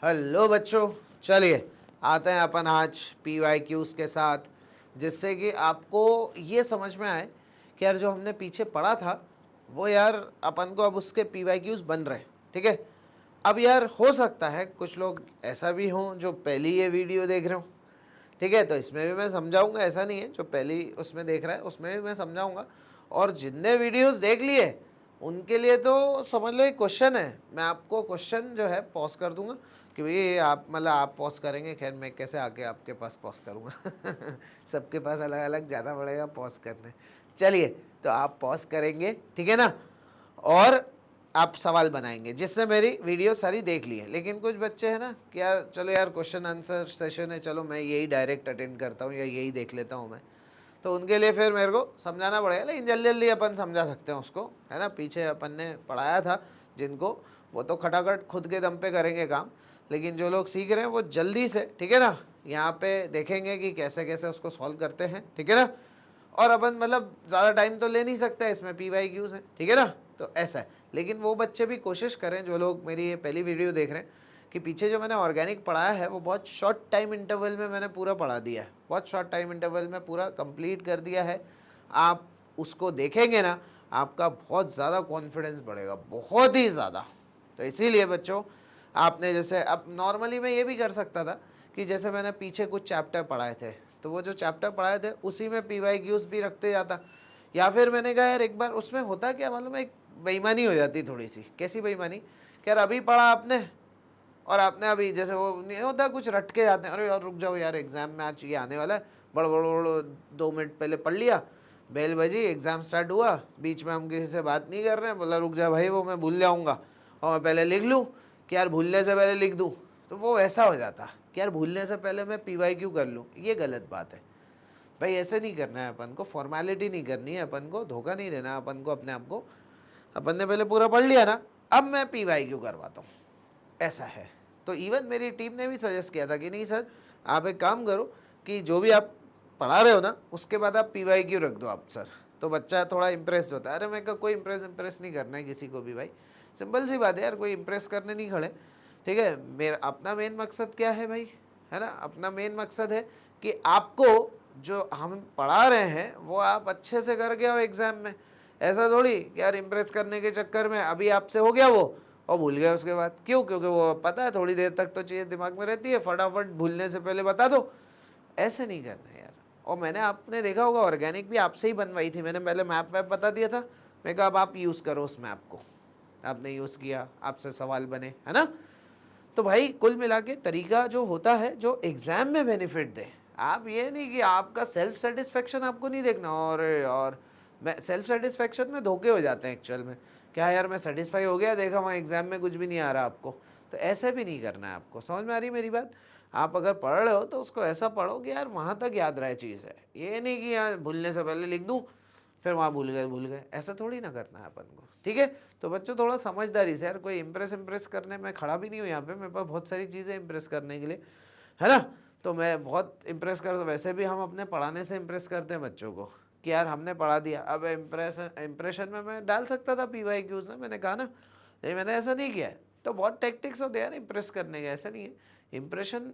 Hello बच्चों, चलिए आते हैं अपन आज PYQs के साथ, जिससे कि आपको ये समझ में आए कि यार जो हमने पीछे पढ़ा था वो यार अपन को अब उसके PYQs बन रहे हैं। ठीक है, अब यार हो सकता है कुछ लोग ऐसा भी हों जो पहली ये वीडियो देख रहे हो। ठीक है, तो इसमें भी मैं समझाऊंगा, ऐसा नहीं है जो पहली उसमें देख रहा है उसमें भी मैं समझाऊंगा। और जिनने वीडियोस देख लिए उनके लिए तो समझ लो एक क्वेश्चन है, मैं आपको क्वेश्चन जो है पॉज कर दूंगा कि भाई आप मतलब आप पॉज करेंगे, खैर मैं कैसे आके आपके पास पॉज करूंगा सबके पास अलग अलग ज़्यादा पड़ेगा पॉज करने। चलिए, तो आप पॉज करेंगे, ठीक है ना, और आप सवाल बनाएंगे जिससे मेरी वीडियो सारी देख ली है। लेकिन कुछ बच्चे हैं ना कि यार चलो यार क्वेश्चन आंसर सेशन है, चलो मैं यही डायरेक्ट अटेंड करता हूँ या यही देख लेता हूँ मैं, तो उनके लिए फिर मेरे को समझाना पड़ेगा। लेकिन जल्दी जल्दी अपन समझा सकते हैं उसको, है ना। पीछे अपन ने पढ़ाया था जिनको, वो तो खटाखट खुद के दम पे करेंगे काम, लेकिन जो लोग सीख रहे हैं वो जल्दी से, ठीक है ना, यहाँ पे देखेंगे कि कैसे कैसे उसको सॉल्व करते हैं, ठीक है ना। और अपन मतलब ज़्यादा टाइम तो ले नहीं सकते, इसमें PYQs हैं, ठीक है ना, तो ऐसा है। लेकिन वो बच्चे भी कोशिश करें जो लोग मेरी ये पहली वीडियो देख रहे हैं कि पीछे जो मैंने ऑर्गेनिक पढ़ाया है वो बहुत शॉर्ट टाइम इंटरवल में मैंने पूरा पढ़ा दिया है, बहुत शॉर्ट टाइम इंटरवल में पूरा कंप्लीट कर दिया है। आप उसको देखेंगे ना, आपका बहुत ज़्यादा कॉन्फिडेंस बढ़ेगा, बहुत ही ज़्यादा। तो इसीलिए बच्चों, आपने जैसे अब नॉर्मली मैं ये भी कर सकता था कि जैसे मैंने पीछे कुछ चैप्टर पढ़ाए थे तो वो जो चैप्टर पढ़ाए थे उसी में PYQs भी रखते जाता, या फिर मैंने कहा यार एक बार उसमें होता क्या मालूम है, एक बेईमानी हो जाती थोड़ी सी। कैसी बेईमानी कि यार अभी पढ़ा आपने और आपने अभी जैसे वो नहीं होता, कुछ रट के जाते हैं, अरे यार रुक जाओ यार एग्जाम में आज ये आने वाला है, बड़ बड़ बड़ 2 मिनट पहले पढ़ लिया, बेल बजी, एग्जाम स्टार्ट हुआ, बीच में हम किसी से बात नहीं कर रहे हैं, बोला रुक जा भाई वो मैं भूल जाऊँगा और मैं पहले लिख लूँ कि यार भूलने से पहले लिख दूँ, तो वो ऐसा हो जाता कि यार भूलने से पहले मैं PYQ कर लूँ। ये गलत बात है भाई, ऐसे नहीं करना है अपन को, फॉर्मेलिटी नहीं करनी है अपन को, धोखा नहीं देना है अपन को अपने आप को। अपन ने पहले पूरा पढ़ लिया ना, अब मैं PYQ करवाता हूँ, ऐसा है। तो इवन मेरी टीम ने भी सजेस्ट किया था कि नहीं सर आप एक काम करो कि जो भी आप पढ़ा रहे हो ना उसके बाद आप PYQ रख दो आप सर, तो बच्चा थोड़ा इम्प्रेस होता है। अरे मैं कोई इम्प्रेस नहीं करना है किसी को भी भाई, सिंपल सी बात है यार, कोई इम्प्रेस करने नहीं खड़े, ठीक है। मेरा अपना मेन मकसद क्या है भाई, है ना, अपना मेन मकसद है कि आपको जो हम पढ़ा रहे हैं वो आप अच्छे से करके आओ एग्जाम में। ऐसा थोड़ी कि यार इम्प्रेस करने के चक्कर में अभी आपसे हो गया वो और भूल गए उसके बाद, क्यों, क्योंकि वो पता है थोड़ी देर तक तो चीज़ें दिमाग में रहती है, फटाफट भूलने से पहले बता दो। ऐसे नहीं करना है यार। और मैंने आपने देखा होगा ऑर्गेनिक भी आपसे ही बनवाई थी, मैंने पहले मैप वैप बता दिया था, मैं कहा अब आप यूज़ करो उस मैप को, आपने यूज़ किया, आपसे सवाल बने, है ना। तो भाई कुल मिला के तरीका जो होता है जो एग्जाम में बेनिफिट दे, आप ये नहीं कि आपका सेल्फ सेटिस्फेक्शन आपको नहीं देखना। और मैं सेल्फ सेटिस्फेक्शन में धोखे हो जाते हैं एक्चुअल में, क्या यार मैं सेटिस्फाई हो गया, देखा वहाँ एग्जाम में कुछ भी नहीं आ रहा आपको, तो ऐसे भी नहीं करना है आपको। समझ में आ रही मेरी बात। आप अगर पढ़ रहे हो तो उसको ऐसा पढ़ो कि यार वहाँ तक याद रहे चीज़ है, ये नहीं कि यार भूलने से पहले लिख दूँ फिर वहाँ भूल गए, ऐसा थोड़ी ना करना है अपन को, ठीक है। तो बच्चों थोड़ा समझदारी से, यार कोई इम्प्रेस करने में खड़ा भी नहीं हूँ यहाँ पे, मेरे पास बहुत सारी चीज़ें इम्प्रेस करने के लिए, है ना। तो मैं बहुत इम्प्रेस कर, वैसे भी हम अपने पढ़ाने से इम्प्रेस करते हैं बच्चों को कि यार हमने पढ़ा दिया। अब इम्प्रेशन में मैं डाल सकता था PYQs ना, मैंने कहा ना, नहीं मैंने ऐसा नहीं किया है। तो बहुत टेक्टिक्स होते हैं यार इम्प्रेस करने के, ऐसा नहीं है इम्प्रेशन,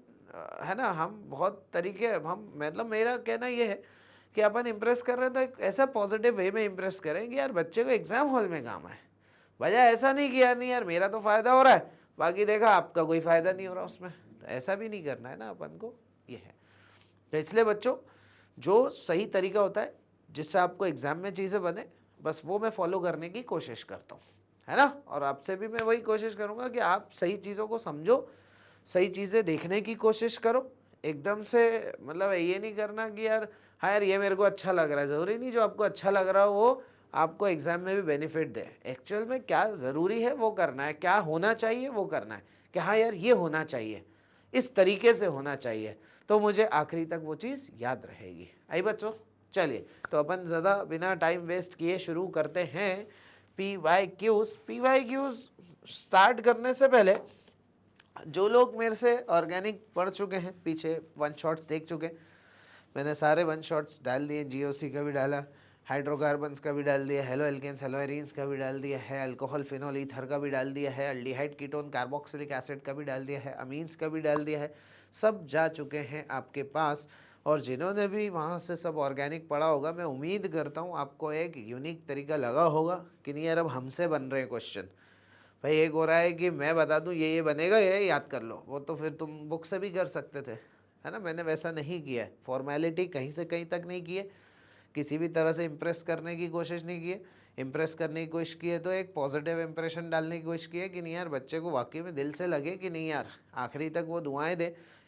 है ना। हम बहुत तरीके, हम मतलब मेरा कहना ये है कि अपन इम्प्रेस कर रहे हैं तो एक ऐसा पॉजिटिव वे में इम्प्रेस करें कि यार बच्चे को एग्जाम हॉल में काम आए। वजह ऐसा नहीं कि यार नहीं यार मेरा तो फ़ायदा हो रहा है, बाकी देखा आपका कोई फ़ायदा नहीं हो रहा उसमें, तो ऐसा भी नहीं करना है ना अपन को, ये है। तो इसलिए बच्चों जो सही तरीका होता है जिससे आपको एग्ज़ाम में चीज़ें बने, बस वो मैं फॉलो करने की कोशिश करता हूँ, है ना। और आपसे भी मैं वही कोशिश करूँगा कि आप सही चीज़ों को समझो, सही चीज़ें देखने की कोशिश करो। एकदम से मतलब ये नहीं करना कि यार हाँ यार ये मेरे को अच्छा लग रहा है, ज़रूरी नहीं जो आपको अच्छा लग रहा हो वो आपको एग्ज़ाम में भी बेनिफिट दे। एक्चुअल में क्या ज़रूरी है वो करना है, क्या होना चाहिए वो करना है, कि हाँ यार ये होना चाहिए, इस तरीके से होना चाहिए, तो मुझे आखिरी तक वो चीज़ याद रहेगी। आई बच्चों, चलिए तो अपन ज़्यादा बिना टाइम वेस्ट किए शुरू करते हैं PYQs स्टार्ट करने से पहले जो लोग मेरे से ऑर्गेनिक पढ़ चुके हैं, पीछे वन शॉट्स देख चुके हैं, मैंने सारे वन शॉट्स डाल दिए, GOC का भी डाला, हाइड्रोकार्बन्स का भी डाल दिया, हेलो एल्केन्स हेलो एरीन्स का भी डाल दिया है, अल्कोहल फिनॉल ईथर का भी डाल दिया है, अल्डिहाइड कीटोन कार्बोक्सिलिक एसिड का भी डाल दिया है, अमीन्स का भी डाल दिया है, सब जा चुके हैं आपके पास। और जिन्होंने भी वहाँ से सब ऑर्गेनिक पढ़ा होगा, मैं उम्मीद करता हूँ आपको एक यूनिक तरीका लगा होगा कि नहीं यार अब हमसे बन रहे हैं क्वेश्चन। भाई एक हो रहा है कि मैं बता दूँ ये बनेगा, ये याद कर लो, वो तो फिर तुम बुक से भी कर सकते थे, है ना। मैंने वैसा नहीं किया है, फॉर्मेलिटी कहीं से कहीं तक नहीं की है, किसी भी तरह से इम्प्रेस करने की कोशिश नहीं की है। इम्प्रेस करने की कोशिश की है तो एक पॉजिटिव इम्प्रेशन डालने की कोशिश की है कि नहीं यार बच्चे को वाकई में दिल से लगे कि नहीं यार आखिरी तक वो दुआएं दे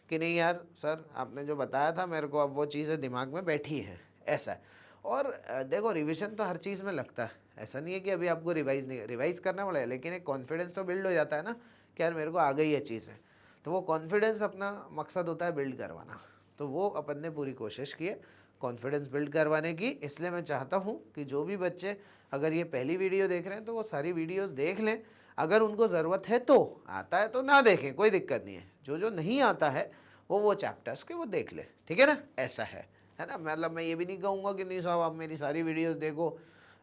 कि नहीं यार सर आपने जो बताया था मेरे को अब वो चीज़ें दिमाग में बैठी हैं, ऐसा है। और देखो रिवीजन तो हर चीज़ में लगता है, ऐसा नहीं है कि अभी आपको रिवाइज़ करना पड़ेगा, लेकिन एक कॉन्फिडेंस तो बिल्ड हो जाता है ना कि यार मेरे को आ गई ये चीज़ है। तो वो कॉन्फिडेंस अपना मकसद होता है बिल्ड करवाना, तो वो अपन ने पूरी कोशिश की है कॉन्फिडेंस बिल्ड करवाने की। इसलिए मैं चाहता हूँ कि जो भी बच्चे अगर ये पहली वीडियो देख रहे हैं तो वो सारी वीडियोस देख लें, अगर उनको ज़रूरत है तो, आता है तो ना देखें कोई दिक्कत नहीं है, जो नहीं आता है वो चैप्टर्स के वो देख ले, ठीक है ना, ऐसा है ना। मतलब मैं ये भी नहीं कहूँगा कि नहीं साहब आप मेरी सारी वीडियोस देखो,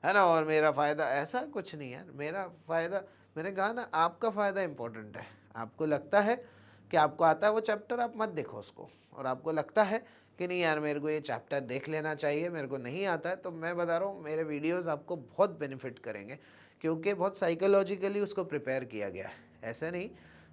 है ना, और मेरा फ़ायदा, ऐसा कुछ नहीं है। मेरा फ़ायदा, मैंने कहा ना आपका फ़ायदा इंपॉर्टेंट है। आपको लगता है कि आपको आता है वो चैप्टर, आप मत देखो उसको, और आपको लगता है कि नहीं यार मेरे को ये चैप्टर देख लेना चाहिए, मेरे को नहीं आता है, तो मैं बता रहा हूँ मेरे वीडियोस आपको बहुत बेनिफिट करेंगे, क्योंकि बहुत साइकोलॉजिकली उसको प्रिपेयर किया गया है, ऐसे नहीं,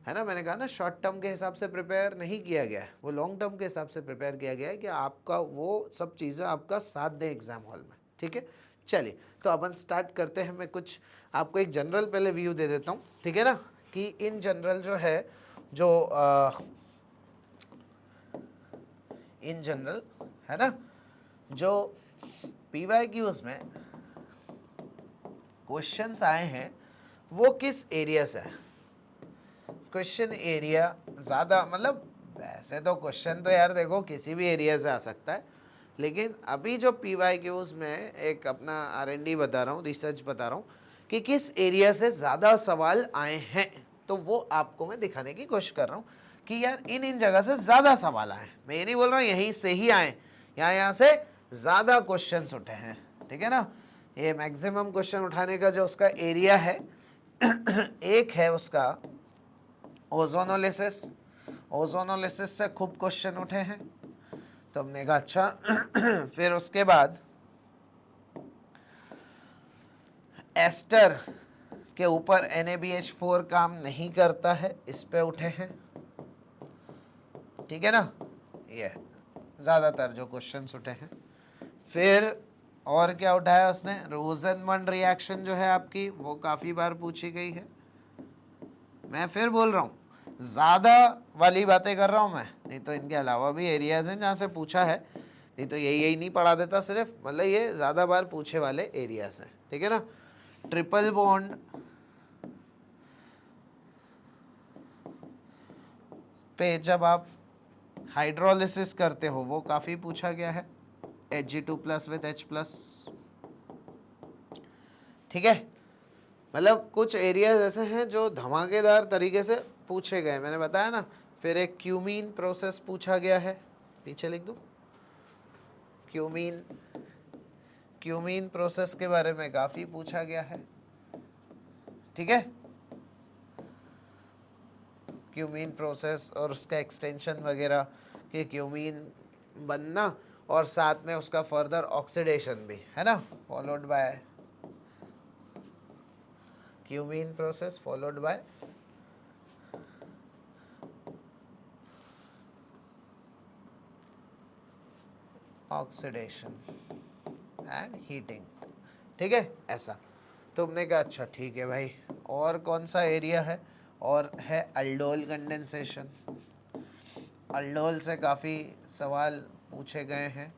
है ना। मैंने कहा ना शॉर्ट टर्म के हिसाब से प्रिपेयर नहीं किया गया है, वो लॉन्ग टर्म के हिसाब से प्रिपेयर किया गया है कि आपका वो सब चीज़ें आपका साथ दें एग्ज़ाम हॉल में, ठीक है। चलिए तो अपन स्टार्ट करते हैं। मैं कुछ आपको एक जनरल पहले व्यू दे देता हूँ, ठीक है ना, कि इन जनरल जो है जो इन जनरल है ना जो PYQs में क्वेश्चंस आए हैं वो किस एरिया से है। क्वेश्चन एरिया ज़्यादा, मतलब वैसे तो क्वेश्चन तो यार देखो किसी भी एरिया से आ सकता है, लेकिन अभी जो PYQs में एक अपना R&D बता रहा हूँ, रिसर्च बता रहा हूँ कि किस एरिया से ज़्यादा सवाल आए हैं, तो वो आपको मैं दिखाने की कोशिश कर रहा हूँ कि यार इन जगह से ज़्यादा सवाल आए। मैं ये नहीं बोल रहा हूँ यहीं से ही आए, यहाँ से ज़्यादा क्वेश्चंस उठे हैं, ठीक है ना। ये मैक्सिमम क्वेश्चन उठाने का जो उसका एरिया है एक है उसका ओजोनोलिसिस। ओजोनोलिसिस से खूब क्वेश्चन उठे हैं, तो हमने कहा अच्छा फिर उसके बाद एस्टर के ऊपर NaBH4 काम नहीं करता है, इस पे उठे हैं, ठीक है ना, ये ज़्यादातर जो क्वेश्चंस उठे हैं। फिर और क्या उठाया उसने, रोजनमन रिएक्शन जो है आपकी वो काफ़ी बार पूछी गई है। मैं फिर बोल रहा हूँ ज़्यादा वाली बातें कर रहा हूँ मैं, नहीं तो इनके अलावा भी एरियाज़ हैं जहाँ से पूछा है, नहीं तो यही नहीं पढ़ा देता सिर्फ, मतलब ये ज़्यादा बार पूछे वाले एरियाज़ हैं, ठीक है ना। ट्रिपल बॉन्ड पे जब आप हाइड्रोलिसिस करते हो वो काफ़ी पूछा गया है, Hg2+ विथ H+, ठीक है। मतलब कुछ एरियाज ऐसे हैं जो धमाकेदार तरीके से पूछे गए, मैंने बताया ना। फिर एक क्यूमीन प्रोसेस पूछा गया है, पीछे लिख दूं, क्यूमीन प्रोसेस के बारे में काफ़ी पूछा गया है, ठीक है। क्यूमीन प्रोसेस और उसका एक्सटेंशन वगैरह कि क्यूमीन बनना और साथ में उसका फर्दर ऑक्सीडेशन भी, है ना, followed by cumene process followed by oxidation and heating, ठीक है, ऐसा। तो हमने कहा अच्छा ठीक है भाई, और कौन सा एरिया है, और है अल्डोल कंडेंसेशन। अल्डोल से काफ़ी सवाल पूछे गए हैं,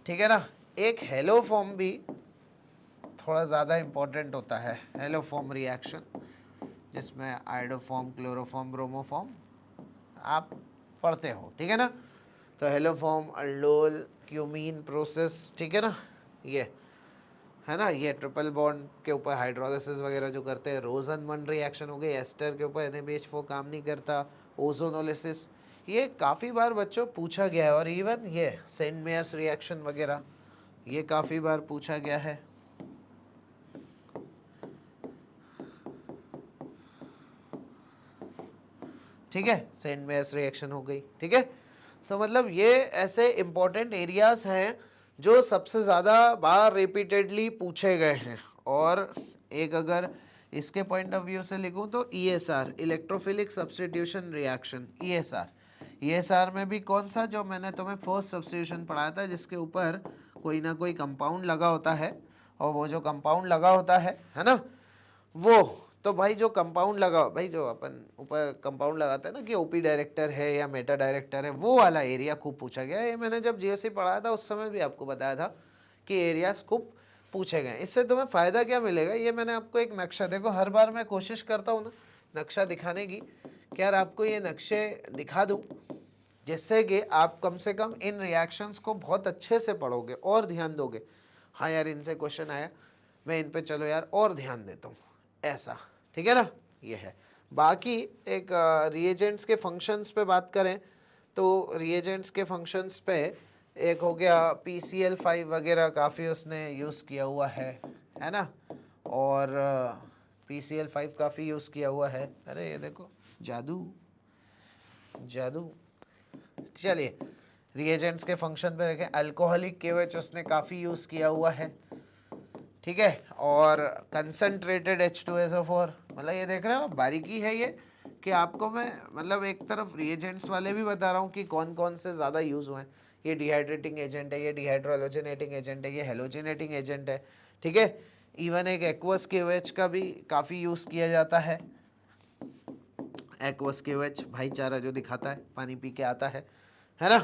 ठीक है ना। एक हेलो फॉर्म भी थोड़ा ज़्यादा इम्पोर्टेंट होता है, हेलो फॉर्म रिएक्शन, जिसमें आइडोफॉर्म, क्लोरोफॉर्म, ब्रोमोफॉर्म आप पढ़ते हो, ठीक है ना। तो hello form, aldol, cumene process, ठीक है ना, ये है ना, ये ट्रिपल बॉन्ड के ऊपर हाइड्रोलिसिस वगैरह जो करते हैं। रोजनमन रिएक्शन हो गई, एस्टर के ऊपर NaBH4 काम नहीं करता। ओजोनोलिसिस, ये काफ़ी बार बच्चों पूछा गया है, और इवन ये सेंट मेयर्स रिएक्शन वगैरह ये काफ़ी बार पूछा गया है। ठीक है, सेंट मेयर्स रिएक्शन हो गई। ठीक है, तो मतलब ये ऐसे इंपॉर्टेंट एरियाज हैं जो सबसे ज़्यादा बार रिपीटेडली पूछे गए हैं। और एक अगर इसके पॉइंट ऑफ व्यू से लिखूं तो ESR, electrophilic substitution reaction, ESR में भी कौन सा, जो मैंने तुम्हें फर्स्ट सब्स्टिट्यूशन पढ़ाया था, जिसके ऊपर कोई ना कोई कंपाउंड लगा होता है, और वो जो कंपाउंड लगा होता है ना, वो तो भाई जो कंपाउंड लगा, भाई जो अपन ऊपर कंपाउंड लगाते हैं ना कि ओपी डायरेक्टर है या मेटा डायरेक्टर है, वो वाला एरिया खूब पूछा गया है। ये मैंने जब जीएससी पढ़ाया था उस समय भी आपको बताया था कि एरियाज खूब पूछे गए। इससे तुम्हें फ़ायदा क्या मिलेगा, ये मैंने आपको एक नक्शा, देखो हर बार मैं कोशिश करता हूँ ना नक्शा दिखाने की कि यार आपको ये नक्शे दिखा दूँ, जिससे कि आप कम से कम इन रिएक्शंस को बहुत अच्छे से पढ़ोगे और ध्यान दोगे। हाँ यार, इनसे क्वेश्चन आया, मैं इन पे चलो यार और ध्यान देता हूँ, ऐसा। ठीक है ना, ये है। बाकी एक रिएजेंट्स के फंक्शंस पे बात करें तो रिएजेंट्स के फंक्शंस पे एक हो गया PCl5 वगैरह, काफ़ी उसने यूज़ किया हुआ है ना, और PCl5 काफ़ी यूज़ किया हुआ है। अरे ये देखो, जादू जादू। चलिए, रिएजेंट्स के फंक्शन पे रखें, अल्कोहलिक KOH उसने काफ़ी यूज़ किया हुआ है। ठीक है, और कंसनट्रेटेड H2SO4, मतलब ये देख रहे हो बारीकी है ये, कि आपको मैं मतलब एक तरफ रिएजेंट्स वाले भी बता रहा हूँ कि कौन कौन से ज़्यादा यूज़ हुए हैं। ये डिहाइड्रेटिंग एजेंट है, ये डिहाइड्रोलोजिनेटिंग एजेंट है, ये हेलोजिनेटिंग एजेंट है। ठीक है, इवन एक एक्वस KOH का भी काफ़ी यूज़ किया जाता है। एक्वस KOH भाईचारा जो दिखाता है, पानी पी के आता है ना।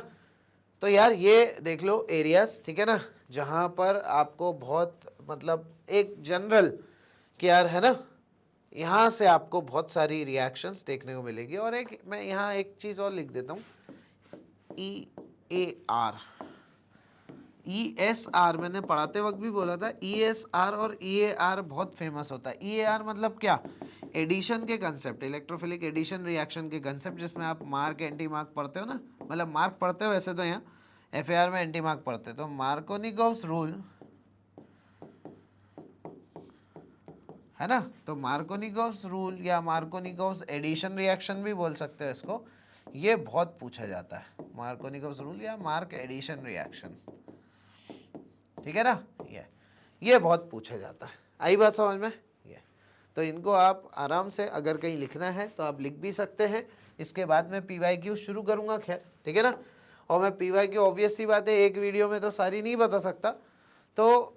तो यार ये देख लो एरियाज, ठीक है ना, जहाँ पर आपको बहुत मतलब एक जनरल कि यार है ना, यहाँ से आपको बहुत सारी रिएक्शंस देखने को मिलेगी। और एक मैं यहाँ एक चीज़ और लिख देता हूँ, ESR मैंने पढ़ाते वक्त भी बोला था, ESR और EAR बहुत फेमस होता है। EAR मतलब क्या, एडिशन के कंसेप्ट, इलेक्ट्रोफिलिक एडिशन रिएक्शन के कंसेप्ट, जिसमें आप मार्क एंटी मार्क पढ़ते हो ना, मतलब मार्क पढ़ते हो वैसे तो यहाँ FAR में एंटी मार्क पढ़ते, तो मार्कोनिकोव्स रूल है ना, तो मार्कोनिकोव्स रूल या मार्कोनिकोव्स एडिशन रिएक्शन भी बोल सकते हो इसको, ये बहुत पूछा जाता है, मार्कोनिकोव्स रूल या मार्क एडिशन रिएक्शन। ठीक है ना, ये बहुत पूछा जाता है। आई बात समझ में, ये तो इनको आप आराम से अगर कहीं लिखना है तो आप लिख भी सकते हैं। इसके बाद मैं PYQ शुरू करूँगा, खैर ठीक है ना। और मैं PYQ ऑब्वियस सी बात है एक वीडियो में तो सारी नहीं बता सकता, तो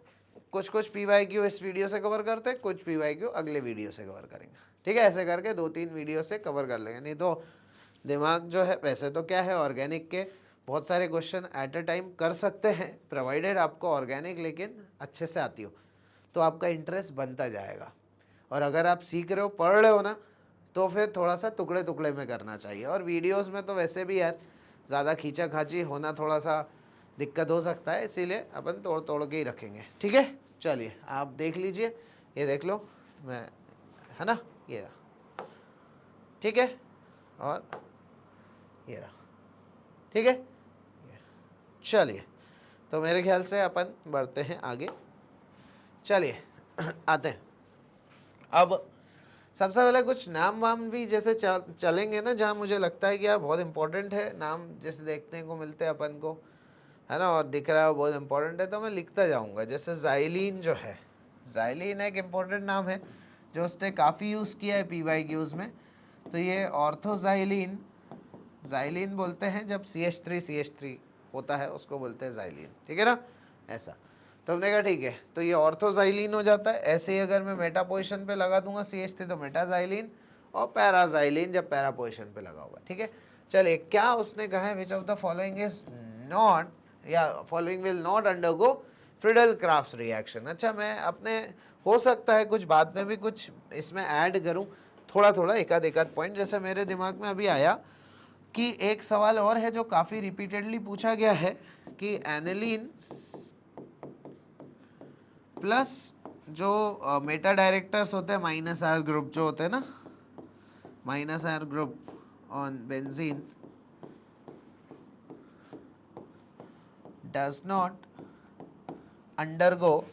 कुछ कुछ PYQ इस वीडियो से कवर करते हैं, कुछ PYQ अगले वीडियो से कवर करेंगे। ठीक है, ऐसे करके 2-3 वीडियो से कवर कर लेंगे, नहीं तो दिमाग जो है, वैसे तो क्या है ऑर्गेनिक के बहुत सारे क्वेश्चन एट अ टाइम कर सकते हैं, प्रोवाइडेड आपको ऑर्गेनिक लेकिन अच्छे से आती हो, तो आपका इंटरेस्ट बनता जाएगा। और अगर आप सीख रहे हो, पढ़ रहे हो ना, तो फिर थोड़ा सा टुकड़े टुकड़े में करना चाहिए। और वीडियोस में तो वैसे भी यार ज़्यादा खींचा खाची होना थोड़ा सा दिक्कत हो सकता है, इसीलिए अपन तोड़ तोड़ के ही रखेंगे। ठीक है, चलिए आप देख लीजिए, ये देख लो, मैं है ना, ये रहा। ठीक है, और ये रहा। ठीक है, चलिए, तो मेरे ख्याल से अपन बढ़ते हैं आगे। चलिए आते हैं अब, सबसे पहले कुछ नाम वाम भी जैसे चलेंगे ना, जहाँ मुझे लगता है कि यार बहुत इंपॉर्टेंट है नाम, जैसे देखने को मिलते हैं अपन को, है ना, और दिख रहा है बहुत इंपॉर्टेंट है, तो मैं लिखता जाऊँगा। जैसे ज़ाइलिन जो है, ज़ाइलिन एक इम्पॉर्टेंट नाम है जो उसने काफ़ी यूज़ किया है PYQs में। तो ये ऑर्थोज़ाइलिन, ज़ाइलिन बोलते हैं जब CH3 होता है, उसको बोलते हैं ज़ाइलिन। ठीक है ना, ऐसा। तो हमने कहा ठीक है, तो ये ऑर्थोज़ाइलिन हो जाता है। ऐसे ही अगर मैं मेटा पोजिशन पे लगा दूंगा CH3 तो मेटाज़ाइलिन, और पैराज़ाइलिन जब पैरा पोजिशन पे लगा होगा। ठीक है, चलिए, क्या उसने कहा है, which of the following is not, या following will not undergo Friedel Crafts reaction. अच्छा, मैं अपने हो सकता है कुछ बाद में भी कुछ इसमें ऐड करूँ, थोड़ा थोड़ा एक आध पॉइंट। जैसे मेरे दिमाग में अभी आया कि एक सवाल और है जो काफ़ी रिपीटेडली पूछा गया है कि एनिलीन प्लस जो मेटा डायरेक्टर्स होते हैं, -R ग्रुप जो होते हैं ना, -R group on benzene does not undergo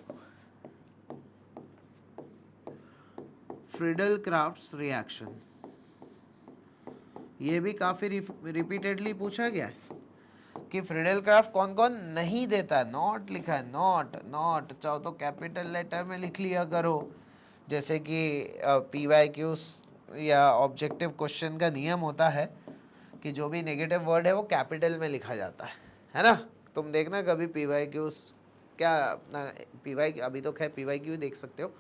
Friedel crafts reaction. ये भी काफी रिपीटेडली पूछा गया है कि फ्रीडल क्राफ्ट कौन कौन नहीं देता। नॉट लिखा है, नॉट नॉट चाहो तो कैपिटल लेटर में लिख लिया करो, जैसे कि PYQs या ऑब्जेक्टिव क्वेश्चन का नियम होता है कि जो भी नेगेटिव वर्ड है वो कैपिटल में लिखा जाता है ना। तुम देखना कभी PYQs क्या अपना PY, अभी तो खैर PYQ देख सकते हो,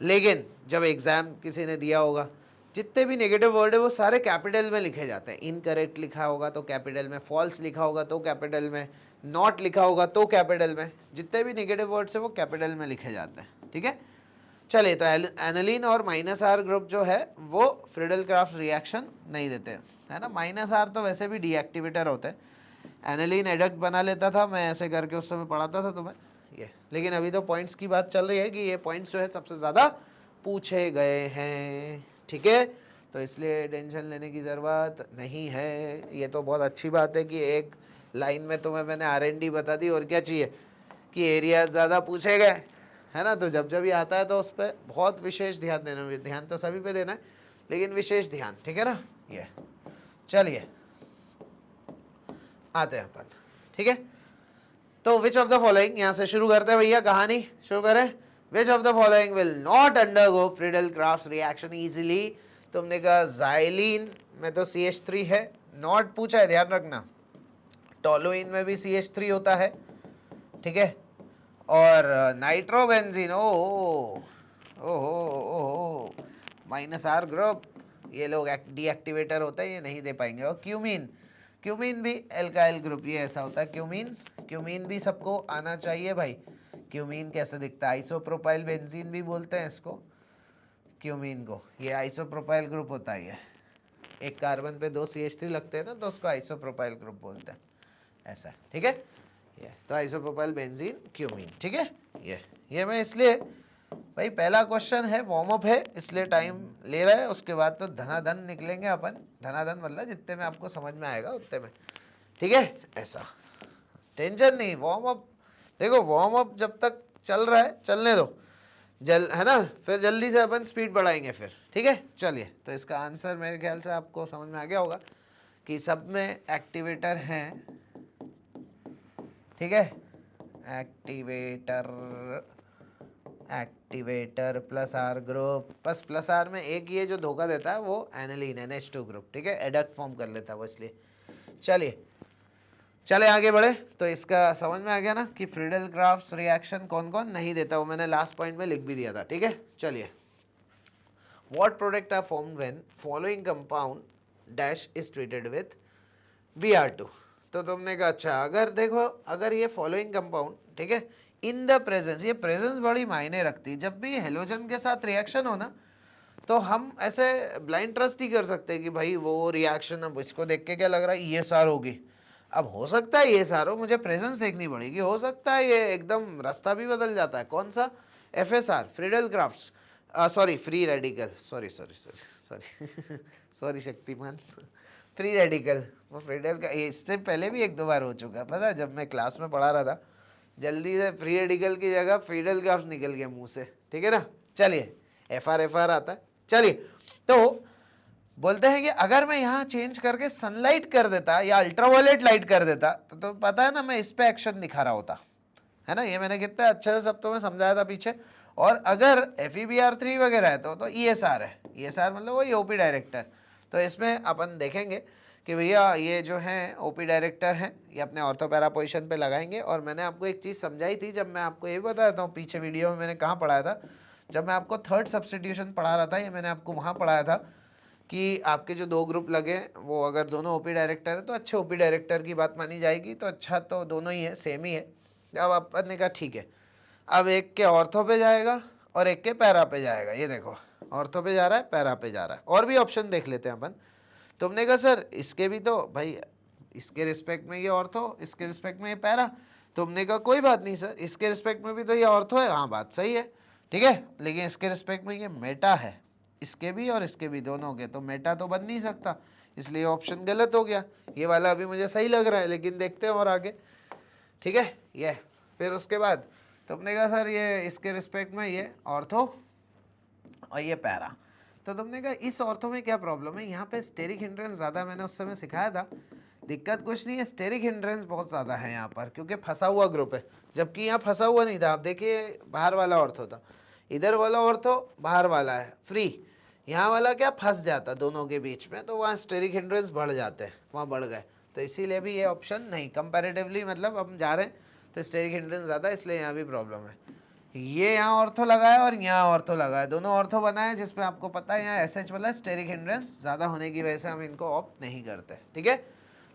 लेकिन जब एग्जाम किसी ने दिया होगा जितने भी नेगेटिव वर्ड है वो सारे कैपिटल में लिखे जाते हैं। इनकरेक्ट लिखा होगा तो कैपिटल में, फॉल्स लिखा होगा तो कैपिटल में, नॉट लिखा होगा तो कैपिटल में, जितने भी नेगेटिव वर्ड्स है वो कैपिटल में लिखे जाते हैं। ठीक है, चलिए तो एनालिन और -R ग्रुप जो है वो फ्रीडल क्राफ्ट रिएक्शन नहीं देते है ना। -R तो वैसे भी डीएक्टिवेटर होते हैं। एनालिन एडक्ट बना लेता था, मैं ऐसे करके उस समय पढ़ाता था तुम्हें ये, लेकिन अभी तो पॉइंट्स की बात चल रही है कि ये पॉइंट्स जो है सबसे ज़्यादा पूछे गए हैं। ठीक है, तो इसलिए टेंशन लेने की ज़रूरत नहीं है। ये तो बहुत अच्छी बात है कि एक लाइन में तुम्हें मैंने R&D बता दी, और क्या चाहिए कि एरिया ज़्यादा पूछे गए है ना। तो जब जब ये आता है तो उस पर बहुत विशेष ध्यान देना, ध्यान तो सभी पे देना है लेकिन विशेष ध्यान। ठीक है ना। ये चलिए आते हैं अपन। ठीक है, तो विच ऑफ द फॉलोइंग, यहां से शुरू करते हैं भैया, कहानी शुरू करें। विच of the following will not undergo Friedel Crafts reaction easily. तुमने कहा जाइलिन में तो CH3 है, नॉट पूछा है, ध्यान रखना। टोलुइन में भी CH3 होता है, ठीक है। और नाइट्रोबेंजीन, ओ -R ग्रुप, ये लोग डीएक्टिवेटर होता है, ये नहीं दे पाएंगे। और क्यूमीन, क्यूमीन भी एल्काइल ग्रुप, ये ऐसा होता है। क्यूमीन भी सबको आना चाहिए भाई। क्यूमीन कैसे दिखता है, आइसोप्रोपाइल बेंजीन भी बोलते हैं इसको, क्यूमीन को। ये आइसोप्रोपाइल ग्रुप होता है। ये एक कार्बन पे 2 CH3 लगते हैं ना, तो उसको आइसोप्रोपाइल ग्रुप बोलते हैं, ऐसा। ठीक है, ये तो आइसोप्रोपाइल बेंजीन क्यूमीन। ठीक है, ये मैं इसलिए भाई पहला क्वेश्चन है, वार्म अप है, इसलिए टाइम ले रहा है। उसके बाद तो धनाधन निकलेंगे अपन। धनाधन मतलब जितने में आपको समझ में आएगा उतने में। ठीक है, ऐसा टेंशन नहीं। वार्म अप देखो, वार्म अप जब तक चल रहा है चलने दो, है ना, फिर जल्दी से अपन स्पीड बढ़ाएंगे फिर। ठीक है, चलिए तो इसका आंसर मेरे ख्याल से आपको समझ में आ गया होगा कि सब में एक्टिवेटर हैं। ठीक है, एक्टिवेटर +R ग्रुप, बस +R में एक ये जो धोखा देता है वो एनालिन NH2 ग्रुप। ठीक है, एडक्ट फॉर्म कर लेता है वो, इसलिए। चले आगे बढ़े। तो इसका समझ में आ गया ना कि फ्रीडल क्राफ्ट रिएक्शन कौन कौन नहीं देता, वो मैंने लास्ट पॉइंट में लिख भी दिया था। ठीक है, चलिए। What product are formed when following compound dash is treated with Br2। तो तुमने कहा अच्छा, अगर देखो, अगर ये फॉलोइंग कंपाउंड, ठीक है, इन द प्रेजेंस, ये प्रेजेंस बड़ी मायने रखती है। जब भी हेलोजन के साथ रिएक्शन हो ना, तो हम ऐसे ब्लाइंड ट्रस्ट ही कर सकते कि भाई वो रिएक्शन, अब इसको देख के क्या लग रहा है ESR होगी। अब हो सकता है ESR हो, मुझे प्रेजेंस देखनी पड़ेगी। हो सकता है ये एकदम रास्ता भी बदल जाता है। कौन सा? FSR, Friedel crafts, sorry free radical, sorry Shaktimaan, free radical. वो फ्रीडल का इससे पहले भी 1-2 बार हो चुका है, पता है, जब मैं क्लास में पढ़ा रहा था। जल्दी से फ्री रेडिकल की जगह फ्रीडल क्राफ्ट निकल गया मुंह से। ठीक है ना, चलिए FR आता है। चलिए तो बोलते हैं कि अगर मैं यहाँ चेंज करके सनलाइट कर देता या अल्ट्रावायलेट लाइट कर देता तो पता है ना, मैं इस पे एक्शन दिखा रहा होता, है ना। ये मैंने कितना अच्छे से सब तुम्हें समझाया था पीछे। और अगर FeBr3 वगैरह है तो ESR है। ESR मतलब वही OP डायरेक्टर। तो इसमें अपन देखेंगे कि भैया ये जो है OP डायरेक्टर है, ये अपने ऑर्थोपैरा पोजिशन पे लगाएंगे। और मैंने आपको एक चीज़ समझाई थी, जब मैं आपको ये बताया था पीछे वीडियो में, मैंने कहाँ पढ़ाया था, जब मैं आपको थर्ड सब्स्टिट्यूशन पढ़ा रहा था, ये मैंने आपको वहाँ पढ़ाया था कि आपके जो 2 ग्रुप लगे वो अगर दोनों OP डायरेक्टर है तो अच्छे OP डायरेक्टर की बात मानी जाएगी। तो अच्छा तो दोनों ही है, सेम ही है। अब अपन ने कहा ठीक है, अब एक के ऑर्थो पे जाएगा और एक के पैरा पे जाएगा। ये देखो, ऑर्थो पे जा रहा है, पैरा पे जा रहा है। और भी ऑप्शन देख लेते हैं अपन। तुमने कहा सर इसके भी तो भाई, इसके रिस्पेक्ट में ये ऑर्थो, इसके रिस्पेक्ट में ये पैरा। तुमने कहा कोई बात नहीं सर, इसके रिस्पेक्ट में भी तो ये ऑर्थो है। हाँ, बात सही है, ठीक है, लेकिन इसके रिस्पेक्ट में ये मेटा है, इसके भी और इसके भी, दोनों के, तो मेटा तो बन नहीं सकता, इसलिए ऑप्शन गलत हो गया। ये वाला अभी मुझे सही लग रहा है, लेकिन देखते हैं और आगे। ठीक है, ये फिर उसके बाद तो हमने कहा सर ये इसके रिस्पेक्ट में ये ऑर्थो और ये पैरा। तो तुमने कहा इस ऑर्थो में क्या प्रॉब्लम है, यहाँ पे स्टेरिक हिंड्रेंस ज़्यादा, मैंने उस समय सिखाया था, दिक्कत कुछ नहीं है, स्टेरिक हिंड्रेंस बहुत ज़्यादा है यहाँ पर क्योंकि फंसा हुआ ग्रुप है, जबकि यहाँ फंसा हुआ नहीं था। आप देखिए बाहर वाला ऑर्थो था, इधर वाला ऑर्थो बाहर वाला है फ्री, यहाँ वाला क्या फंस जाता दोनों के बीच में, तो वहाँ स्टेरिक हिंड्रेंस बढ़ जाते हैं, वहाँ बढ़ गए, तो इसीलिए भी ये ऑप्शन नहीं, कंपैरेटिवली मतलब हम जा रहे हैं तो स्टेरिक हिंड्रेंस ज़्यादा, इसलिए यहाँ भी प्रॉब्लम है। ये यहाँ ऑर्थो लगा है और यहाँ ऑर्थो लगा है, दोनों ऑर्थो बनाए जिसमें आपको पता है यहाँ एसएच वाला स्टेरिक हिंड्रेंस ज़्यादा होने की वजह से हम इनको ऑप्ट नहीं करते, ठीक है।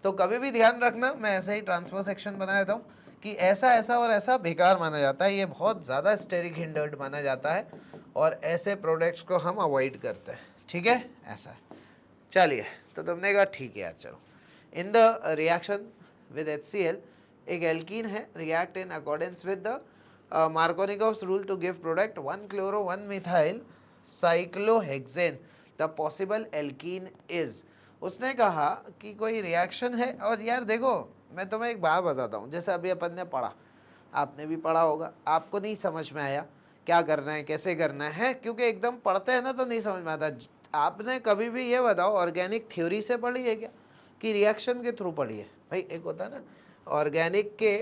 तो कभी भी ध्यान रखना, मैं ऐसे ही ट्रांसफर सेक्शन बना देता हूँ कि ऐसा ऐसा और ऐसा बेकार माना जाता है, ये बहुत ज़्यादा स्टेरिक हिंडर्ड माना जाता है और ऐसे प्रोडक्ट्स को हम अवॉइड करते हैं, ठीक है, ऐसा है। चलिए, तो तुमने कहा ठीक है यार, चलो। In the reaction with HCl, एक एल्कीन है, react in accordance with the Markovnikov's rule to give product 1-chloro-1-methyl cyclohexane. The possible alkene is. उसने कहा कि कोई रिएक्शन है, और यार देखो मैं तुम्हें एक बात बताता हूँ, जैसे अभी अपन ने पढ़ा, आपने भी पढ़ा होगा, आपको नहीं समझ में आया क्या करना है कैसे करना है, क्योंकि एकदम पढ़ते हैं ना तो नहीं समझ में आता। आपने कभी भी ये बताओ ऑर्गेनिक थ्योरी से पढ़ी है क्या कि रिएक्शन के थ्रू पढ़ी है? भाई एक होता है ना ऑर्गेनिक के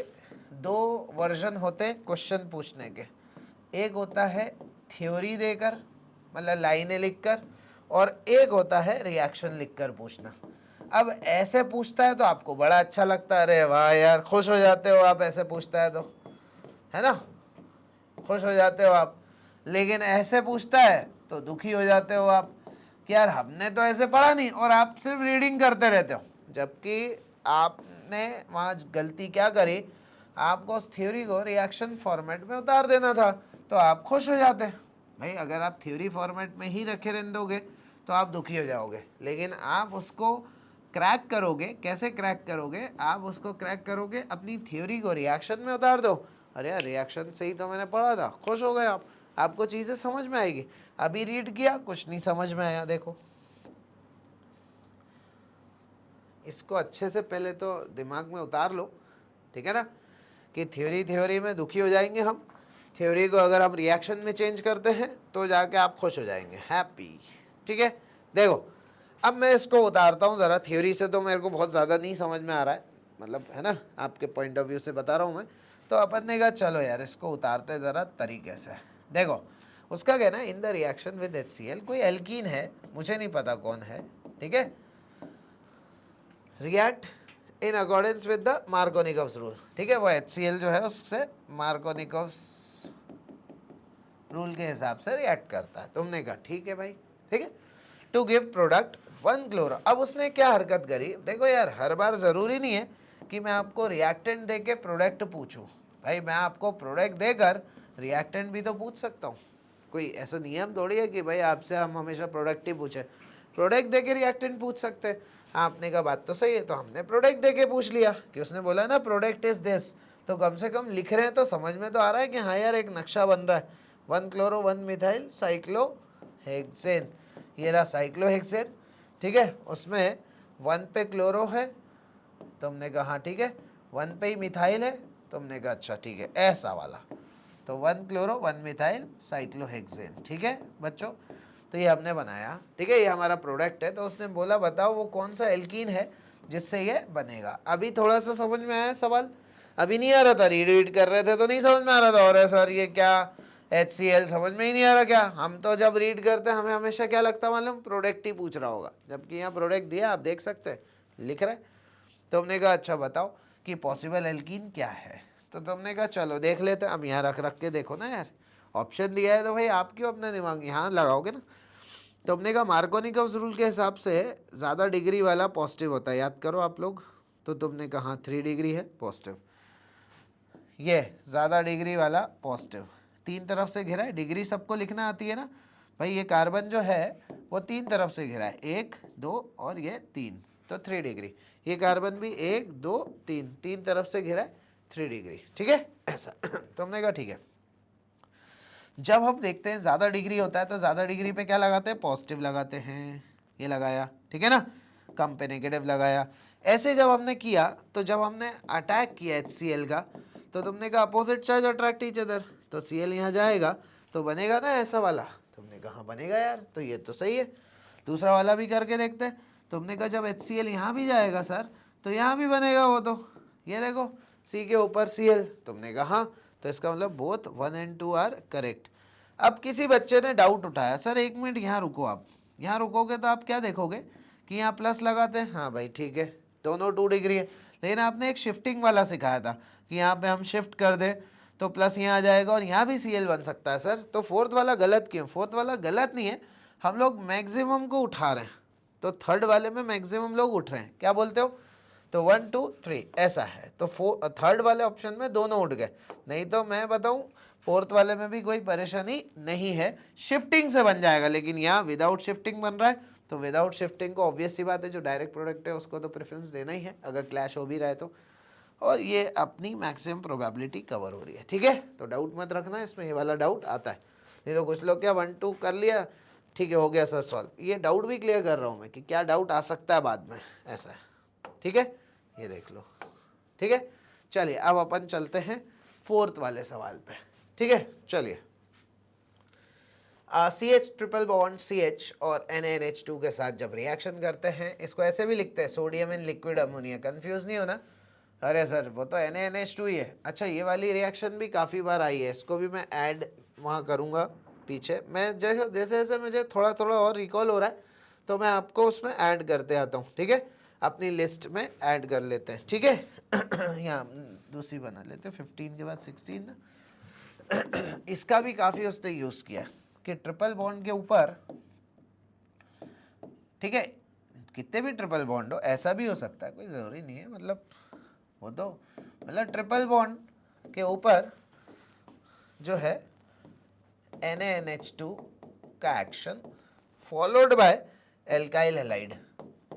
दो वर्जन होते हैं क्वेश्चन पूछने के, एक होता है थ्योरी देकर मतलब लाइनें लिखकर, और एक होता है रिएक्शन लिखकर पूछना। अब ऐसे पूछता है तो आपको बड़ा अच्छा लगता है, अरे वाह यार, खुश हो जाते हो आप, ऐसे पूछता है तो, है ना, खुश हो जाते हो आप। लेकिन ऐसे पूछता है तो दुखी हो जाते हो आप कि यार हमने तो ऐसे पढ़ा नहीं और आप सिर्फ रीडिंग करते रहते हो, जबकि आपने वहाँ गलती क्या करी, आपको उस थ्योरी को रिएक्शन फॉर्मेट में उतार देना था, तो आप खुश हो जाते। भाई अगर आप थ्योरी फॉर्मेट में ही रखे रहने दोगे तो आप दुखी हो जाओगे, लेकिन आप उसको क्रैक करोगे। कैसे क्रैक करोगे? आप उसको क्रैक करोगे, अपनी थ्योरी को रिएक्शन में उतार दो, अरे यार रिएक्शन से ही तो मैंने पढ़ा था, खुश हो गए आप, आपको चीज़ें समझ में आएगी। अभी रीड किया कुछ नहीं समझ में आया, देखो इसको अच्छे से पहले तो दिमाग में उतार लो, ठीक है ना, कि थ्योरी में दुखी हो जाएंगे हम, थ्योरी को अगर हम रिएक्शन में चेंज करते हैं तो जाके आप खुश हो जाएंगे, हैप्पी, ठीक है। देखो अब मैं इसको उतारता हूँ ज़रा, थ्योरी से तो मेरे को बहुत ज़्यादा नहीं समझ में आ रहा है, मतलब है ना, आपके पॉइंट ऑफ व्यू से बता रहा हूँ मैं, तो अपन ने कहा चलो यार इसको उतारते ज़रा तरीके से। देखो उसका कहना है in the reaction with HCl कोई एल्कीन है, मुझे नहीं पता कौन है, ठीक है, react in accordance with the Markovnikov's rule, ठीक है, वो HCl जो है उससे मार्कोनिकोव्स रूल के हिसाब से रिएक्ट करता है। तुमने कहा ठीक है भाई, ठीक है, टू गिव प्रोडक्ट 1-chloro। अब उसने क्या हरकत करी, देखो यार हर बार ज़रूरी नहीं है कि मैं आपको रिएक्टेंट दे के प्रोडक्ट पूछूं, भाई मैं आपको प्रोडक्ट देकर रिएक्टेंट भी तो पूछ सकता हूँ, कोई ऐसा नियम थोड़ी है कि भाई आपसे हम हमेशा प्रोडक्ट ही पूछे, प्रोडक्ट दे के रिएक्टेंट पूछ सकते हैं। आपने कहा बात तो सही है, तो हमने प्रोडक्ट दे के पूछ लिया कि उसने बोला ना प्रोडक्ट इज दिस, तो कम से कम लिख रहे हैं तो समझ में तो आ रहा है कि हाँ यार एक नक्शा बन रहा है, 1-chloro-1-methyl साइक्लोहेक्सेन, ये रहा साइक्लोहेक्सेन, ठीक है, उसमें 1 पे क्लोरो है, तुमने कहा हाँ ठीक है, 1 पे ही मिथाइल है, तुमने कहा अच्छा ठीक है, ऐसा वाला, तो 1-chloro-1-methyl साइक्लोहेक्सेन, ठीक है बच्चों, तो ये हमने बनाया, ठीक है, ये हमारा प्रोडक्ट है। तो उसने बोला बताओ वो कौन सा एल्कीन है जिससे ये बनेगा। अभी थोड़ा सा समझ में आया सवाल, अभी नहीं आ रहा था, रीड कर रहे थे तो नहीं समझ में आ रहा था, और सर ये क्या HCl समझ में ही नहीं आ रहा क्या? हम तो जब रीड करते हैं हमें हमेशा क्या लगता है मालूम, प्रोडक्ट ही पूछ रहा होगा, जबकि यहाँ प्रोडक्ट दिया आप देख सकते हैं लिख रहे। तो हमने कहा अच्छा बताओ कि पॉसिबल एल्कीन क्या है, तो तुमने कहा चलो देख लेते हैं। अब यहाँ रख रख के देखो ना यार, ऑप्शन दिया है तो भाई आप क्यों अपना दिमाग यहाँ लगाओगे ना। तो हमने कहा मार्कोनिकोव्स रूल के हिसाब से ज़्यादा डिग्री वाला पॉजिटिव होता है, याद करो आप लोग, तो तुमने कहा हाँ 3 डिग्री है पॉजिटिव, ये ज़्यादा डिग्री वाला पॉजिटिव, 3 तरफ से घिरा है, डिग्री सबको लिखना आती है ना भाई, ये कार्बन जो है वो 3 तरफ से घिरा है, 1 2 और ये 3, तो 3 डिग्री, ये कार्बन भी 1 2 3 तरफ से घिरा है, 3 डिग्री, ठीक है ऐसा। तो हमने कहा ठीक है, जब हम देखते हैं ज़्यादा डिग्री होता है तो ज़्यादा डिग्री पे क्या लगाते हैं, पॉजिटिव लगाते हैं, ये लगाया, ठीक है ना, कम पे नेगेटिव लगाया। ऐसे जब हमने किया तो जब हमने अटैक किया HCl का, तो तुमने कहा opposite charge attract each other, तो Cl यहाँ जाएगा तो बनेगा ना ऐसा वाला। तुमने कहा हाँ बनेगा यार, तो ये तो सही है। दूसरा वाला भी करके देखते हैं। तुमने कहा जब HCl यहाँ भी जाएगा सर तो यहाँ भी बनेगा वो, तो ये देखो C के ऊपर Cl। तुमने कहा हाँ, तो इसका मतलब बोथ 1 and 2 आर करेक्ट। अब किसी बच्चे ने डाउट उठाया, सर एक मिनट यहाँ रुको, आप यहाँ रुकोगे तो आप क्या देखोगे कि यहाँ प्लस लगाते हैं, हाँ भाई ठीक है दोनों 2 डिग्री है, लेकिन आपने एक शिफ्टिंग वाला सिखाया था कि यहाँ पे हम शिफ्ट कर दें तो प्लस यहाँ आ जाएगा और यहाँ भी Cl बन सकता है सर। तो फोर्थ वाला गलत क्यों? फोर्थ वाला गलत नहीं है, हम लोग मैक्सिमम को उठा रहे हैं, तो थर्ड वाले में मैक्सिमम लोग उठ रहे हैं। क्या बोलते हो? तो 1 2 3 ऐसा है, तो थर्ड वाले ऑप्शन में दोनों उठ गए। नहीं तो मैं बताऊं फोर्थ वाले में भी कोई परेशानी नहीं है, शिफ्टिंग से बन जाएगा, लेकिन यहाँ विदाउट शिफ्टिंग बन रहा है। तो विदाउट शिफ्टिंग को ऑब्वियस सी बात है जो डायरेक्ट प्रोडक्ट है उसको तो प्रेफरेंस देना ही है अगर क्लैश हो भी रहा है तो। और ये अपनी मैक्सिमम प्रोबेबिलिटी कवर हो रही है, ठीक है। तो डाउट मत रखना इसमें, ये वाला डाउट आता है। नहीं तो कुछ लोग क्या 1 2 कर लिया, ठीक है हो गया सर सॉल्व। ये डाउट भी क्लियर कर रहा हूँ मैं कि क्या डाउट आ सकता है बाद में, ऐसा है, ठीक है। ये देख लो, ठीक है। चलिए अब अपन चलते हैं फोर्थ वाले सवाल पे, ठीक है। चलिए CH ट्रिपल बॉन्ड CH और NaNH2 के साथ जब रिएक्शन करते हैं, इसको ऐसे भी लिखते हैं sodium in liquid ammonia, confuse नहीं होना। अरे सर वो तो NaNH2 ही है। अच्छा ये वाली रिएक्शन भी काफ़ी बार आई है, इसको भी मैं ऐड वहाँ करूँगा पीछे। मैं जैसे जैसे मुझे थोड़ा थोड़ा और रिकॉल हो रहा है तो मैं आपको उसमें ऐड करते आता हूँ, ठीक है। अपनी लिस्ट में ऐड कर लेते हैं, ठीक है। यहाँ दूसरी बना लेते हैं 15 के बाद 16 ना। इसका भी काफ़ी उसने यूज़ किया कि ट्रिपल बॉन्ड के ऊपर, ठीक है, कितने भी ट्रिपल बॉन्ड हो, ऐसा भी हो सकता है, कोई ज़रूरी नहीं है, मतलब वो तो मतलब ट्रिपल बॉन्ड के ऊपर जो है NaNH2 का action followed by alkyl halide,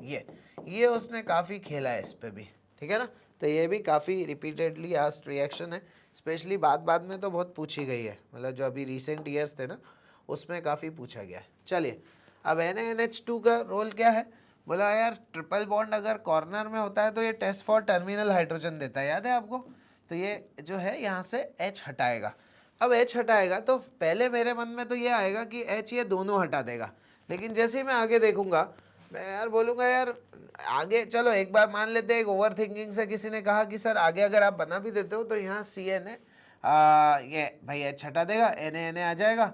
ये उसने काफ़ी खेला है इस पे भी, ठीक है ना। तो ये भी काफ़ी रिपीटेडली आस्क्ड रिएक्शन है, स्पेशली बाद में तो बहुत पूछी गई है, मतलब जो अभी रिसेंट ईयर्स थे ना उसमें काफ़ी पूछा गया है। चलिए अब NaNH2 का रोल क्या है? बोला यार ट्रिपल बॉन्ड अगर कॉर्नर में होता है तो ये टेस्ट फॉर टर्मिनल हाइड्रोजन देता है, याद है आपको। तो ये जो है यहाँ से H हटाएगा। अब H हटाएगा तो पहले मेरे मन में तो ये आएगा कि H ये दोनों हटा देगा, लेकिन जैसे ही मैं आगे देखूंगा मैं यार बोलूँगा यार आगे चलो एक बार मान लेते हैं, एक ओवर थिंकिंग से किसी ने कहा कि सर आगे अगर आप बना भी देते हो तो यहाँ CNA ये भाई H हटा देगा, Na आ जाएगा,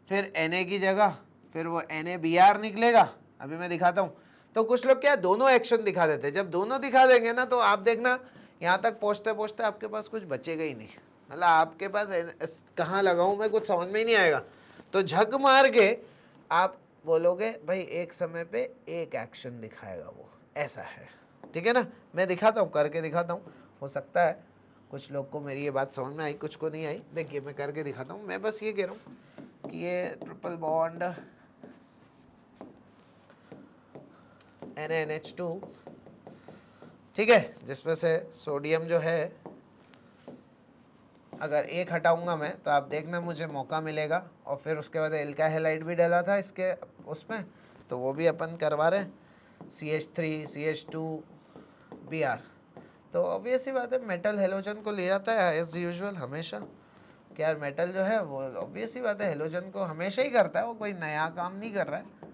फिर Na की जगह फिर वो NaBr निकलेगा। अभी मैं दिखाता हूँ। तो कुछ लोग क्या दोनों एक्शन दिखा देते हैं, जब दोनों दिखा देंगे ना तो आप देखना यहाँ तक पहुँचते पहुँचते आपके पास कुछ बचेगा ही नहीं, मतलब आपके पास कहाँ लगाऊँ मैं कुछ समझ में ही नहीं आएगा। तो झक मार के आप बोलोगे भाई एक समय पे एक एक्शन दिखाएगा वो, ऐसा है, ठीक है ना। मैं दिखाता हूँ, करके दिखाता हूँ, हो सकता है कुछ लोग को मेरी ये बात समझ में आई, कुछ को नहीं आई। देखिए मैं करके दिखाता हूँ। मैं बस ये कह रहा हूँ कि ये ट्रिपल बॉन्ड NaNH2, ठीक है, जिसमें से सोडियम जो है अगर एक हटाऊंगा मैं तो आप देखना मुझे मौका मिलेगा, और फिर उसके बाद एल्काइल हैलाइड भी डाला था इसके उसमें, तो वो भी अपन करवा रहे हैं CH3 CH2Br। तो ऑब्वियस ही बात है मेटल हेलोजन को ले जाता है एज यूजुअल हमेशा, कि यार मेटल जो है वो ऑब्वियस ही बात है हेलोजन को हमेशा ही करता है, वो कोई नया काम नहीं कर रहा है।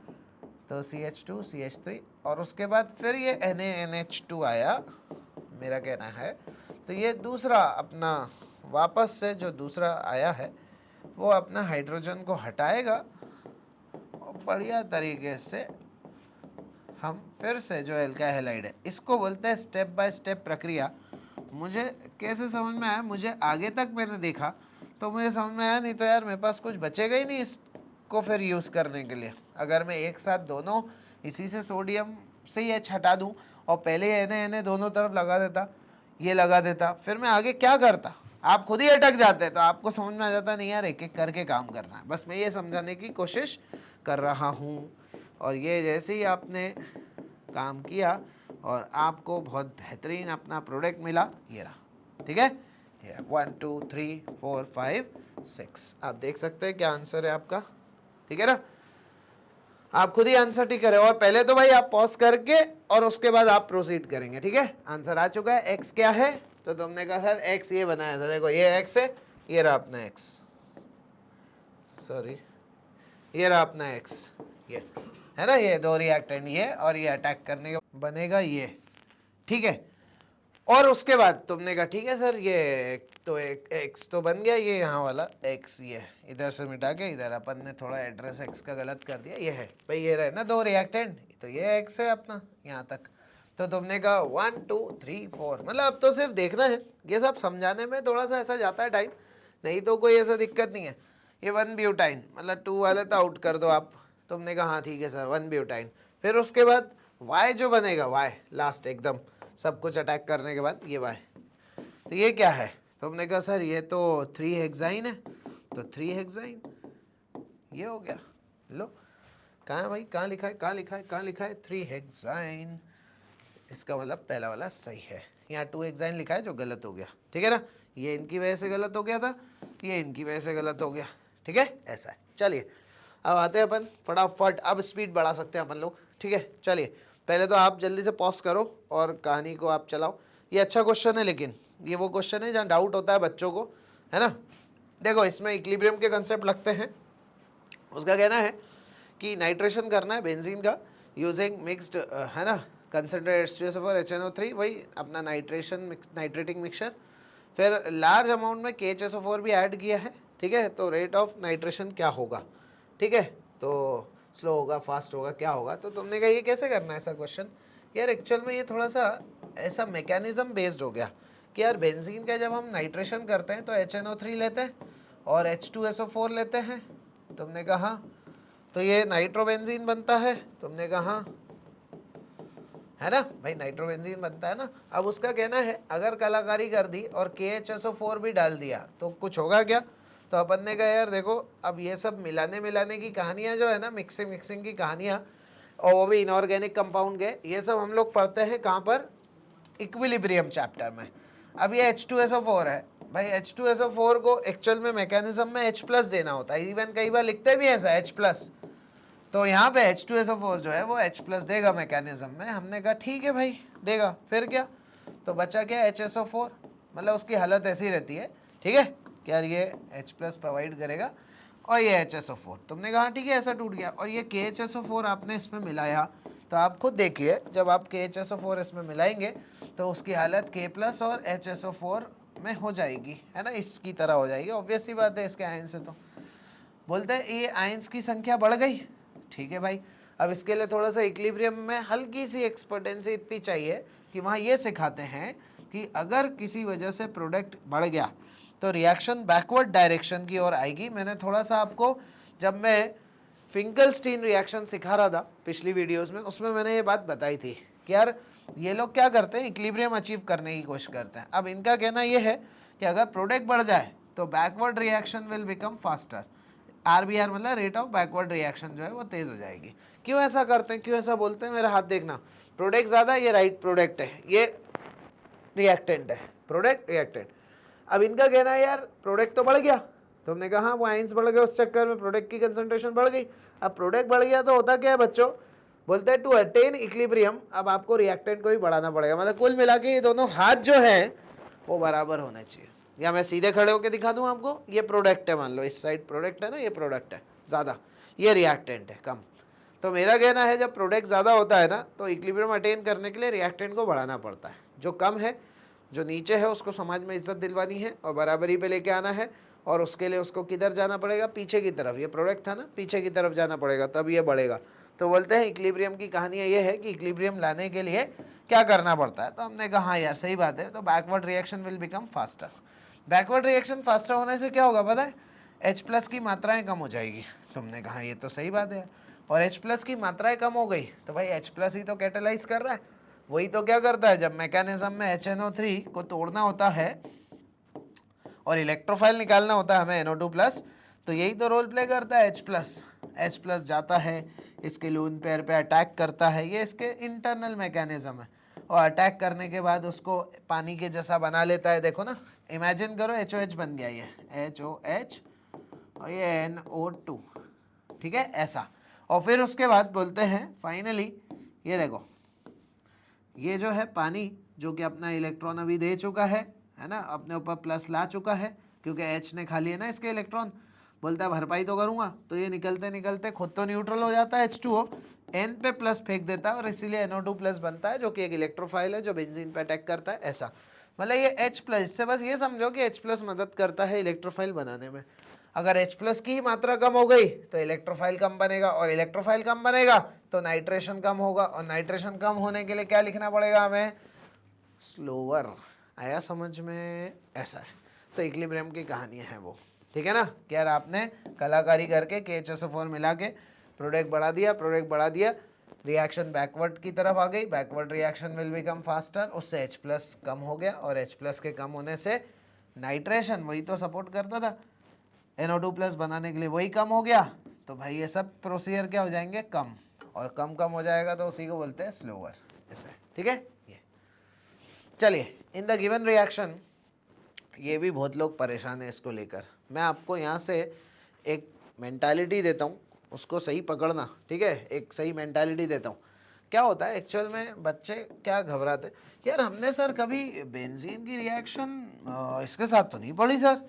तो CH2 CH3 और उसके बाद फिर ये NaNH2 आया, मेरा कहना है। तो ये दूसरा अपना वापस से जो दूसरा आया है वो अपना हाइड्रोजन को हटाएगा और बढ़िया तरीके से हम फिर से जो एल्काइल हैलाइड है, इसको बोलते हैं स्टेप बाय स्टेप प्रक्रिया। मुझे कैसे समझ में आया, मुझे आगे तक मैंने देखा तो मुझे समझ में आया, नहीं तो यार मेरे पास कुछ बचेगा ही नहीं इसको फिर यूज़ करने के लिए। अगर मैं एक साथ दोनों इसी से सोडियम से ही H हटा दूँ और पहले Na दोनों तरफ लगा देता, ये लगा देता, फिर मैं आगे क्या करता, आप खुद ही अटक जाते हैं। तो आपको समझ में आ जाता नहीं यार एक एक करके काम करना है। बस मैं ये समझाने की कोशिश कर रहा हूँ, और ये जैसे ही आपने काम किया और आपको बहुत बेहतरीन अपना प्रोडक्ट मिला, ये रहा, ठीक है। 1 2 3 4 5 6 आप देख सकते हैं क्या आंसर है आपका, ठीक है ना। आप खुद ही आंसर ठीक करें, और पहले तो भाई आप पॉज करके और उसके बाद आप प्रोसीड करेंगे, ठीक है। आंसर आ चुका है, एक्स क्या है तो तुमने कहा सर x ये बनाया था, देखो ये x है, ये रहा अपना x, सॉरी ये रहा अपना x, ये है ना, ये दो रिएक्टेंट ये और ये अटैक करने के बनेगा ये, ठीक है। और उसके बाद तुमने कहा ठीक है सर ये तो एक x तो बन गया, ये यहाँ वाला x ये इधर से मिटा के इधर अपन ने थोड़ा एड्रेस x का गलत कर दिया, ये है भाई, ये रहे ना दो रिएक्टेंट, तो ये x है अपना यहाँ तक। तो तुमने कहा 1 2 3 4, मतलब अब तो सिर्फ देखना है, ये सब समझाने में थोड़ा सा ऐसा जाता है टाइम, नहीं तो कोई ऐसा दिक्कत नहीं है। ये 1 ब्यूटाइन मतलब 2 वाले तो आउट कर दो आप, तुमने कहा हाँ ठीक है सर 1 ब्यूटाइन। फिर उसके बाद y जो बनेगा, y लास्ट एकदम सब कुछ अटैक करने के बाद ये y, तो ये क्या है, तुमने कहा सर ये तो 3 हेक्साइन है, तो 3 हेक्साइन ये हो गया। लो कहाँ है भाई, कहाँ लिखा है, कहाँ लिखा है, कहाँ लिखा है, 3 हेक्साइन, इसका मतलब पहला वाला सही है। यहाँ 2 हेक्साइन लिखा है जो गलत हो गया, ठीक है ना, ये इनकी वजह से गलत हो गया था, ये इनकी वजह से गलत हो गया, ठीक है, ऐसा है। चलिए अब आते हैं अपन फटाफट, अब स्पीड बढ़ा सकते हैं अपन लोग, ठीक है। चलिए पहले तो आप जल्दी से पॉज करो और कहानी को आप चलाओ। ये अच्छा क्वेश्चन है, लेकिन ये वो क्वेश्चन है जहाँ डाउट होता है बच्चों को, है ना। देखो इसमें इक्विलिब्रियम के कंसेप्ट लगते हैं। उसका कहना है कि नाइट्रेशन करना है बेंजीन का यूजिंग मिक्स्ड, है ना, कंसनट्रेट H2SO4 HNO3, वही अपना नाइट्रेटिंग मिक्सचर, फिर लार्ज अमाउंट में KHSO4 भी ऐड किया है, ठीक है। तो रेट ऑफ नाइट्रेशन क्या होगा, ठीक है, तो स्लो होगा, फास्ट होगा, क्या होगा। तो तुमने कहा ये कैसे करना है ऐसा क्वेश्चन, यार एक्चुअल में ये थोड़ा सा ऐसा मैकेनिज्म बेस्ड हो गया कि यार बेंजीन का जब हम नाइट्रेशन करते हैं तो HNO3 लेते हैं और H2SO4 लेते हैं, तुमने कहा तो ये नाइट्रोबेंजीन बनता है, तुमने कहा है ना भाई, नाइट्रोबेंजीन बनता है ना। अब उसका कहना है अगर कलाकारी कर दी और KHSO4 भी डाल दिया तो कुछ होगा क्या, तो अपन ने कहा यार देखो अब ये सब मिलाने की कहानियाँ जो है ना, मिक्सिंग की कहानियाँ, और वो भी इनऑर्गेनिक कंपाउंड के, ये सब हम लोग पढ़ते हैं कहाँ पर, इक्विलिब्रियम चैप्टर में। अब ये H2SO4 है भाई, H2SO4 को एक्चुअल में मैकेनिज्म में H+ देना होता है, इवन कई बार लिखते भी ऐसा H+, तो यहाँ पे H2SO4 जो है वो H+ देगा मैकेनिज्म में। हमने कहा ठीक है भाई देगा, फिर क्या, तो बचा क्या HSO4, मतलब उसकी हालत ऐसी रहती है, ठीक है, कि यार ये H+ प्रोवाइड करेगा और ये HSO4, तुमने कहा ठीक है ऐसा टूट गया। और ये KHSO4 आपने इसमें मिलाया, तो आप खुद देखिए जब आप KHSO4 इसमें मिलाएंगे तो उसकी हालत K+ और HSO4 में हो जाएगी, है ना, इसकी तरह हो जाएगी। ऑब्वियस सी बात है, इसके आयन से तो बोलते हैं ये आयंस की संख्या बढ़ गई, ठीक है भाई। अब इसके लिए थोड़ा सा इक्विलिब्रियम में हल्की सी एक्सपर्टेंसी इतनी चाहिए कि वहाँ ये सिखाते हैं कि अगर किसी वजह से प्रोडक्ट बढ़ गया तो रिएक्शन बैकवर्ड डायरेक्शन की ओर आएगी। मैंने थोड़ा सा आपको जब मैं फिंकलस्टीन रिएक्शन सिखा रहा था पिछली वीडियोस में, उसमें मैंने ये बात बताई थी कि यार ये लोग क्या करते हैं, इक्विलिब्रियम अचीव करने की कोशिश करते हैं। अब इनका कहना ये है कि अगर प्रोडक्ट बढ़ जाए तो backward reaction will become faster, RBR मतलब रेट ऑफ बैकवर्ड रिएक्शन जो है वो तेज हो जाएगी। क्यों ऐसा करते हैं, क्यों ऐसा बोलते हैं, मेरा हाथ देखना, प्रोडक्ट ज़्यादा, ये राइट प्रोडक्ट है, ये रिएक्टेंट है, प्रोडक्ट रिएक्टेंट। अब इनका कहना है यार प्रोडक्ट तो बढ़ गया, तो हमने कहा हाँ वो आइंस बढ़ गए, उस चक्कर में प्रोडक्ट की कंसंट्रेशन बढ़ गई। अब प्रोडक्ट बढ़ गया तो होता क्या है बच्चों, बोलते हैं टू अटेन इक्विलिब्रियम, अब आपको रिएक्टेंट को भी बढ़ाना पड़ेगा, मतलब कुल मिला के ये दोनों हाथ जो है वो बराबर होने चाहिए। या मैं सीधे खड़े होकर दिखा दूं आपको, ये प्रोडक्ट है, मान लो इस साइड प्रोडक्ट है ना, ये प्रोडक्ट है ज़्यादा, ये रिएक्टेंट है कम। तो मेरा कहना है जब प्रोडक्ट ज़्यादा होता है ना तो इक्विलिब्रियम अटेन करने के लिए रिएक्टेंट को बढ़ाना पड़ता है। जो कम है, जो नीचे है, उसको समाज में इज्जत दिलवानी है और बराबरी पे लेके आना है, और उसके लिए उसको किधर जाना पड़ेगा, पीछे की तरफ। ये प्रोडक्ट था ना, पीछे की तरफ जाना पड़ेगा तब ये बढ़ेगा। तो बोलते हैं इक्विलिब्रियम की कहानियाँ ये है कि इक्विलिब्रियम लाने के लिए क्या करना पड़ता है। तो हमने कहा हाँ यार सही बात है, तो backward reaction will become faster. Backward reaction faster होने से क्या होगा पता है, H+ की मात्राएं कम हो जाएगी। तुमने कहा ये तो सही बात है, और H+ की मात्राएं कम हो गई तो भाई H+ ही तो कैटेलाइज कर रहा है, वही तो क्या करता है, जब मैकेनिज्म में HNO3 को तोड़ना होता है और इलेक्ट्रोफाइल निकालना होता है हमें NO2+, तो यही तो रोल प्ले करता है H+ जाता है इसके लून पेयर पे अटैक करता है, ये इसके इंटरनल मैकेनिज्म है, और अटैक करने के बाद उसको पानी के जैसा बना लेता है। देखो ना, इमेजिन करो HOH बन गया, ये HOH और ये NO2, ठीक है ऐसा। और फिर उसके बाद बोलते हैं फाइनली, ये देखो ये जो है पानी जो कि अपना इलेक्ट्रॉन अभी दे चुका है, है ना, अपने ऊपर प्लस ला चुका है क्योंकि H ने खा लिए ना इसके इलेक्ट्रॉन। बोलता है भरपाई तो करूँगा, तो ये निकलते निकलते खुद तो न्यूट्रल हो जाता है H2O, N पे प्लस फेंक देता है और इसीलिए NO2 प्लस बनता है, जो कि एक इलेक्ट्रोफाइल है जो बेंजीन पे अटैक करता है। ऐसा मतलब ये H प्लस, इससे बस ये समझो कि H प्लस मदद करता है इलेक्ट्रोफाइल बनाने में। अगर H प्लस की मात्रा कम हो गई तो इलेक्ट्रोफाइल कम बनेगा, और इलेक्ट्रोफाइल कम बनेगा तो नाइट्रेशन कम होगा, और नाइट्रेशन कम होने के लिए क्या लिखना पड़ेगा हमें? स्लोअर। आया समझ में? ऐसा है। तो इक्विलिब्रियम की कहानी है वो, ठीक है ना कि यार आपने कलाकारी करके KHSO4 मिला के प्रोडक्ट बढ़ा दिया, रिएक्शन बैकवर्ड की तरफ आ गई, backward reaction will become faster, उससे H प्लस कम हो गया, और H प्लस के कम होने से नाइट्रेशन वही तो सपोर्ट करता था NO2 प्लस बनाने के लिए, वही कम हो गया, तो भाई ये सब प्रोसीजर क्या हो जाएंगे? कम, और कम हो जाएगा तो उसी को बोलते हैं स्लोअर। ऐसा है, ठीक है। ये चलिए, इन द गिवन रिएक्शन, ये भी बहुत लोग परेशान हैं इसको लेकर। मैं आपको यहाँ से एक मेंटालिटी देता हूँ, उसको सही पकड़ना, ठीक है। एक सही मेंटालिटी देता हूँ। क्या होता है एक्चुअल में, बच्चे क्या घबराते, यार हमने सर कभी बेंजीन की रिएक्शन इसके साथ तो नहीं पढ़ी सर।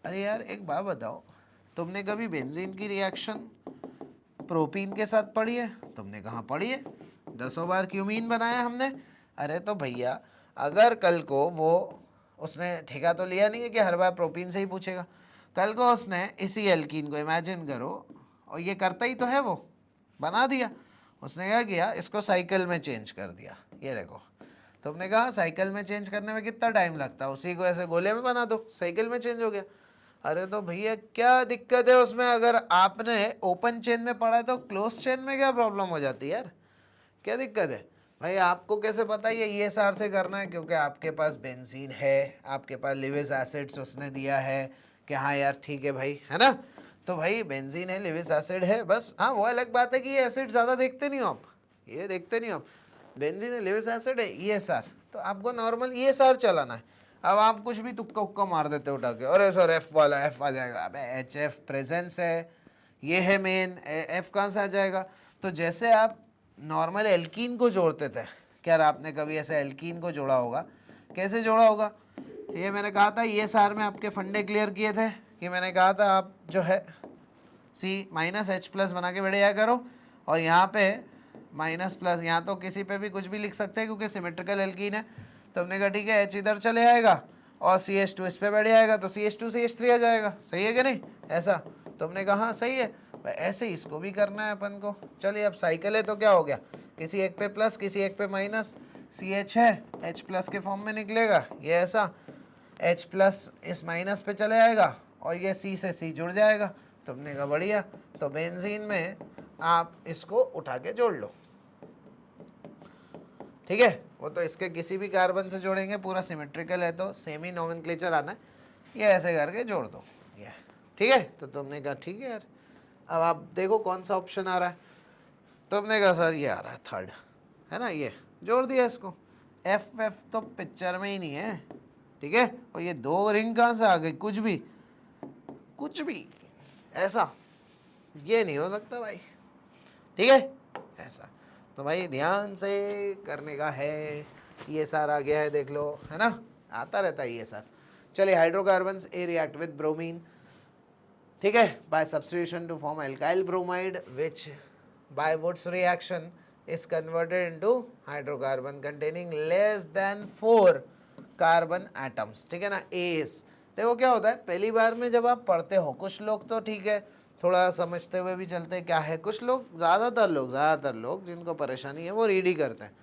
अरे यार एक बात बताओ, तुमने कभी बेंजीन की रिएक्शन प्रोपीन के साथ पढ़ी है? तुमने कहाँ पढ़ी है? 10 बार क्यूमीन बनाया हमने। अरे तो भैया अगर कल को वो, उसने ठेका तो लिया नहीं है कि हर बार प्रोपीन से ही पूछेगा। कल को उसने इसी एल्कीन को इमेजिन करो, और ये करता ही तो है, वो बना दिया। उसने क्या किया, इसको साइकिल में चेंज कर दिया। ये देखो, तुमने कहा साइकिल में चेंज करने में कितना टाइम लगता है, उसी को ऐसे गोले में बना दो, साइकिल में चेंज हो गया। अरे तो भैया क्या दिक्कत है उसमें? अगर आपने ओपन चेन में पढ़ा है तो क्लोज चेन में क्या प्रॉब्लम हो जाती है यार? क्या दिक्कत है भाई? आपको कैसे पता ये सार से करना है? क्योंकि आपके पास बेंजीन है, आपके पास लिविस एसिड्स उसने दिया है कि हाँ यार ठीक है भाई, है ना। तो भाई बेंजीन है, लिविस एसिड है, बस। हाँ वो अलग बात है कि ये एसिड ज़्यादा देखते नहीं हो आप, ये देखते नहीं हो आप। बेंजीन है, लिविस एसिड है, ये सार, तो आपको नॉर्मल ये सार चलाना है। अब आप कुछ भी तुक्का उक्का मार देते उठा के, अरे सर एफ वाला, एफ आ जाएगा। अबे HF प्रेजेंस है, ये है मेन, एफ कहाँ से आ जाएगा? तो जैसे आप नॉर्मल एल्कीन को जोड़ते थे, क्या आपने कभी ऐसे एल्कीन को जोड़ा होगा? कैसे जोड़ा होगा? ये मैंने कहा था, ये सार में आपके फंडे क्लियर किए थे कि मैंने कहा था आप जो है C-H प्लस बना के बैठ जाया करो, और यहाँ पे माइनस प्लस, यहाँ तो किसी पे भी कुछ भी लिख सकते हैं क्योंकि सिमेट्रिकल एल्कीन है। तो हमने कहा ठीक है, H इधर चले आएगा और CH2 इस पे बैठ जाएगा, तो CH2 CH3 आ जाएगा। सही है कि नहीं? ऐसा तुमने कहा हाँ सही है। ऐसे ही इसको भी करना है अपन को। चलिए अब साइकिल है तो क्या हो गया, किसी एक पे प्लस किसी एक पे माइनस, CH है H प्लस के फॉर्म में निकलेगा, ये ऐसा H प्लस इस माइनस पे चले आएगा और ये C से C जुड़ जाएगा। तुमने कहा बढ़िया, तो बेंजीन में आप इसको उठा के जोड़ लो, ठीक है। वो तो इसके किसी भी कार्बन से जोड़ेंगे, पूरा सिमेट्रिकल है तो सेम ही नोमेनक्लेचर आना है, ये ऐसे करके जोड़ दो, ये ठीक है। तो तुमने कहा ठीक है यार, अब आप देखो कौन सा ऑप्शन आ रहा है। तुमने कहा सर ये आ रहा है थर्ड, है ना, ये जोड़ दिया इसको। एफ तो पिक्चर में ही नहीं है, ठीक है। और ये 2 रिंग कहाँ से आ गई? कुछ भी ऐसा ये नहीं हो सकता भाई, ठीक है। ऐसा तो भाई ध्यान से करने का है। ये सार आ गया है, देख लो, है ना, आता रहता है ये सार। चलिए, hydrocarbons A react with bromine, ठीक है, by substitution to form alkyl bromide which by Wurtz reaction is converted into hydrocarbon containing less than 4 carbon atoms, ठीक है ना, एस। देखो क्या होता है, पहली बार में जब आप पढ़ते हो, कुछ लोग तो ठीक है थोड़ा समझते हुए भी चलते हैं क्या है, कुछ लोग ज़्यादातर लोग जिनको परेशानी है वो रीड ही करते हैं।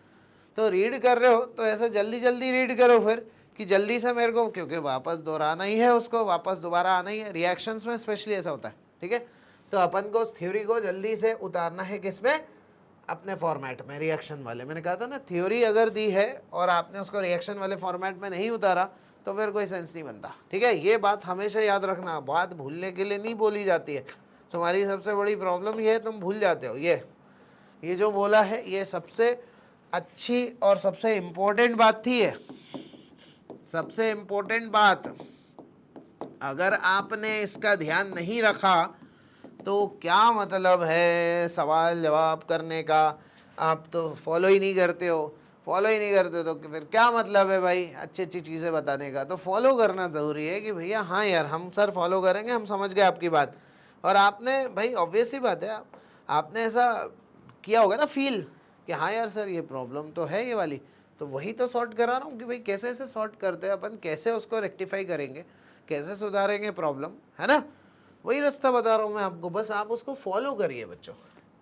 तो रीड कर रहे हो तो ऐसा जल्दी जल्दी रीड करो फिर कि जल्दी से मेरे को, क्योंकि वापस दोहराना ही है उसको, वापस दोबारा आना ही है, रिएक्शंस में स्पेशली ऐसा होता है, ठीक है। तो अपन को उस थ्योरी को जल्दी से उतारना है किसमें? अपने फॉर्मेट में, रिएक्शन वाले। मैंने कहा था ना, थ्योरी अगर दी है और आपने उसको रिएक्शन वाले फॉर्मेट में नहीं उतारा तो फिर कोई सेंस नहीं बनता, ठीक है। ये बात हमेशा याद रखना, बात भूलने के लिए नहीं बोली जाती है। तुम्हारी सबसे बड़ी प्रॉब्लम ये है, तुम भूल जाते हो। ये जो बोला है ये सबसे अच्छी और सबसे इम्पोर्टेंट बात थी। ये सबसे इम्पोर्टेंट बात, अगर आपने इसका ध्यान नहीं रखा तो क्या मतलब है सवाल जवाब करने का? आप तो फॉलो ही नहीं करते हो। फॉलो ही नहीं करते तो फिर क्या मतलब है भाई अच्छी अच्छी चीज़ें बताने का। तो फॉलो करना ज़रूरी है कि भैया हाँ यार हम सर फॉलो करेंगे, हम समझ गए आपकी बात। और आपने भाई ऑब्वियस ही बात है, आपने ऐसा किया होगा ना फील कि हाँ यार सर ये प्रॉब्लम तो है ये वाली, तो वही तो सॉर्ट करा रहा हूँ कि भाई कैसे ऐसे सॉर्ट करते हैं अपन, कैसे उसको रेक्टिफाई करेंगे, कैसे सुधारेंगे प्रॉब्लम, है ना। वही रास्ता बता रहा हूँ मैं आपको, बस आप उसको फॉलो करिए बच्चों।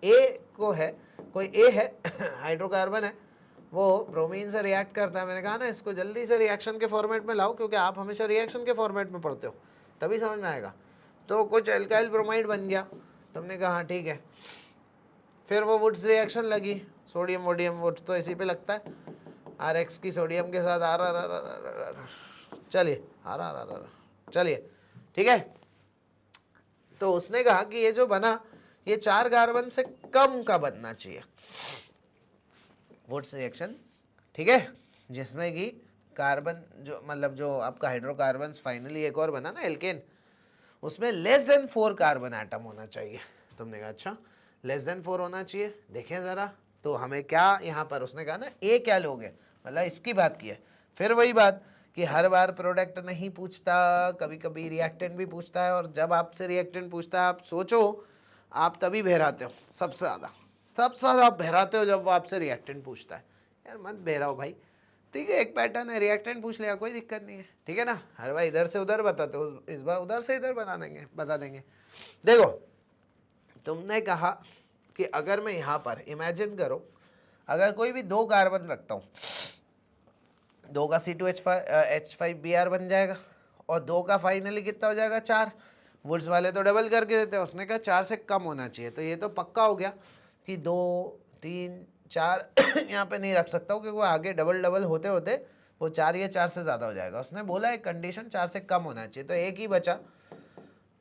ए को है, कोई ए है हाइड्रोकार्बन है, वो ब्रोमीन से रिएक्ट करता है। मैंने कहा ना इसको जल्दी से रिएक्शन के फॉर्मेट में लाओ, क्योंकि आप हमेशा रिएक्शन के फॉर्मेट में पढ़ते हो, तभी समझ में आएगा। तो कुछ एल्काइल ब्रोमाइड बन गया, तुमने कहा हाँ ठीक है। फिर वो वुड्स रिएक्शन लगी, सोडियम वोडियम, वुड्स तो इसी पे लगता है, RX की सोडियम के साथ चलिए चलिए ठीक है। तो उसने कहा कि ये जो बना ये 4 कार्बन से कम का बनना चाहिए वुड्स रिएक्शन, ठीक है, जिसमें कि कार्बन जो मतलब जो आपका हाइड्रोकार्बन फाइनली एक और बना ना एल्केन, उसमें लेस देन 4 कार्बन एटम होना चाहिए। तुमने कहा अच्छा लेस देन 4 होना चाहिए, देखें ज़रा तो हमें क्या यहाँ पर उसने कहा ना ए क्या लोगे, मतलब इसकी बात की है। फिर वही बात कि हर बार प्रोडक्ट नहीं पूछता, कभी कभी रिएक्टेंट भी पूछता है, और जब आपसे रिएक्टेंट पूछता है आप सोचो आप तभी बहराते हो सबसे ज़्यादा आप बहराते हो जब वो आपसे रिएक्टेंट पूछता है। यार मत बहराओ भाई, ठीक है, एक पैटर्न है, रिएक्टेंट पूछ लिया कोई दिक्कत नहीं है, ठीक है ना। हर बार इधर से उधर बताते हो, इस बार उधर से इधर बता देंगे। देखो तुमने कहा कि अगर मैं यहाँ पर इमेजिन करो, अगर कोई भी 2 कार्बन रखता हूँ, 2 का C2H5Br बन जाएगा, और 2 का फाइनली कितना हो जाएगा 4। वुड्स वाले तो डबल करके देते हैं, उसने कहा 4 से कम होना चाहिए। तो ये तो पक्का हो गया कि 2 3 4 यहाँ पे नहीं रख सकता हूँ, क्योंकि वो आगे डबल डबल होते होते वो 4 या 4 से ज़्यादा हो जाएगा। उसने बोला एक कंडीशन 4 से कम होना चाहिए, तो एक ही बचा,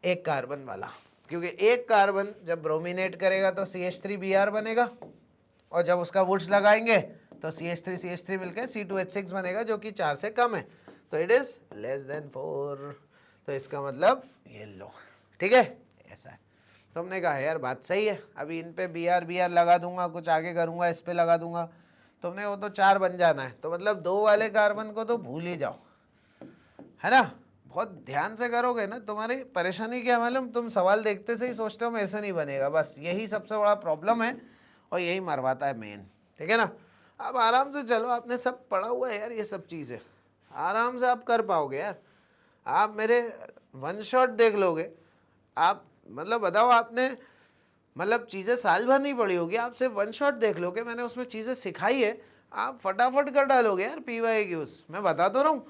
एक कार्बन वाला, क्योंकि एक कार्बन जब ब्रोमिनेट करेगा तो CH3Br बनेगा, और जब उसका वुड्स लगाएंगे तो CH3 मिलकर C2H6 बनेगा, जो कि 4 से कम है, तो इट इज लेस देन 4। तो इसका मतलब ये लो, ठीक है, ऐसा है। तो हमने कहा यार बात सही है, अभी इन पे Br लगा दूंगा, कुछ आगे करूंगा इस पे लगा दूंगा, तुमने वो तो 4 बन जाना है, तो मतलब 2 वाले कार्बन को तो भूल ही जाओ, है ना। बहुत ध्यान से करोगे ना, तुम्हारी परेशानी क्या मालूम, तुम सवाल देखते से ही सोचते हो मेरे से नहीं बनेगा, बस यही सबसे बड़ा प्रॉब्लम है, और यही मरवाता है मेन, ठीक है ना। अब आराम से चलो, आपने सब पढ़ा हुआ है यार, ये सब चीज़ें आराम से आप कर पाओगे यार। आप मेरे 1 शॉट देख लोगे, आप मतलब बताओ, आपने मतलब चीज़ें साल भर नहीं पढ़ी होगी, आप सिर्फ 1 शॉट देख लोगे, मैंने उसमें चीज़ें सिखाई है, आप फटाफट कर डालोगे यार PYQs, मैं बता तो रहा हूँ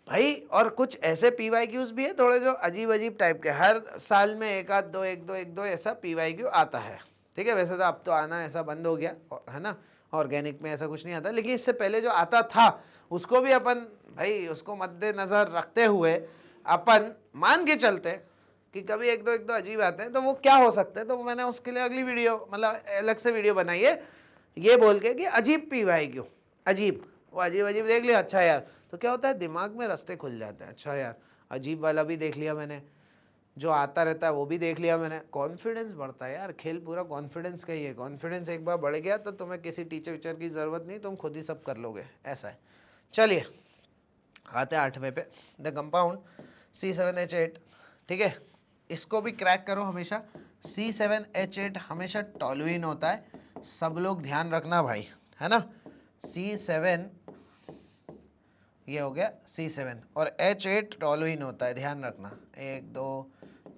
भाई। और कुछ ऐसे PYQs भी है थोड़े जो अजीब अजीब टाइप के, हर साल में एक दो ऐसा PYQ आता है, ठीक है। वैसे तो अब तो आना ऐसा बंद हो गया है ना, ऑर्गेनिक में ऐसा कुछ नहीं आता, लेकिन इससे पहले जो आता था उसको भी अपन भाई उसको मद्देनज़र रखते हुए अपन मान के चलते कि कभी एक दो अजीब आते हैं, तो वो क्या हो सकते हैं, तो मैंने उसके लिए अगली वीडियो मतलब अलग से वीडियो बनाई है, ये बोल के कि अजीब PYQ, अजीब, वो अजीब अजीब देख लिया, अच्छा यार, तो क्या होता है दिमाग में रास्ते खुल जाते हैं, अच्छा यार अजीब वाला भी देख लिया मैंने, जो आता रहता है वो भी देख लिया मैंने, कॉन्फिडेंस बढ़ता है यार, खेल पूरा कॉन्फिडेंस का ही है। कॉन्फिडेंस एक बार बढ़ गया तो तुम्हें किसी टीचर वीचर की ज़रूरत नहीं, तुम खुद ही सब कर लोगे, ऐसा है। चलिए आते हैं 8वें पे, द कंपाउंड C7H8, ठीक है, इसको भी क्रैक करो हमेशा। C7H8 हमेशा टॉलुइन होता है, सब लोग ध्यान रखना भाई, है ना। C7 ये हो गया C7, और H8 टॉलुइन होता है, ध्यान रखना। 1 2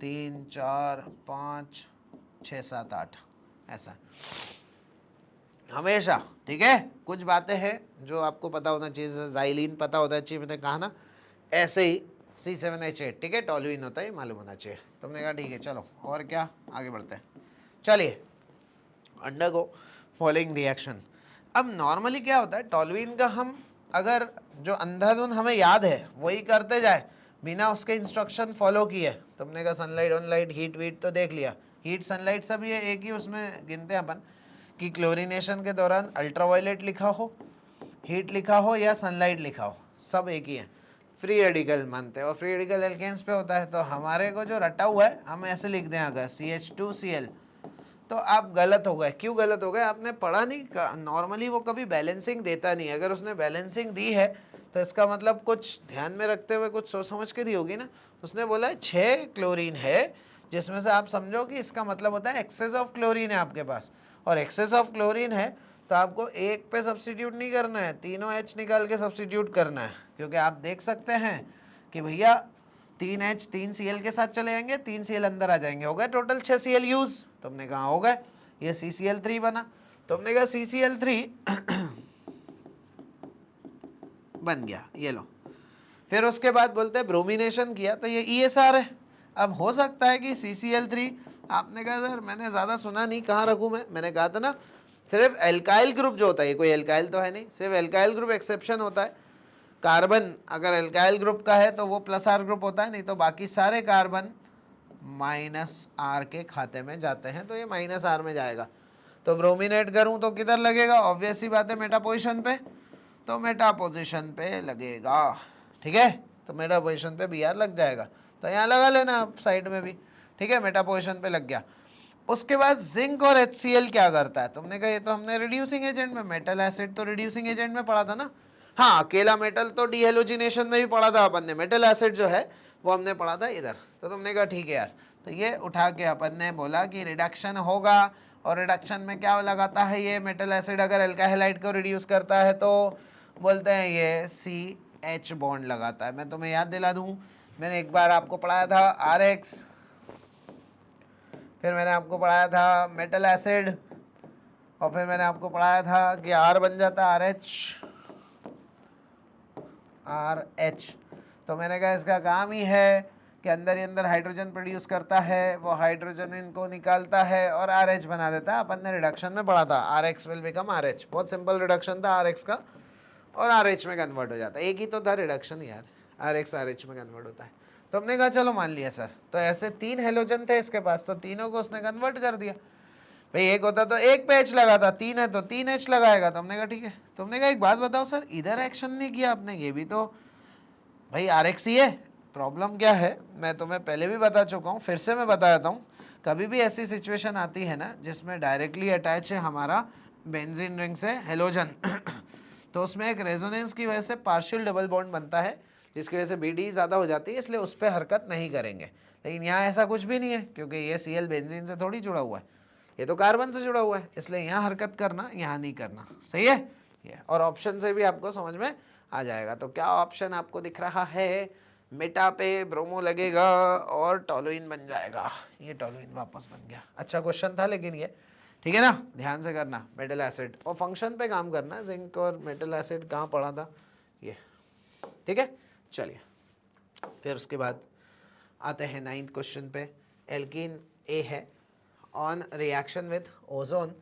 3 4 5 6 7 8 ऐसा हमेशा, ठीक है। कुछ बातें हैं जो आपको पता होना चाहिए, जाइलिन पता होना चाहिए, मैंने कहा ना, ऐसे ही C7H8, ठीक है, टॉलुइन होता है, मालूम होना चाहिए। तुमने कहा ठीक है, चलो और क्या, आगे बढ़ते हैं। चलिए, अंडरगो फॉलोइंग रिएक्शन। अब नॉर्मली क्या होता है, टॉलुइन का हम अगर जो अंधाधुन हमें याद है वही करते जाए बिना उसके इंस्ट्रक्शन फॉलो किए, तुमने कहा सनलाइट ऑनलाइट हीट वीट तो देख लिया, हीट सनलाइट सब ये एक ही उसमें गिनते हैं अपन, कि क्लोरीनेशन के दौरान अल्ट्रावायलेट लिखा हो, हीट लिखा हो या सनलाइट लिखा हो, सब एक ही है। फ्री रेडिकल मानते हैं, और फ्री रेडिकल एल्केन्स पे होता है, तो हमारे को जो रटा हुआ है हम ऐसे लिख दें, अगर CH2Cl तो आप गलत हो गए। क्यों गलत हो गए? आपने पढ़ा नहीं। नॉर्मली वो कभी बैलेंसिंग देता नहीं, अगर उसने बैलेंसिंग दी है तो इसका मतलब कुछ ध्यान में रखते हुए कुछ सोच समझ के दी होगी ना। उसने बोला है 6 क्लोरीन है, जिसमें से आप समझो कि इसका मतलब होता है एक्सेस ऑफ क्लोरीन है आपके पास, और एक्सेस ऑफ क्लोरीन है तो आपको एक पे सब्स्टिट्यूट नहीं करना है, तीनों H निकाल के सब्स्टिट्यूट करना है। क्योंकि आप देख सकते हैं कि भैया 3H 3Cl के साथ चले जाएंगे, 3Cl अंदर आ जाएंगे, हो गए टोटल 6Cl यूज। तो हमने कहा हो गए, ये CCl3 बना। तो हमने कहा CCl3 बन गया, ये लो। फिर उसके बाद बोलते हैं ब्रोमिनेशन किया तो ये ESR है। अब हो सकता है कि CCl3, आपने कहा सर मैंने ज़्यादा सुना नहीं, कहाँ रखूँ मैंने कहा था ना सिर्फ एल्काइल ग्रुप जो होता है, ये कोई एल्काइल तो है नहीं, सिर्फ एल्काइल ग्रुप एक्सेप्शन होता है। कार्बन अगर एल्काइल ग्रुप का है तो वो +R ग्रुप होता है, नहीं तो बाकी सारे कार्बन -R के खाते में जाते हैं, तो ये -R में जाएगा। तो ब्रोमिनेट करूं तो किधर लगेगा? ऑब्वियस सी बात है मेटा पोजिशन पे, तो मेटा पोजिशन पे लगेगा। ठीक है, तो मेटा पोजिशन पे Br लग जाएगा, तो यहाँ लगा लेना आप साइड में भी। ठीक है, मेटा पोजिशन पे लग गया। उसके बाद जिंक और HCl क्या करता है? तुमने कहा ये तो हमने रिड्यूसिंग एजेंट में, मेटल एसिड तो रिड्यूसिंग एजेंट में पढ़ा था ना। हाँ, अकेला मेटल तो डीहेलोजिनेशन में भी पढ़ा था अपन ने, मेटल एसिड जो है वो हमने पढ़ा था इधर। तो तुमने कहा ठीक है यार, तो ये उठा के अपन ने बोला कि रिडक्शन होगा, और रिडक्शन में क्या लगाता है ये मेटल एसिड? अगर एल्काइल हाइड को रिड्यूस करता है तो बोलते हैं ये CH बॉन्ड लगाता है। मैं तुम्हें याद दिला दूं, मैंने एक बार आपको पढ़ाया था RX, फिर मैंने आपको पढ़ाया था मेटल एसिड, और फिर मैंने आपको पढ़ाया था कि R बन जाता RH। तो मैंने कहा इसका काम ही है कि अंदर ही अंदर हाइड्रोजन प्रोड्यूस करता है, वो हाइड्रोजन इनको निकालता है और RH बना देता है। अपन ने रिडक्शन में पढ़ा था RX विल बिकम RH, बहुत सिंपल रिडक्शन था RX का, और RH में कन्वर्ट हो जाता है। एक ही तो था रिडक्शन यार, RX RH में कन्वर्ट होता है। तो हमने कहा चलो मान लिया सर, तो ऐसे 3 हेलोजन थे इसके पास, तो तीनों को उसने कन्वर्ट कर दिया। भाई एक होता तो एक पे H लगा था, 3 है तो 3 H लगाएगा। तो हमने कहा ठीक है। तुमने कहा एक बात बताओ सर, इधर एक्शन नहीं किया आपने, ये भी तो भाई RX ही है। प्रॉब्लम क्या है मैं तुम्हें पहले भी बता चुका हूँ, फिर से मैं बता देता हूँ। कभी भी ऐसी सिचुएशन आती है ना जिसमें डायरेक्टली अटैच है हमारा बेंजीन रिंग से हेलोजन तो उसमें एक रेजोनेंस की वजह से पार्शियल डबल बॉन्ड बनता है, जिसकी वजह से BD ज़्यादा हो जाती है, इसलिए उस पर हरकत नहीं करेंगे। लेकिन यहाँ ऐसा कुछ भी नहीं है, क्योंकि ये Cl बेंजीन से थोड़ी जुड़ा हुआ है, ये तो कार्बन से जुड़ा हुआ है, इसलिए यहाँ हरकत करना, यहाँ नहीं करना। सही है ये, और ऑप्शन से भी आपको समझ में आ जाएगा। तो क्या ऑप्शन आपको दिख रहा है? मेटा पे ब्रोमो लगेगा और टोलुइन बन जाएगा। ये टोलुइन वापस बन गया। अच्छा क्वेश्चन था लेकिन ये, ठीक है ना, ध्यान से करना। मेटल एसिड और फंक्शन पे काम करना, जिंक और मेटल एसिड कहाँ पढ़ा था ये, ठीक है। चलिए फिर उसके बाद आते हैं 9th क्वेश्चन पे। एल्कीन A है, ऑन रिएक्शन विथ ओजोन।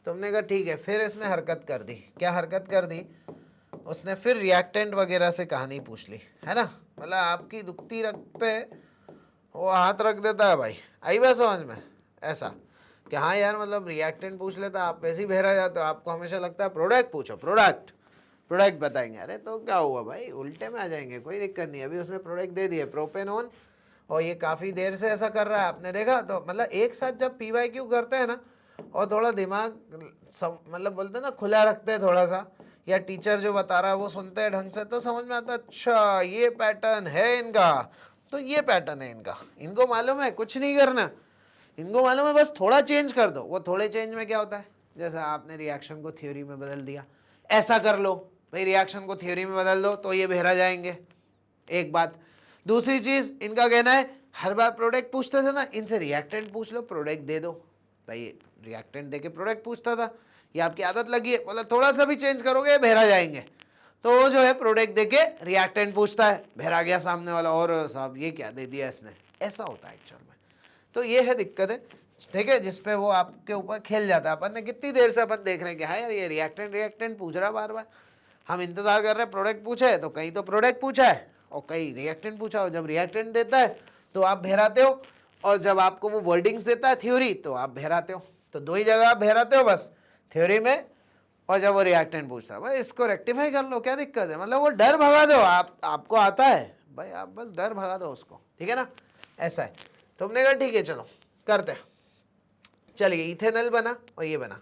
तुमने कहा ठीक है, फिर इसने हरकत कर दी। क्या हरकत कर दी? उसने फिर रिएक्टेंट वगैरह से कहानी पूछ ली, है ना। मतलब आपकी दुखती रग पे वो हाथ रख देता है भाई, आई बात समझ में? ऐसा कि हाँ यार, मतलब रिएक्टेंट पूछ लेता, आप वैसे ही बहरा जाते हो, आपको हमेशा लगता है प्रोडक्ट पूछो, प्रोडक्ट बताएंगे। अरे तो क्या हुआ भाई, उल्टे में आ जाएंगे, कोई दिक्कत नहीं। अभी उसने प्रोडक्ट दे दिए, प्रोपेनॉन, और ये काफ़ी देर से ऐसा कर रहा है, आपने देखा। तो मतलब एक साथ जब PYQ करते हैं ना, और थोड़ा दिमाग मतलब बोलते हैं ना खुला रखते हैं थोड़ा सा, या टीचर जो बता रहा है वो सुनते हैं ढंग से, तो समझ में आता है अच्छा ये पैटर्न है इनका, तो ये पैटर्न है इनका। इनको मालूम है कुछ नहीं करना, इनको मालूम है बस थोड़ा चेंज कर दो। वो थोड़े चेंज में क्या होता है, जैसे आपने रिएक्शन को थ्योरी में बदल दिया, ऐसा कर लो भाई, रिएक्शन को थ्योरी में बदल दो तो ये बहरा जाएंगे। एक बात। दूसरी चीज, इनका कहना है हर बार प्रोडक्ट पूछते थे ना, इनसे रिएक्टेंट पूछ लो, प्रोडक्ट दे दो। भाई रिएक्टेंट देके प्रोडक्ट पूछता था, ये आपकी आदत लगी है, बोला थोड़ा सा भी चेंज करोगे बहरा जाएंगे। तो वो जो है प्रोडक्ट देके रिएक्टेंट पूछता है, बहरा गया सामने वाला, और साहब ये क्या दे दिया इसने। ऐसा होता है एक्चुअल में। तो ये है दिक्कत है, ठीक है, जिसपे वो आपके ऊपर खेल जाता है। अपन ने कितनी देर से अपन देख रहे हैं कि हाँ यार ये रिएक्टेंट पूछ रहा है बार बार, हम इंतजार कर रहे हैं प्रोडक्ट पूछे, तो कहीं तो प्रोडक्ट पूछा है और कहीं रिएक्टेंट पूछा हो। जब रिएक्टेंट देता है तो आप बहराते हो, और जब आपको वो वर्डिंग्स देता है थ्योरी तो आप बहराते हो। तो दो ही जगह आप बहराते हो बस, थ्योरी में और जब वो रिएक्टेंट पूछता है। भाई इसको रेक्टिफाई कर लो, क्या दिक्कत है। मतलब वो डर भगा दो, आपको आता है भाई, आप बस डर भगा दो उसको, ठीक है ना, ऐसा है। तुमने कहा ठीक है चलो करते हैं। चलिए इथेनॉल बना और ये बना,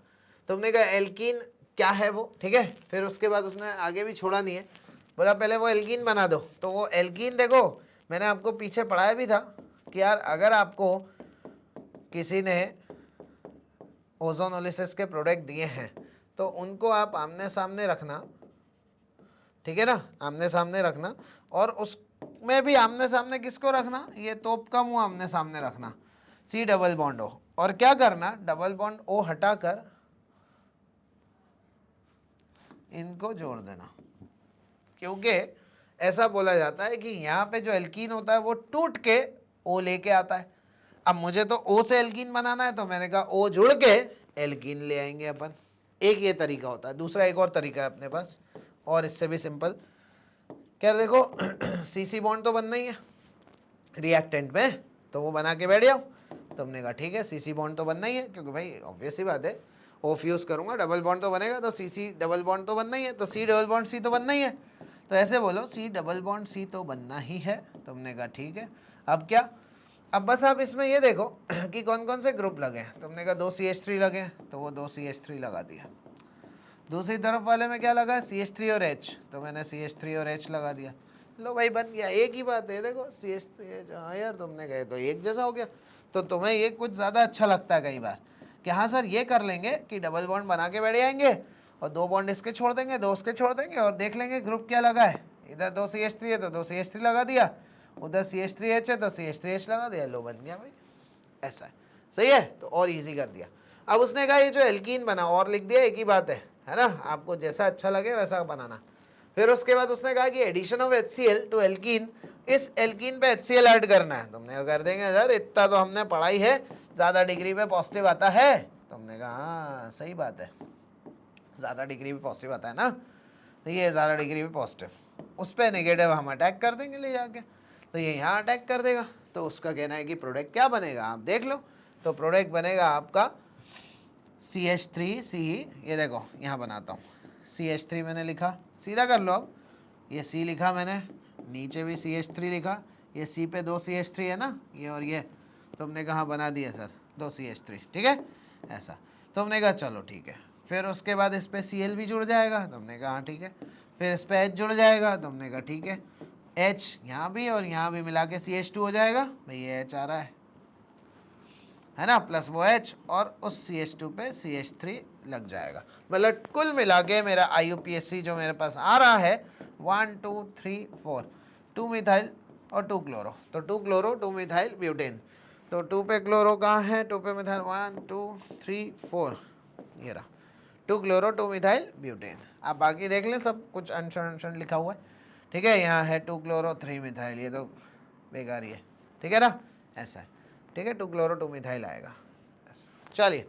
तुमने कहा एल्कीन क्या है वो, ठीक है। फिर उसके बाद उसने आगे भी छोड़ा नहीं है, बोला पहले वो एल्कीन बना दो। तो वो एल्कीन देखो मैंने आपको पीछे पढ़ाया भी था कि यार अगर आपको किसी ने ओजोनोलिसिस के प्रोडक्ट दिए हैं तो उनको आप आमने सामने रखना, ठीक है ना, आमने सामने रखना। और उसमें भी आमने सामने किसको रखना, ये तोप का मुंह आमने सामने रखना, सी डबल बॉन्ड ओ। और क्या करना, डबल बॉन्ड ओ हटाकर इनको जोड़ देना, क्योंकि ऐसा बोला जाता है कि यहाँ पे जो एल्कीन होता है वो टूट के ओ लेके आता है। अब मुझे तो ओ से एल्कीन बनाना है, तो मैंने कहा ओ जुड़ के एल्कीन ले आएंगे अपन। एक ये तरीका होता है। दूसरा एक और तरीका है अपने पास, और इससे भी सिंपल। क्या देखो सीसी बॉन्ड तो बनना ही है रिएक्टेंट में, तो वो बना के बैठ जाओ। तुमने कहा ठीक है सीसी बॉन्ड तो बनना ही है, क्योंकि भाई ऑब्वियस ही बात है ऑफ यूज़ करूँगा, डबल बॉन्ड तो बनेगा, तो सीसी डबल बॉन्ड तो बनना ही है, तो सी डबल बॉन्ड सी तो बनना ही है। तो ऐसे बोलो सी डबल बॉन्ड सी तो बनना ही है। तुमने कहा ठीक है। अब क्या, अब बस आप इसमें ये देखो कि कौन कौन से ग्रुप लगे हैं। तुमने कहा 2 CH3 लगे हैं, तो वो 2 CH3 लगा दिया। दूसरी तरफ वाले में क्या लगा है, CH3 और H, तो मैंने CH3 और H लगा दिया। लो भाई बन गया, एक ही बात है। देखो CH3 हाँ यार तुमने कहे तो एक जैसा हो गया। तो तुम्हें ये कुछ ज़्यादा अच्छा लगता है कई बार कि हाँ सर ये कर लेंगे कि डबल बॉन्ड बना के बैठ जाएंगे और 2 बॉन्ड इसके छोड़ देंगे, 2 उसके छोड़ देंगे और देख लेंगे ग्रुप क्या लगा है। इधर 2 CH3 है तो 2 CH3 लगा दिया, उधर CH3H है तो CH3H लगा दिया, लो बन गया भाई। ऐसा है, सही है। तो और इजी कर दिया। अब उसने कहा ये जो एल्कीन बना और लिख दिया, एक ही बात है ना, आपको जैसा अच्छा लगे वैसा बनाना। फिर उसके बाद उसने कहा कि addition of HCl to alkene, इस एल्कीन पे HCl ऐड करना है। तुमने कर देंगे सर, इतना तो हमने पढ़ाई है, ज़्यादा डिग्री पे पॉजिटिव आता है। तुमने कहा हाँ सही बात है, ज़्यादा डिग्री पे पॉजिटिव आता है ना, तो ये ज़्यादा डिग्री पे पॉजिटिव, उस पर नेगेटिव हम अटैक कर देंगे ले जाके, तो ये यहाँ अटैक कर देगा। तो उसका कहना है कि प्रोडक्ट क्या बनेगा, आप देख लो। तो प्रोडक्ट बनेगा आपका CH3C, ये देखो यहाँ बनाता हूँ, CH3 मैंने लिखा, सीधा कर लो। अब ये C लिखा मैंने, नीचे भी CH3 लिखा, ये C पे 2 CH3 है ना, ये और ये तुमने कहाँ बना दिया सर 2 CH3, ठीक है ऐसा। तुमने कहा चलो ठीक है। फिर उसके बाद इस पे Cl भी जुड़ जाएगा, तुमने कहा हाँ ठीक है। फिर इस पे H जुड़ जाएगा, तुमने कहा ठीक है। H यहाँ भी और यहाँ भी मिला के CH2 हो जाएगा, भाई ये H आ रहा है ना, प्लस वो H और उस CH2 पे CH3 लग जाएगा। मतलब कुल मिला के मेरा IUPAC जो मेरे पास आ रहा है 1 2 3 4, 2 मिथाइल और 2 क्लोरो, तो 2 क्लोरो 2 मिथाइल ब्यूटेन। तो 2 पे क्लोरो कहाँ है, 2 पे मिथाइल, 1 2 3 4, ये रहा 2 क्लोरो 2 मिथाइल ब्यूटेन। आप बाकी देख लें, सब कुछ अनशन लिखा हुआ है, ठीक है। यहाँ है 2 क्लोरो 3 मिथाइल, ये तो बेकार ही है, ठीक है ना, ऐसा है, ठीक है। 2 क्लोरो 2 मिथाइल आएगा। चलिए,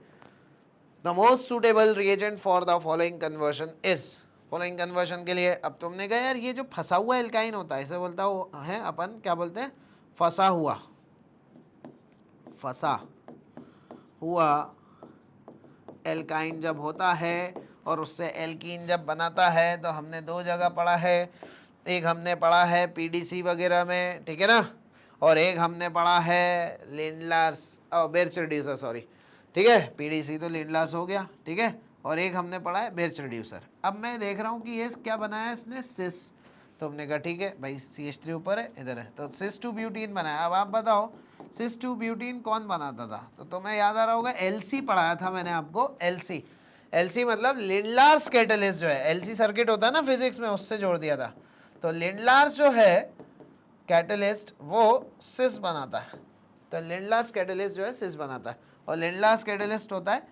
the most suitable reagent for the following conversion is, following conversion के लिए। अब तुमने कहा यार ये जो फंसा हुआ एल्काइन होता है, इसे बोलता है अपन क्या बोलते हैं, फंसा हुआ, फंसा हुआ एल्काइन जब होता है और उससे एल्कीन जब बनाता है, तो हमने 2 जगह पढ़ा है। एक हमने पढ़ा है PDC वगैरह में, ठीक है ना, और एक हमने पढ़ा है लिंडलार्स बेर्च रिड्यूसर, सॉरी, ठीक है। PDC तो लिंडलार्स हो गया, ठीक है, और एक हमने पढ़ा है बेर्च रिड्यूसर। अब मैं देख रहा हूँ कि ये क्या बनाया है इसने, सिस। तो हमने कहा ठीक है भाई CH3 ऊपर है, इधर है, तो सिस 2 ब्यूटीन बनाया। अब आप बताओ सिस 2 ब्यूटीन कौन बनाता था, तो तुम्हें याद आ रहा होगा LC पढ़ाया था मैंने आपको, LC मतलब लिंडलार्स कैटलिस्ट जो है, LC सर्किट होता है ना फिजिक्स में, उससे जोड़ दिया था। तो लिंडलार्स जो है कैटलिस्ट वो सिस बनाता है, तो लिंडलार्स कैटलिस्ट जो है सिस बनाता है, और लिंडलार्स कैटलिस्ट होता है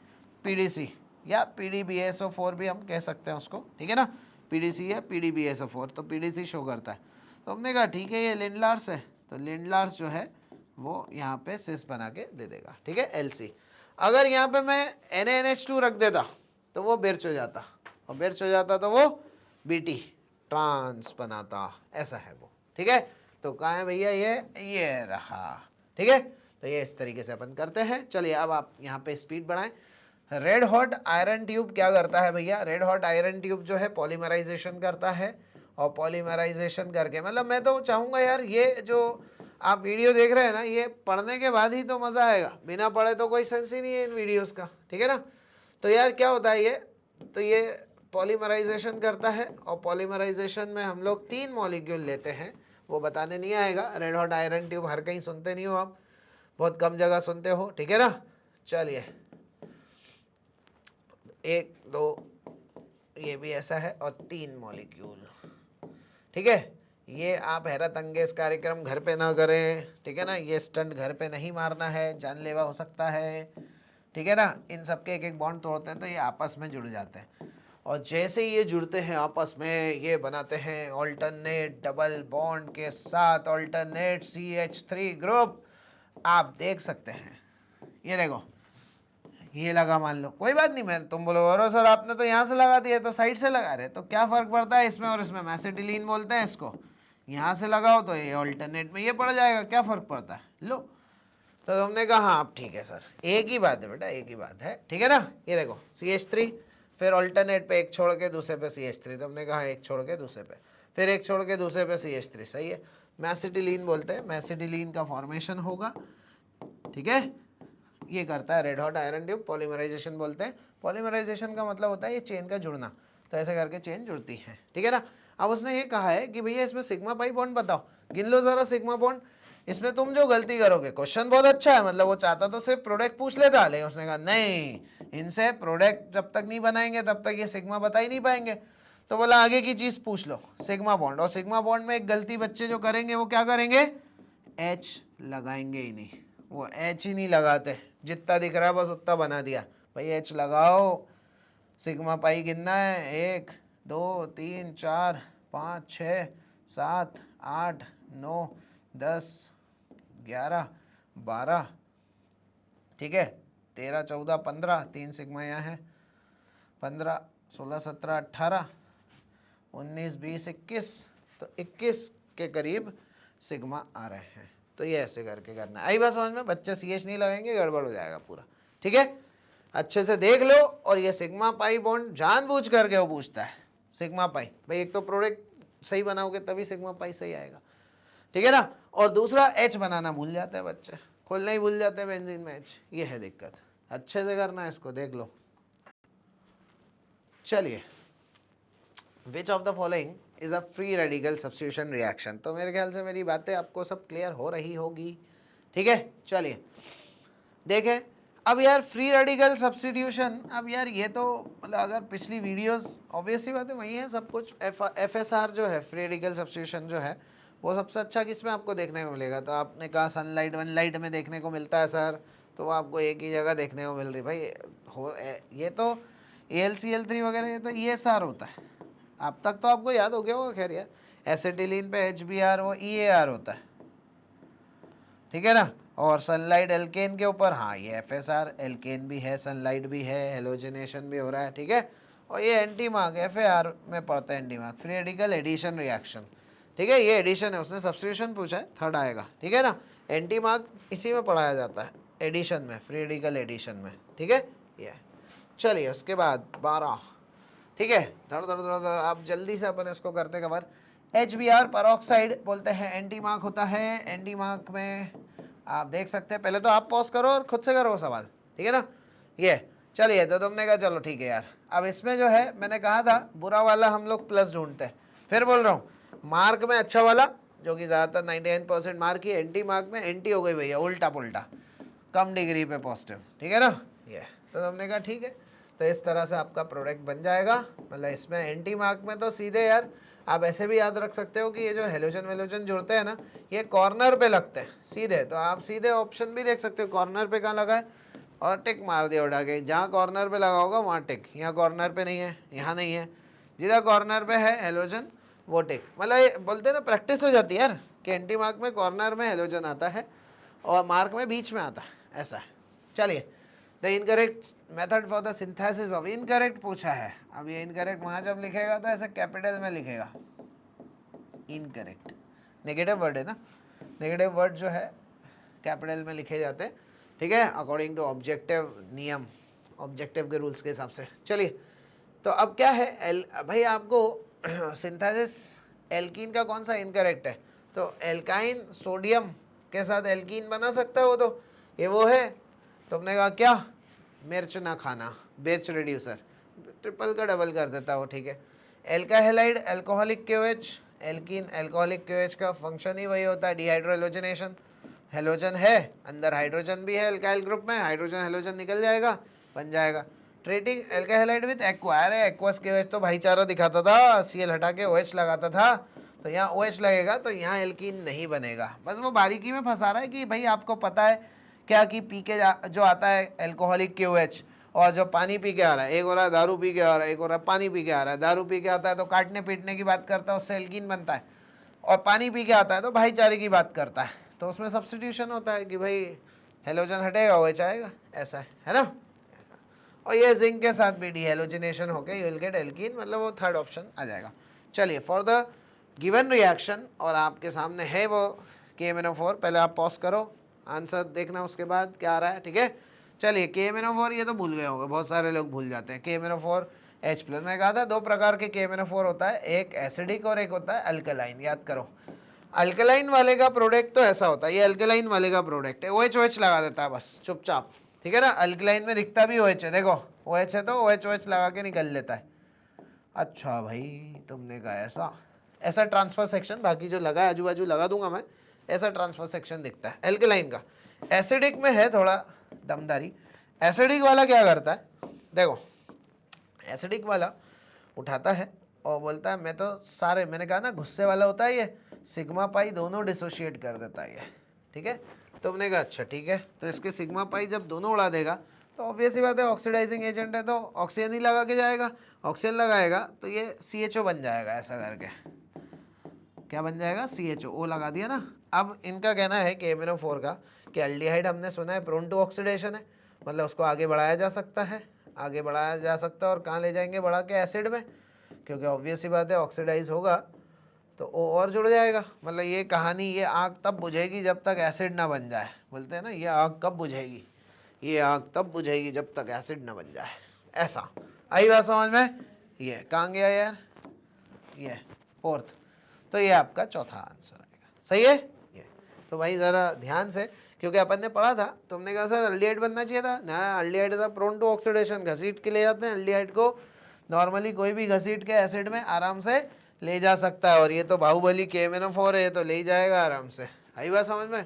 PDC या PDBSO4 भी हम कह सकते हैं उसको, ठीक है ना, PDC या PDBSO4, तो PDC शो करता है। तो हमने कहा ठीक है ये लिंडलार्स है, तो लिंडलार्स जो है वो यहाँ पे सिस बना के दे देगा, ठीक है LC। अगर यहाँ पे मैं NaNH2 रख देता तो वो बिर्च हो जाता, और बिर्च हो जाता तो वो BT ट्रांस बनाता, ऐसा है वो, ठीक है। तो कहाँ है भैया, ये रहा, ठीक है। तो ये इस तरीके से अपन करते हैं। चलिए अब आप यहाँ पे स्पीड बढ़ाएं। रेड हॉट आयरन ट्यूब क्या करता है भैया, रेड हॉट आयरन ट्यूब जो है पॉलीमराइजेशन करता है, और पॉलीमराइजेशन करके, मतलब मैं तो चाहूँगा यार ये जो आप वीडियो देख रहे हैं ना, ये पढ़ने के बाद ही तो मज़ा आएगा, बिना पढ़े तो कोई सेंस ही नहीं है इन वीडियोस का, ठीक है ना। तो यार क्या होता है ये, तो ये पॉलीमराइजेशन करता है, और पॉलीमराइजेशन में हम लोग 3 मॉलिक्यूल लेते हैं, वो बताने नहीं आएगा। रेड हॉट आयरन ट्यूब हर कहीं सुनते नहीं हो आप, बहुत कम जगह सुनते हो, ठीक है ना। चलिए 1 2 ये भी ऐसा है, और 3 मॉलिक्यूल, ठीक है। ये आप हैरत अंगेज कार्यक्रम घर पे ना करें, ठीक है ना। ये स्टंट घर पे नहीं मारना है, जानलेवा हो सकता है, ठीक है ना। इन सब के एक एक बॉन्ड तोड़ते हैं तो ये आपस में जुड़ जाते हैं, और जैसे ही ये जुड़ते हैं आपस में, ये बनाते हैं ऑल्टरनेट डबल बॉन्ड के साथ ऑल्टरनेट CH3 ग्रुप। आप देख सकते हैं, ये देखो, ये लगा, मान लो कोई बात नहीं, मैं तुम बोलो और सर आपने तो यहाँ से लगा दिया, तो साइड से लगा रहे, तो क्या फ़र्क पड़ता है इसमें और इसमें, मैसेटिलीन बोलते हैं इसको। यहाँ से लगाओ तो ये ऑल्टरनेट में ये पड़ जाएगा, क्या फ़र्क पड़ता है। लो, तो तुमने कहा हाँ आप ठीक है सर, एक ही बात है बेटा, एक ही बात है, ठीक है ना। ये देखो CH3, फिर ऑल्टरनेट पे एक छोड़ के दूसरे पे CH3, तुमने कहा एक छोड़ के दूसरे पे, फिर एक छोड़ के दूसरे पे CH3, सही है। मैसेटिलीन बोलते हैं, मैसेटिलीन का फॉर्मेशन होगा, ठीक है। ये करता है red hot iron tube, polymerisation बोलते हैं। पॉलीमराइजेशन का मतलब होता है ये चेन का जुड़ना, तो ऐसे करके चेन जुड़ती है, ठीक है ना। अब उसने ये कहा है कि भैया इसमें सिग्मा पाई बॉन्ड बताओ, गिन लो जरा सिग्मा बॉन्ड। इसमें तुम जो गलती करोगे, क्वेश्चन बहुत अच्छा है, मतलब वो चाहता तो सिर्फ प्रोडक्ट पूछ लेता, लेकिन उसने कहा नहीं, इनसे प्रोडक्ट जब तक नहीं बनाएंगे तब तक ये सिग्मा बता ही नहीं पाएंगे। तो बोला आगे की चीज पूछ लो, सिग्मा बॉन्ड। और सिग्मा बॉन्ड में एक गलती बच्चे जो करेंगे वो क्या करेंगे, H लगाएंगे ही नहीं, वो H ही नहीं लगाते, जितना दिख रहा है बस उतना बना दिया। भाई H लगाओ, सिग्मा पाई गिनना है, 1 2 3 4 5 6 7 8 9 10 11 12, ठीक है, 13 14 15, 3 सिग्मा यहाँ है, 15 16 17 18 19 20 21, तो 21 के करीब सिग्मा आ रहे हैं। तो ये ऐसे करके करना है। आई बात समझ में, बच्चे CH नहीं लगाएंगे गड़बड़ हो जाएगा पूरा, ठीक है। अच्छे से देख लो। और ये सिग्मा पाई बॉन्ड जानबूझ करके वो पूछता है, सिग्मा पाई, भाई एक तो प्रोडक्ट सही बनाओगे तभी सिग्मा पाई सही आएगा, ठीक है ना। और दूसरा H बनाना भूल जाते हैं बच्चे, खोलना ही भूल जाते हैं बेंजीन में H, ये है दिक्कत। अच्छे से करना है इसको, देख लो। चलिए, विच of the following is a free radical substitution reaction. तो मेरे ख्याल से मेरी बातें आपको सब क्लियर हो रही होगी, ठीक है। चलिए देखें अब यार, फ्री रेडिकल सब्स्टिट्यूशन। अब यार ये तो मतलब अगर पिछली वीडियोस, ऑब्वियसली बात है वही है सब कुछ। FSR जो है, फ्री रेडिकल सब्स्टिट्यूशन जो है, वो सबसे अच्छा किस में आपको देखने को मिलेगा। तो आपने कहा सनलाइट वनलाइट में देखने को मिलता है सर, तो वो आपको एक ही जगह देखने को मिल रही भाई हो। ये तो AlCl3 वगैरह, ये तो ESR होता है। अब तक तो आपको याद हो गया होगा खैर यार। एसिटिलीन पे HBr वो EAR होता है, ठीक है ना। और सनलाइट एल्केन के ऊपर, हाँ ये FSR, एल्केन भी है, सनलाइट भी है, हेलोजिनेशन भी हो रहा है, ठीक है। और ये एंटी मार्क FAR में पड़ता है, anti mark free radical addition reaction, ठीक है। ये एडिशन है, उसने सब्स्टिट्यूशन पूछा है, थर्ड आएगा, ठीक है ना। एंटी मार्क इसी में पढ़ाया जाता है, एडिशन में, फ्री रेडिकल एडिशन में, ठीक है। ये चलिए उसके बाद 12, ठीक है। धड़ धड़ धड़ धड़, आप जल्दी से अपन इसको करते कवर। HBr परऑक्साइड बोलते हैं, एंटी मार्क होता है। एंटी मार्क में आप देख सकते हैं, पहले तो आप पॉज करो और खुद से करो सवाल, ठीक है ना। ये चलिए, तो तुमने कहा चलो ठीक है यार। अब इसमें जो है मैंने कहा था बुरा वाला हम लोग प्लस ढूंढते हैं, फिर बोल रहा हूँ मार्क में अच्छा वाला जो कि ज़्यादातर 99% मार्क ही, एंटी मार्क में एंटी हो गई भैया, उल्टा पुल्टा, कम डिग्री पे पॉजिटिव, ठीक है ना। ये तो तुमने कहा ठीक है। तो इस तरह से आपका प्रोडक्ट बन जाएगा। मतलब इसमें एंटी मार्क में तो सीधे यार आप ऐसे भी याद रख सकते हो कि ये जो हेलोजन वेलोजन जुड़ते हैं ना, ये कॉर्नर पे लगते हैं सीधे। तो आप सीधे ऑप्शन भी देख सकते हो, कॉर्नर पे कहाँ लगा है और टिक मार दिया उठा के। जहाँ कॉर्नर पे लगा होगा वहाँ टिक, यहाँ कॉर्नर पे नहीं है, यहाँ नहीं है। जिधर कॉर्नर पे है हेलोजन वो टिक। मतलब बोलते हैं ना, प्रैक्टिस हो जाती है यार कि एंटी मार्क में कॉर्नर में हेलोजन आता है और मार्क में बीच में आता है, ऐसा है। चलिए, the incorrect method for the synthesis of, incorrect पूछा है। अब ये इनकरेक्ट वहाँ जब लिखेगा तो ऐसे कैपिटल में लिखेगा, इनकरेक्ट। नेगेटिव वर्ड है ना, नेगेटिव वर्ड जो है कैपिटल में लिखे जाते हैं, ठीक है, अकॉर्डिंग टू ऑब्जेक्टिव नियम, ऑब्जेक्टिव के रूल्स के हिसाब से। चलिए, तो अब क्या है भाई आपको सिंथेसिस एल्कीन का कौन सा इनकरेक्ट है, तो एल्काइन सोडियम के साथ एल्कीन बना सकता है वो, तो ये वो है। तो हमने कहा क्या, मिर्च ना खाना, मिर्च रिड्यूसर, ट्रिपल का डबल कर देता है वो, ठीक है। एल्का halide alcoholic KOH, alkene alcoholic KOH का फंक्शन ही वही होता है, डिहाइड्रोहेलोजनेशन। हेलोजन है, अंदर हाइड्रोजन भी है एल्काइल ग्रुप में, हाइड्रोजन हेलोजन निकल जाएगा, बन जाएगा। ट्रीटिंग एल्का हैलाइड विद एक्वा, अरे एक्वस KOH तो भाईचारा दिखाता था, Cl हटा के OH लगाता था, तो यहाँ OH लगेगा तो यहाँ एल्कीन नहीं बनेगा। बस वो बारीकी में फंसा रहा है कि भाई आपको पता है क्या कि पी के जो आता है एल्कोहलिक KOH और जो पानी पी के आ रहा है, एक हो रहा है दारू पी के आ रहा है, एक हो रहा है पानी पी के आ रहा है। दारू पी के आता है तो काटने पीटने की बात करता है, उससे एल्कीन बनता है, और पानी पी के आता है तो भाईचारे की बात करता है, तो उसमें सब्स्टिट्यूशन होता है कि भाई हेलोजन हटेगा OH आएगा, ऐसा है ना। और ये जिंक के साथ भी डिहेलोजिनेशन होके यू विल गेट एल्कीन, मतलब वो थर्ड ऑप्शन आ जाएगा। चलिए फॉर द गिवन रिएक्शन, और आपके सामने है वो KMnO4, पहले आप पॉज करो, आंसर देखना उसके बाद क्या आ रहा है, ठीक है। चलिए KMnO4 ये तो भूल गए होंगे, बहुत सारे लोग भूल जाते हैं। KMnO4 H+, मैं कहा था दो प्रकार के KMnO4 होता है, एक एसिडिक और एक होता है अल्कलाइन, याद करो। अल्कलाइन वाले का प्रोडक्ट तो ऐसा होता है, ये अल्कलाइन वाले का प्रोडक्ट है, OH लगा देता है बस चुपचाप, ठीक है ना। अल्कलाइन में दिखता भी OH है, देखो OH है तो OH लगा के निकल लेता है। अच्छा भाई तुमने कहा ऐसा, ऐसा ट्रांसफर सेक्शन, बाकी जो लगा है आजू बाजू लगा दूंगा मैं, ऐसा ट्रांसफर सेक्शन दिखता है एल्कलाइन का। एसिडिक में है थोड़ा दमदारी। एसिडिक वाला क्या करता है, देखो एसिडिक वाला उठाता है और बोलता है मैं तो सारे, मैंने कहा ना गुस्से वाला होता है ये, सिग्मा पाई दोनों डिसोशिएट कर देता है ये, ठीक है। तो हमने कहा अच्छा ठीक है, तो इसके सिग्मा पाई जब दोनों उड़ा देगा तो ऑब्वियस ही बात है ऑक्सीडाइजिंग एजेंट है तो ऑक्सीजन ही लगा के जाएगा, ऑक्सीजन लगाएगा तो ये CHO बन जाएगा, ऐसा करके क्या बन जाएगा, CHO, O लगा दिया ना। अब इनका कहना है KMnO4 का कि एल्डिहाइड हमने सुना है प्रोन टू ऑक्सीडेशन है, मतलब उसको आगे बढ़ाया जा सकता है, आगे बढ़ाया जा सकता है, और कहाँ ले जाएंगे बढ़ा के, एसिड में, क्योंकि ऑब्वियस ही बात है ऑक्सीडाइज होगा तो O और जुड़ जाएगा। मतलब ये कहानी, ये आग तब बुझेगी जब तक एसिड ना बन जाए, बोलते हैं ना ये आग कब बुझेगी, ये आग तब बुझेगी जब तक एसिड ना बन जाए, ऐसा। आई बात समझ में, ये कहाँ गया यार, ये फोर्थ, तो ये आपका चौथा आंसर आएगा, सही है ये। तो भाई ज़रा ध्यान से, क्योंकि अपन ने पढ़ा था, तुमने कहा सर अल्डिहाइड बनना चाहिए था ना, अल्डिहाइड था प्रोन टू ऑक्सीडेशन, घसीट के ले जाते हैं अल्डिहाइड को, नॉर्मली कोई भी घसीट के एसिड में आराम से ले जा सकता है, और ये तो बाहुबली KMnO4 है, तो ले ही जाएगा आराम से। आई बात समझ में,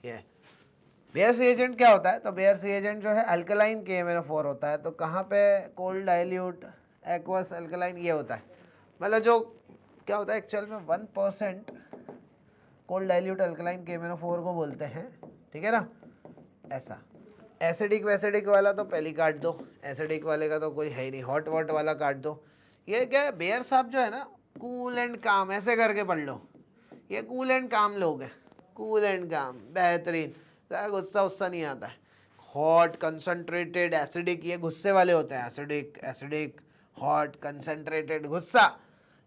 ये बेयर्स रिएजेंट क्या होता है, तो बेयर्स रिएजेंट जो है अल्कलाइन KMnO4 होता है, तो कहाँ पे कोल्ड डाइल्यूट एक्वस अल्कलाइन ये होता है, मतलब जो क्या होता है एक्चुअल में 1% कोल्ड डाइल्यूट अल्कलाइन KMnO4 को बोलते हैं, ठीक है ना, ऐसा। एसिडिक वैसिडिक वाला तो पहले काट दो, एसिडिक वाले का तो कोई है ही नहीं, हॉट वॉट वाला काट दो। ये क्या है, बेयर साहब जो है ना कूल एंड काम, ऐसे करके पढ़ लो, ये कूल एंड काम लोग हैं, कूल एंड काम, बेहतरीन, ज़्यादा गुस्सा उस्सा नहीं आता है। हॉट कंसनट्रेटेड एसिडिक, ये गुस्से वाले होते हैं, एसिडिक एसिडिक हॉट कंसनट्रेटेड गुस्सा,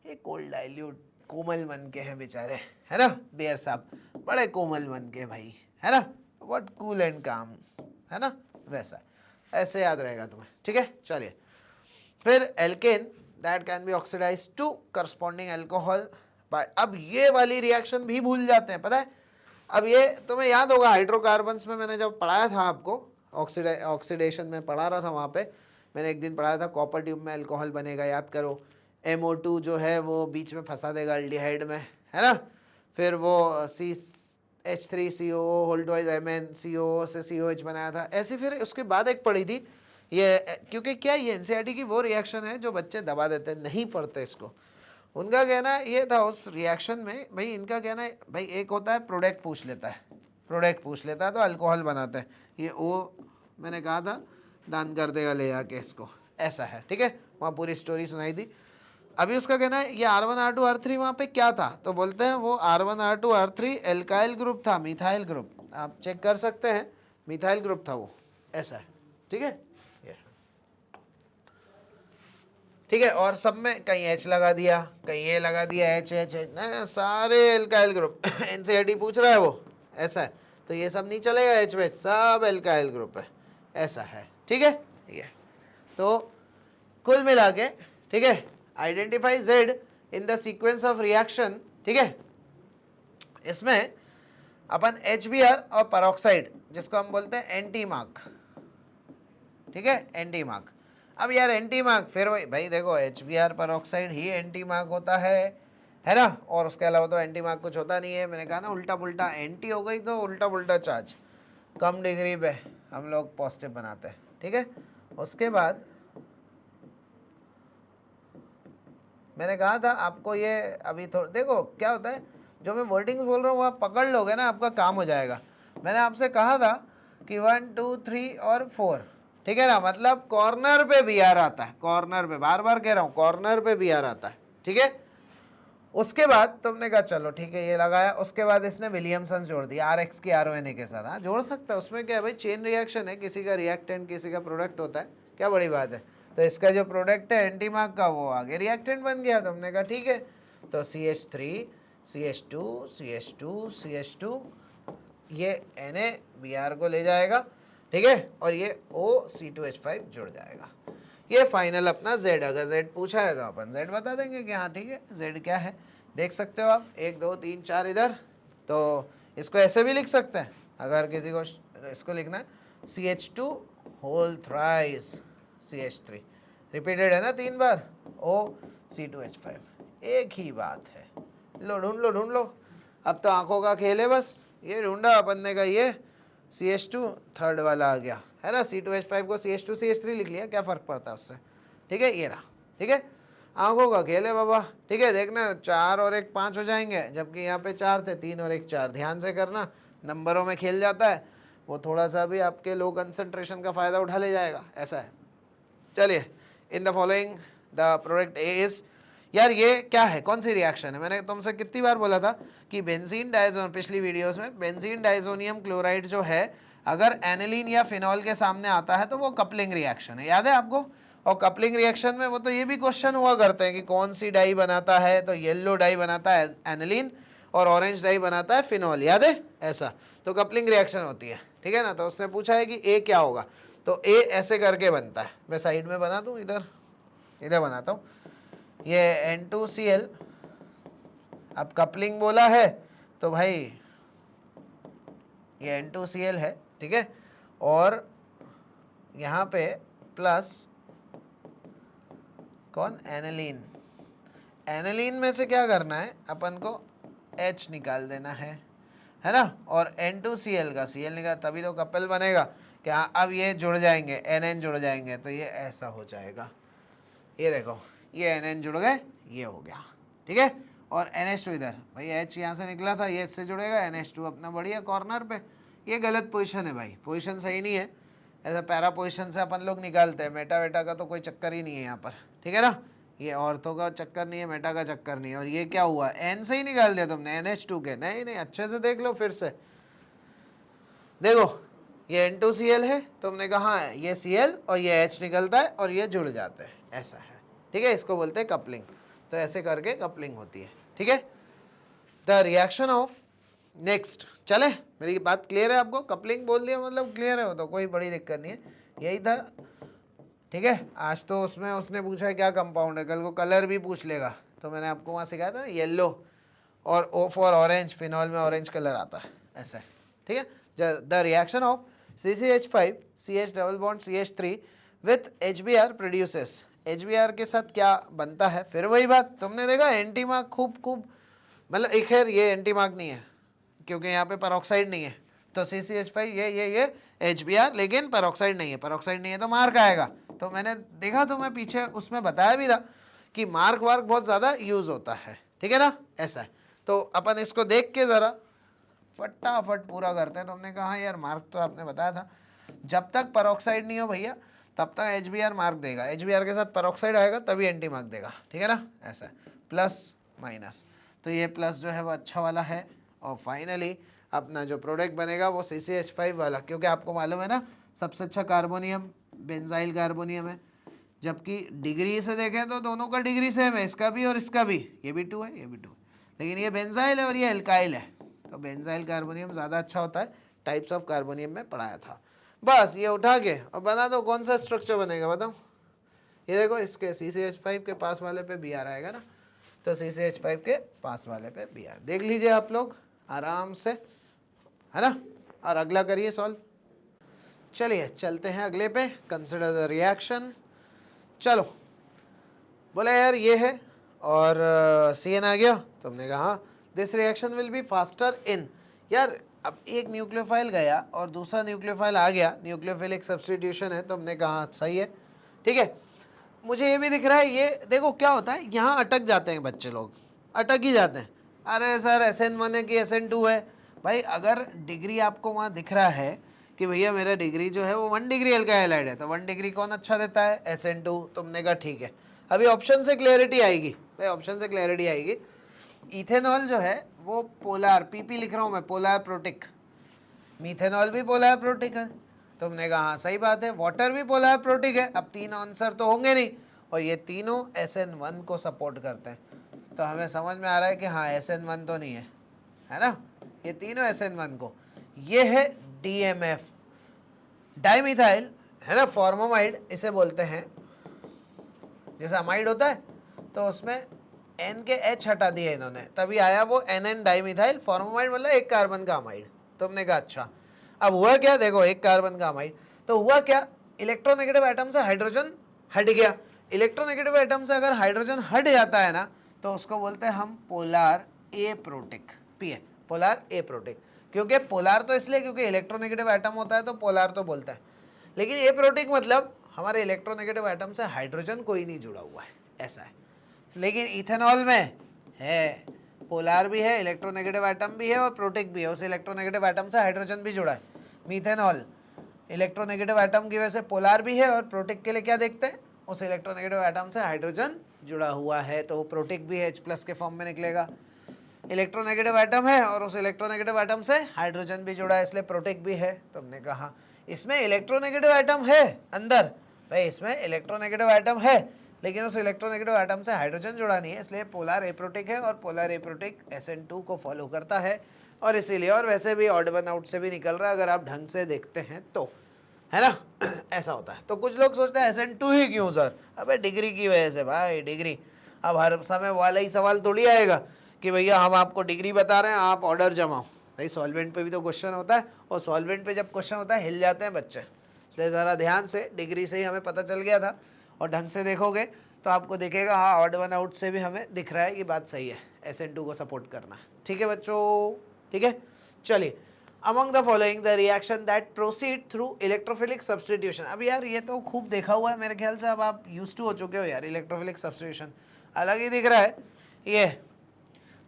ये कोल्ड डाइल्यूट कोमल मन के हैं बेचारे, है ना, बेयर साहब बड़े कोमल मन के भाई, है ना, व्हाट कूल एंड काम, है ना, वैसा ऐसे याद रहेगा तुम्हें, ठीक है। चलिए फिर alkane that can be oxidise to corresponding alcohol by, अब ये वाली रिएक्शन भी भूल जाते हैं, पता है। अब ये तुम्हें याद होगा हाइड्रोकार्बन्स में मैंने जब पढ़ाया था आपको, ऑक्सीडेशन में पढ़ा रहा था, वहाँ पे मैंने एक दिन पढ़ाया था कॉपर ट्यूब में अल्कोहल बनेगा, याद करो। MO2 जो है वो बीच में फंसा देगा एल्डिहाइड में, है ना, फिर वो H3CO होल ट्वाइस MnCO से COH बनाया था, ऐसे। फिर उसके बाद एक पढ़ी थी ये, क्योंकि क्या ये NCERT की वो रिएक्शन है जो बच्चे दबा देते हैं, नहीं पढ़ते इसको। उनका कहना ये था उस रिएक्शन में, भाई इनका कहना है भाई एक होता है प्रोडक्ट पूछ लेता है, प्रोडक्ट पूछ लेता है तो अल्कोहल बनाता है, ये वो मैंने कहा था दान कर देगा ले जाके इसको, ऐसा है, ठीक है। वहाँ पूरी स्टोरी सुनाई थी। अभी उसका कहना है ये R1R2 R3 वहाँ पे क्या था, तो बोलते हैं वो R1R2 R3 एल्काइल ग्रुप था, मिथाइल ग्रुप, आप चेक कर सकते हैं, मिथाइल ग्रुप था वो, ऐसा है, ठीक है, ठीक है। और सब में कहीं H लगा दिया, कहीं ये लगा दिया, H H H ना, सारे एल्काइल ग्रुप NCERT पूछ रहा है वो, ऐसा है, तो ये सब नहीं चलेगा, H H सब एल्काइल ग्रुप है, ऐसा है, ठीक है, ठीक है। तो कुल मिला के, ठीक है, identify Z in the sequence of reaction, ठीक है। इसमें अपन HBr और पेरोक्साइड जिसको हम बोलते हैं एंटी मार्क, ठीक है, एंटी मार्क। अब यार एंटी मार्क फिर वही भाई देखो HBr पेरोक्साइड ही एंटी मार्क होता है ना, और उसके अलावा तो एंटी मार्क कुछ होता नहीं है। मैंने कहा ना उल्टा पुल्टा एंटी हो गई तो उल्टा पुल्टा चार्ज, कम डिग्री पे हम लोग पॉजिटिव बनाते हैं, ठीक है। उसके बाद मैंने कहा था आपको ये अभी थोड़ा देखो क्या होता है, जो मैं वर्डिंग्स बोल रहा हूँ वो आप पकड़ लोगे ना आपका काम हो जाएगा। मैंने आपसे कहा था कि 1 2 3 और 4, ठीक है ना, मतलब कॉर्नर पे बी आर आता है, कॉर्नर पे, बार बार कह रहा हूँ कॉर्नर पे बी आर आता है, ठीक है। उसके बाद तुमने कहा चलो ठीक है ये लगाया, उसके बाद इसने विलियमसन जोड़ दिया आर एक्स की आर ओ एन ए के साथ। हाँ जोड़ सकता है, उसमें क्या है भाई, चेन रिएक्शन है, किसी का रिएक्टेंट किसी का प्रोडक्ट होता है, क्या बड़ी बात है। तो इसका जो प्रोडक्ट है एंटी मार्क का वो आगे रिएक्टेंट बन गया, तुमने कहा ठीक है। तो CH3 CH2 CH2 CH2 ये Na को ले जाएगा, ठीक है, और ये OC2H5 जुड़ जाएगा। ये फाइनल अपना Z, अगर Z पूछा है तो अपन Z बता देंगे कि हाँ ठीक है Z क्या है। देख सकते हो आप 1 2 3 4 इधर, तो इसको ऐसे भी लिख सकते हैं अगर किसी को इसको लिखना है, CH2 whole thrice CH3, repeated है ना 3 बार, OC2H5, एक ही बात है। लो ढूंढ लो, अब तो आंखों का खेल है बस। ये ढूंढा अपन ने, का ये CH2 थर्ड वाला आ गया है ना, C2H5 को CH2 CH3 लिख लिया, क्या फ़र्क पड़ता है उससे, ठीक है, ये रहा, ठीक है। आंखों का खेल है बाबा, ठीक है। देखना 4 और 1 5 हो जाएंगे, जबकि यहाँ पे 4 थे, 3 और 1 4, ध्यान से करना, नंबरों में खेल जाता है वो, थोड़ा सा भी आपके लो कंसंट्रेशन का फ़ायदा उठा ले जाएगा, ऐसा है। चलिए, in the following the product A is, यार ये क्या है, कौन सी रिएक्शन है, मैंने तुमसे कितनी बार बोला था कि बेंजीन डाइजोन, पिछली वीडियोस में बेंजीन डाइजोनियम क्लोराइड जो है अगर एनिलीन या फिनॉल के सामने आता है तो वो कपलिंग रिएक्शन है, याद है आपको। और कपलिंग रिएक्शन में वो तो ये भी क्वेश्चन हुआ करते हैं कि कौन सी डाई बनाता है, तो येलो डाई बनाता है एनिलीन और ऑरेंज डाई बनाता है फिनॉल, याद है ऐसा। तो कपलिंग रिएक्शन होती है, ठीक है ना। तो उसने पूछा है कि ए क्या होगा, तो ए ऐसे करके बनता है, मैं साइड में बना दूं, इधर बनाता हूँ, ये N2Cl, अब कपलिंग बोला है तो भाई ये N2Cl है, ठीक है, और यहाँ पे प्लस कौन, एनिलीन। एनिलीन में से क्या करना है अपन को, H निकाल देना है ना, और N2Cl का Cl निकाल, तभी तो कपल बनेगा। क्या अब ये जुड़ जाएंगे, NN जुड़ जाएंगे, तो ये ऐसा हो जाएगा, ये देखो ये NN जुड़ गए, ये हो गया, ठीक है। और NH2 इधर, भाई H यहाँ से निकला था, ये इससे जुड़ेगा, NH2 अपना बढ़िया कॉर्नर पे। ये गलत पोजीशन है भाई, पोजीशन सही नहीं है, ऐसा पैरा पोजीशन से अपन लोग निकालते हैं, मेटा वेटा का तो कोई चक्कर ही नहीं है यहाँ पर, ठीक है ना। ये ऑर्थो का चक्कर नहीं है, मेटा का चक्कर नहीं है। और ये क्या हुआ, N से ही निकाल दिया तुमने, NH2 के, नहीं अच्छे से देख लो फिर से, देखो ये N2Cl है, तुमने कहा है ये Cl और ये H निकलता है और ये जुड़ जाते हैं, ऐसा है, ठीक है। इसको बोलते हैं कपलिंग, तो ऐसे करके कपलिंग होती है, ठीक है। द रिएक्शन ऑफ, नेक्स्ट चले, मेरी बात क्लियर है आपको, कपलिंग बोल दिया मतलब क्लियर है, वो तो कोई बड़ी दिक्कत नहीं है, यही था, ठीक है। आज तो उसमें उसने पूछा है क्या कंपाउंड है, कल को कलर भी पूछ लेगा, तो मैंने आपको वहाँ सिखाया था येलो, और O फॉर ऑरेंज, फिनॉल में ऑरेंज कलर आता है, ऐसा है, ठीक है। The reaction of CCH5 CH double bond CH3 with HBr produces, HBr के साथ क्या बनता है, फिर वही बात, तुमने देखा एंटी मार्क खूब मतलब एक, खैर ये एंटी मार्क नहीं है क्योंकि यहाँ पे पेरोक्साइड नहीं है, तो CCH5 ये HBr, लेकिन पेरोक्साइड नहीं है तो मार्क आएगा। तो मैंने देखा, तो मैं पीछे उसमें बताया भी था कि मार्क वार्क बहुत ज़्यादा यूज़ होता है, ठीक है ना, ऐसा है। तो अपन इसको देख के ज़रा फटाफट पूरा करते हैं। तो हमने कहा यार मार्क तो आपने बताया था, जब तक पेरोक्साइड नहीं हो भैया तब तक HBr मार्क देगा, HBr के साथ पेरोक्साइड आएगा तभी एंटी मार्क देगा, ठीक है ना, ऐसा है, प्लस माइनस। तो ये प्लस जो है वो अच्छा वाला है, और फाइनली अपना जो प्रोडक्ट बनेगा वो CCH5 वाला, क्योंकि आपको मालूम है ना सबसे अच्छा कार्बोनियम बेंजाइल कार्बोनियम है, जबकि डिग्री से देखें तो दोनों का डिग्री सेम है, इसका भी और इसका भी, ये भी 2 है ये भी 2 है, लेकिन ये बेंजाइल है और ये एल्काइल है, तो बेंजाइल कार्बोनियम ज़्यादा अच्छा होता है, टाइप्स ऑफ कार्बोनियम में पढ़ाया था। बस ये उठा के और बना दो, कौन सा स्ट्रक्चर बनेगा बताओ, ये देखो इसके CCH5 के पास वाले पे Br आएगा ना, तो CCH5 के पास वाले पे Br, देख लीजिए आप लोग आराम से, है ना। और अगला करिए सॉल्व। चलिए चलते हैं अगले पे, कंसिडर द रिएक्शन। चलो, बोला यार ये है और CN आ गया, तो हमने कहा हाँ this reaction will be faster in. यार अब एक न्यूक्लियोफाइल गया और दूसरा न्यूक्लियोफाइल आ गया, न्यूक्लियोफिलिक सब्स्टिट्यूशन है, तो हमने कहा हाँ, सही है, ठीक है। मुझे ये भी दिख रहा है, ये देखो क्या होता है, यहाँ अटक जाते हैं बच्चे लोग, अटक ही जाते हैं। अरे सर SN1 है कि SN2 है। भाई अगर डिग्री आपको वहाँ दिख रहा है कि भैया मेरा डिग्री जो है वो 1 डिग्री एल्काइल है, तो 1 डिग्री कौन अच्छा देता है, SN2। तुमने कहा ठीक है। अभी ऑप्शन से क्लैरिटी आएगी भाई, ऑप्शन से क्लैरिटी आएगी। इथेनॉल जो है वो पोलर, PP लिख रहा हूँ मैं, पोलर प्रोटिक। मीथेनॉल भी पोलर प्रोटिक है। तुमने कहा हाँ सही बात है, वाटर भी पोलर प्रोटिक है। अब 3 आंसर तो होंगे नहीं, और ये तीनों SN1 को सपोर्ट करते हैं, तो हमें समझ में आ रहा है कि हाँ SN1 तो नहीं है ना। ये तीनों SN1 को, ये है DMF, डाइमिथाइल, है ना, फॉर्मामाइड इसे बोलते हैं। जैसे अमाइड होता है तो उसमें N के H हटा दिए इन्होंने, तभी आया वो NN डाइमिथाइल फॉर्मामाइड, मतलब एक कार्बन का अमाइड। तुमने कहा अच्छा, अब हुआ क्या, देखो एक कार्बन का अमाइड, तो हुआ क्या, इलेक्ट्रोनेगेटिव एटम से हाइड्रोजन हट गया। इलेक्ट्रोनेगेटिव एटम से अगर हाइड्रोजन हट जाता है ना, तो उसको बोलते हैं हम polar aprotic, PA, polar aprotic. क्योंकि पोलर तो इसलिए क्योंकि इलेक्ट्रोनेगेटिव एटम होता है तो पोलर तो बोलता है, लेकिन एप्रोटिक मतलब हमारे इलेक्ट्रोनेगेटिव एटम से हाइड्रोजन कोई नहीं जुड़ा हुआ है, ऐसा है। लेकिन इथेनॉल में है, पोलर भी है, इलेक्ट्रोनेगेटिव एटम भी है और प्रोटिक भी है, उस इलेक्ट्रोनेगेटिव एटम से हाइड्रोजन भी जुड़ा है। मीथेनॉल इलेक्ट्रोनेगेटिव एटम की वजह से पोलर भी है, और प्रोटिक के लिए क्या देखते हैं, उस इलेक्ट्रोनेगेटिव एटम से हाइड्रोजन जुड़ा हुआ है, तो वो प्रोटिक भी H+ के फॉर्म में निकलेगा। इलेक्ट्रोनेगेटिव एटम है और उस इलेक्ट्रोनेगेटिव एटम से हाइड्रोजन भी जुड़ा है, इसलिए प्रोटिक भी है। तुमने कहा इसमें इलेक्ट्रोनेगेटिव एटम है अंदर, भाई इसमें इलेक्ट्रोनेगेटिव एटम है, लेकिन उस इलेक्ट्रोनेगेटिव एटम से हाइड्रोजन जुड़ा नहीं है, इसलिए पोलर एप्रोटिक है, और पोलर एप्रोटिक SN2 को फॉलो करता है, और इसीलिए, और वैसे भी ऑड वन आउट से भी निकल रहा है अगर आप ढंग से देखते हैं तो, है ना। ऐसा होता है। तो कुछ लोग सोचते हैं SN2 ही क्यों सर, अबे डिग्री की वजह से भाई, डिग्री। अब हर समय वाला ही सवाल थोड़ी आएगा कि भैया हम आपको डिग्री बता रहे हैं आप ऑर्डर जमाओ। भाई सॉल्वेंट पे भी तो क्वेश्चन होता है, और सॉल्वेंट पे जब क्वेश्चन होता है हिल जाते हैं बच्चे, इसलिए ज़रा ध्यान से, डिग्री से ही हमें पता चल गया था, और ढंग से देखोगे तो आपको दिखेगा हाँ ऑड वन आउट से भी हमें दिख रहा है कि बात सही है, SN2 को सपोर्ट करना है। ठीक है बच्चों, ठीक है। चलिए, among the following the reaction that proceed through electrophilic substitution. अब यार ये तो खूब देखा हुआ है मेरे ख्याल से, अब आप यूज टू हो चुके हो यार, इलेक्ट्रोफिलिक सब्स्टिट्यूशन अलग ही दिख रहा है। ये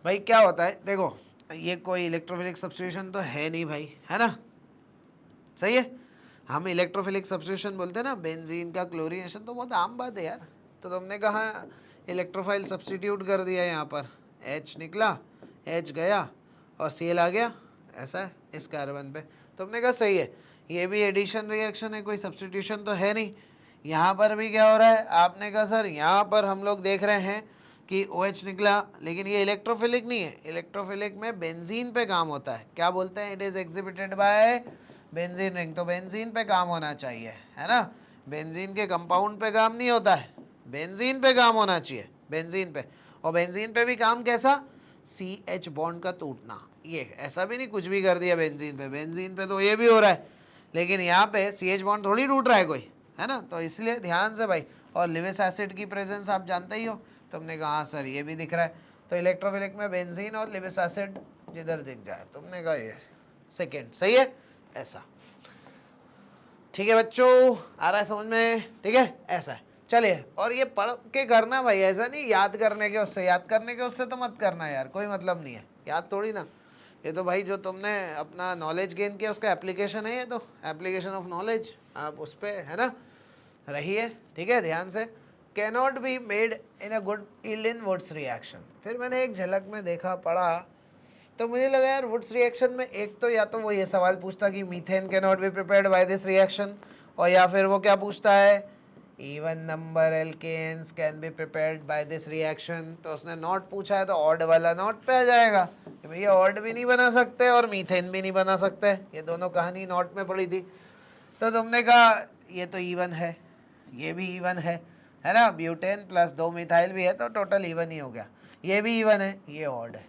भाई क्या होता है, देखो ये कोई इलेक्ट्रोफिलिक सब्स्टिट्यूशन तो है नहीं भाई, है ना, सही है। हम इलेक्ट्रोफिलिक सब्स्टिट्यूशन बोलते हैं ना, बेंजीन का क्लोरीनेशन, तो बहुत आम बात है यार। तो तुमने कहा इलेक्ट्रोफाइल सब्स्टिट्यूट कर दिया, यहाँ पर H निकला, H गया और Cl आ गया, ऐसा है इस कार्बन पे। तुमने कहा सही है, ये भी एडिशन रिएक्शन है, कोई सब्स्टिट्यूशन तो है नहीं। यहाँ पर भी क्या हो रहा है, आपने कहा सर यहाँ पर हम लोग देख रहे हैं कि OH निकला, लेकिन ये इलेक्ट्रोफिलिक नहीं है। इलेक्ट्रोफिलिक में बेंजीन पे काम होता है, क्या बोलते हैं, it is exhibited by benzene ring, तो बेंजीन पे काम होना चाहिए, है ना। बेंजीन के कंपाउंड पे काम नहीं होता है, बेंजीन पे काम होना चाहिए, बेंजीन पे। और बेंजीन पे भी काम कैसा, CH बॉन्ड का टूटना, ये ऐसा भी नहीं कुछ भी कर दिया बेंजीन पे, बेंजीन पे तो ये भी हो रहा है, लेकिन यहाँ पे CH बॉन्ड थोड़ी टूट रहा है कोई, है ना। तो इसलिए ध्यान से भाई, और लिविस एसिड की प्रेजेंस आप जानते ही हो। तुमने कहा हाँ सर ये भी दिख रहा है, तो इलेक्ट्रोफिलिक में बेंजीन और लिविस एसिड जिधर दिख जाए, तुमने कहा ये सेकेंड सही है, ऐसा। ठीक है बच्चों, आ रहा है समझ में, ठीक है, ऐसा है। चलिए, और ये पढ़ के करना भाई, ऐसा नहीं याद करने के उससे, याद करने के उससे तो मत करना यार, कोई मतलब नहीं है, याद थोड़ी ना। ये तो भाई जो तुमने अपना नॉलेज गेन किया उसका एप्लीकेशन है, ये तो एप्लीकेशन ऑफ नॉलेज, आप उस पर, है ना, रहिए, ठीक है, ध्यान से। Cannot be made in a good yield in Wurtz reaction. फिर मैंने एक झलक में देखा, पढ़ा, तो मुझे लगा यार वुड्स रिएक्शन में एक तो या तो वो ये सवाल पूछता कि methane can not be prepared by this reaction, और या फिर वो क्या पूछता है, even number alkanes can be prepared by this reaction. तो उसने नॉट पूछा है तो ऑड वाला नॉट पे आ जाएगा कि भैया ऑड भी नहीं बना सकते और मीथेन भी नहीं बना सकते, ये दोनों कहानी नॉट में पड़ी थी। तो तुमने कहा ये तो इवन है, ये भी इवन है ना, ब्यूटेन प्लस 2 मिथाइल भी है तो टोटल इवन ही हो गया, ये भी इवन है, ये ऑड है।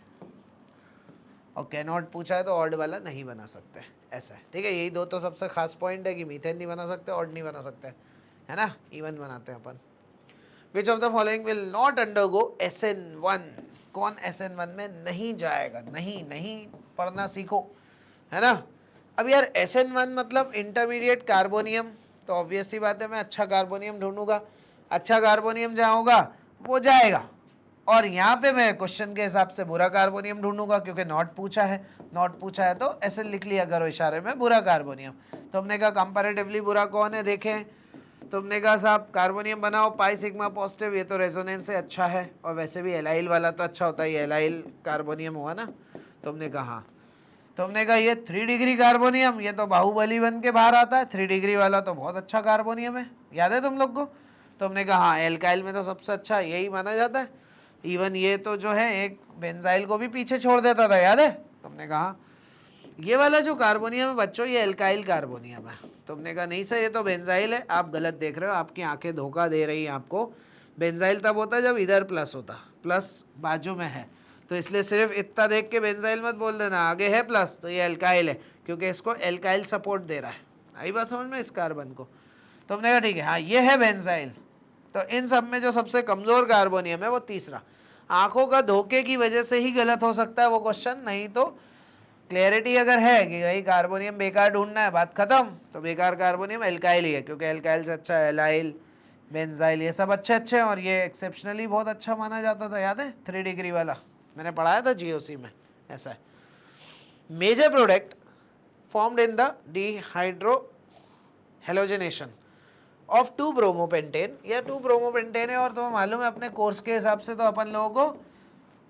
और कैन नॉट पूछा है तो ऑड वाला नहीं बना सकते, ऐसा है, ठीक है। यही दो तो सबसे खास पॉइंट है कि मीथेन नहीं बना सकते, ऑड नहीं बना सकते, है ना, इवन बनाते हैं अपन। Which of the following will not undergo SN1, कौन SN1 में नहीं जाएगा, नहीं पढ़ना सीखो, है ना। अब यार SN1 मतलब इंटरमीडिएट कार्बोनियम, तो ऑब्वियस सी बात है मैं अच्छा कार्बोनियम ढूंढूंगा, अच्छा कार्बोनियम जहाँ होगा वो जाएगा, और यहाँ पे मैं क्वेश्चन के हिसाब से बुरा कार्बोनियम ढूंढूंगा क्योंकि नॉट पूछा है, नॉट पूछा है तो SN लिख लिया करो इशारे में, बुरा कार्बोनियम। तो हमने कहा कंपैरेटिवली बुरा कौन है, देखें तो हमने कहा साहब कार्बोनियम बनाओ पाई सिग्मा पॉजिटिव, ये तो रेजोनेंस से अच्छा है, और वैसे भी एलाइल वाला तो अच्छा होता है, ये एलाइल कार्बोनियम हुआ ना, तो हमने कहा हाँ, तो हमने कहा ये 3 डिग्री कार्बोनियम, ये तो बाहुबली बन के बाहर आता है, 3 डिग्री वाला तो बहुत अच्छा कार्बोनियम है, याद है तुम लोग को। तो हमने कहा हाँ एल्काइल में तो सबसे अच्छा यही माना जाता है, इवन ये तो जो है एक बेंजाइल को भी पीछे छोड़ देता था, याद है। तो हमने कहा ये वाला जो कार्बोनियम है बच्चों ये एल्काइल कार्बोनियम है, तो हमने कहा नहीं सर ये तो बेंजाइल है, आप गलत देख रहे हो, आपकी आंखें धोखा दे रही हैं आपको, बेंजाइल तब होता है जब इधर प्लस होता, प्लस बाजू में है, तो इसलिए सिर्फ इतना देख के बेंजाइल मत बोल देना, आगे है प्लस तो ये एल्काइल है, क्योंकि इसको एल्काइल सपोर्ट दे रहा है, आई बात समझ में इस कार्बन को। तो हमने कहा ठीक है हाँ ये है बेंजाइल, तो इन सब में जो सबसे कमजोर कार्बोनियम है वो तीसरा, आंखों का धोखे की वजह से ही गलत हो सकता है वो क्वेश्चन, नहीं तो क्लियरिटी अगर है कि भाई कार्बोनियम बेकार ढूंढना है बात खत्म, तो बेकार कार्बोनियम एल्काइल ही है, क्योंकि एल्काइल से अच्छा एलाइल बेंजाइल ये सब अच्छे अच्छे हैं, और ये एक्सेप्शनली बहुत अच्छा माना जाता था, याद है 3 डिग्री वाला मैंने पढ़ाया था GOC में, ऐसा है। Major product formed in the dehydrohalogenation of 2 bromopentane, या 2 ब्रोमोपेंटेन है, और तुम्हें मालूम है अपने कोर्स के हिसाब से तो अपन लोगों को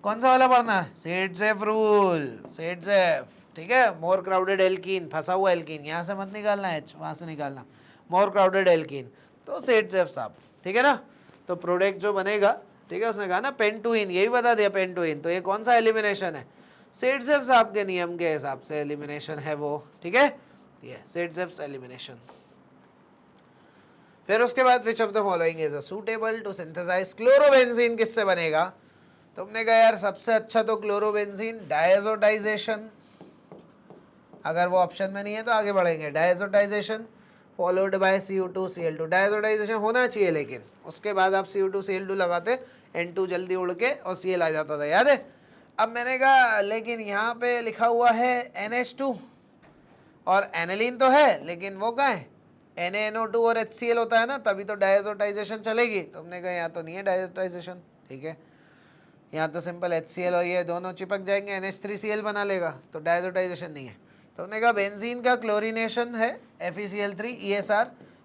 कौन सा वाला पढ़ना है, सेट-जेफ रूल, सेट-जेफ, ठीक है। मोर क्राउडेड एल्कीन, फंसा हुआ एल्कीन, यहाँ से मत निकालना है, वहाँ से निकालना, मोर क्राउडेड एल्कीन, तो सेट-जेफ साहब, ठीक है ना। तो प्रोडक्ट जो बनेगा, ठीक है, उसने कहा ना पेंटुइन, यही बता दिया पेंटुइन, तो ये कौन सा एलिमिनेशन है, सेट-जेफ साहब के नियम के हिसाब से एलिमिनेशन है वो, ठीक है, ये सेट-जेफ एलिमिनेशन। फिर उसके बाद which of the following is a suitable to synthesise chlorobenzene, किससे बनेगा, तुमने कहा यार सबसे अच्छा तो क्लोरोबेंजीन डायजोटाइजेशन, अगर वो ऑप्शन में नहीं है तो आगे बढ़ेंगे, डायजोटाइजेशन फॉलोड बाय CO2Cl2, डायजोटाइजेशन होना चाहिए, लेकिन उसके बाद आप CO2Cl2 लगाते, N2 जल्दी उड़ के और Cl आ जाता था, याद है। अब मैंने कहा लेकिन यहाँ पे लिखा हुआ है NH2 और एनिलीन तो है, लेकिन वो कहाँ है, NaNO2 और HCl होता है ना, तभी तो डायजोटाइजेशन चलेगी, तो हमने कहा यहाँ तो नहीं है डायजोटाइजेशन, ठीक है, यहाँ तो सिंपल HCl और ये दोनों चिपक जाएंगे, NH3Cl बना लेगा, तो डायजोटाइजेशन नहीं है। तो हमने कहा बेंजीन का क्लोरीनेशन है FeCl3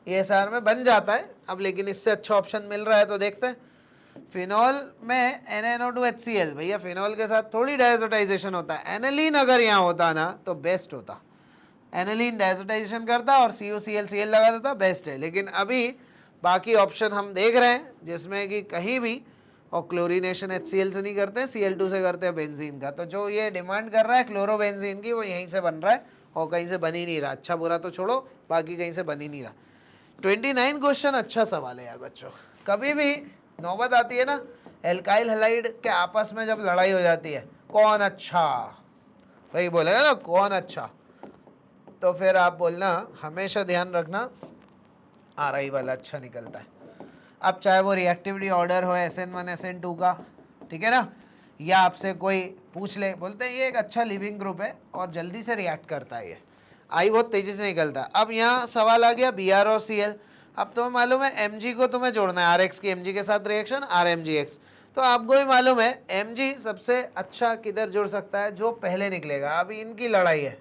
ESR में बन जाता है, अब लेकिन इससे अच्छा ऑप्शन मिल रहा है तो देखते हैं। फिनॉल में NaNO2HCl, भैया फिनॉल के साथ थोड़ी डायजोटाइजेशन होता है, एनिलीन अगर यहाँ होता ना तो बेस्ट होता, एनिलीन डायजोटाइजेशन करता और CuCl लगा देता, बेस्ट है। लेकिन अभी बाकी ऑप्शन हम देख रहे हैं जिसमें कि कहीं भी, और क्लोरीनेशन HCl से नहीं करते हैं, Cl2 से करते हैं बेंजीन का, तो जो ये डिमांड कर रहा है क्लोरोबेंजीन की वो यहीं से बन रहा है और कहीं से बन ही नहीं रहा, अच्छा बुरा तो छोड़ो बाकी कहीं से बन ही नहीं रहा। 29 क्वेश्चन अच्छा सवाल है यार बच्चों, कभी भी नौबत आती है ना एल्काइल हैलाइड के आपस में जब लड़ाई हो जाती है, कौन अच्छा, वही बोलेगा ना कौन अच्छा, तो फिर आप बोलना हमेशा ध्यान रखना RI वाला अच्छा निकलता है। अब चाहे वो रिएक्टिविटी ऑर्डर हो SN1 SN2 का, ठीक है ना, या आपसे कोई पूछ ले, बोलते हैं ये एक अच्छा लिविंग ग्रुप है और जल्दी से रिएक्ट करता है, ये आई बहुत तेजी से निकलता है। अब यहाँ सवाल आ गया Br और Cl, अब तुम्हें मालूम है Mg को तुम्हें जोड़ना है, Rx की Mg के साथ रिएक्शन RMgX, तो आपको भी मालूम है Mg सबसे अच्छा किधर जुड़ सकता है, जो पहले निकलेगा। अभी इनकी लड़ाई है,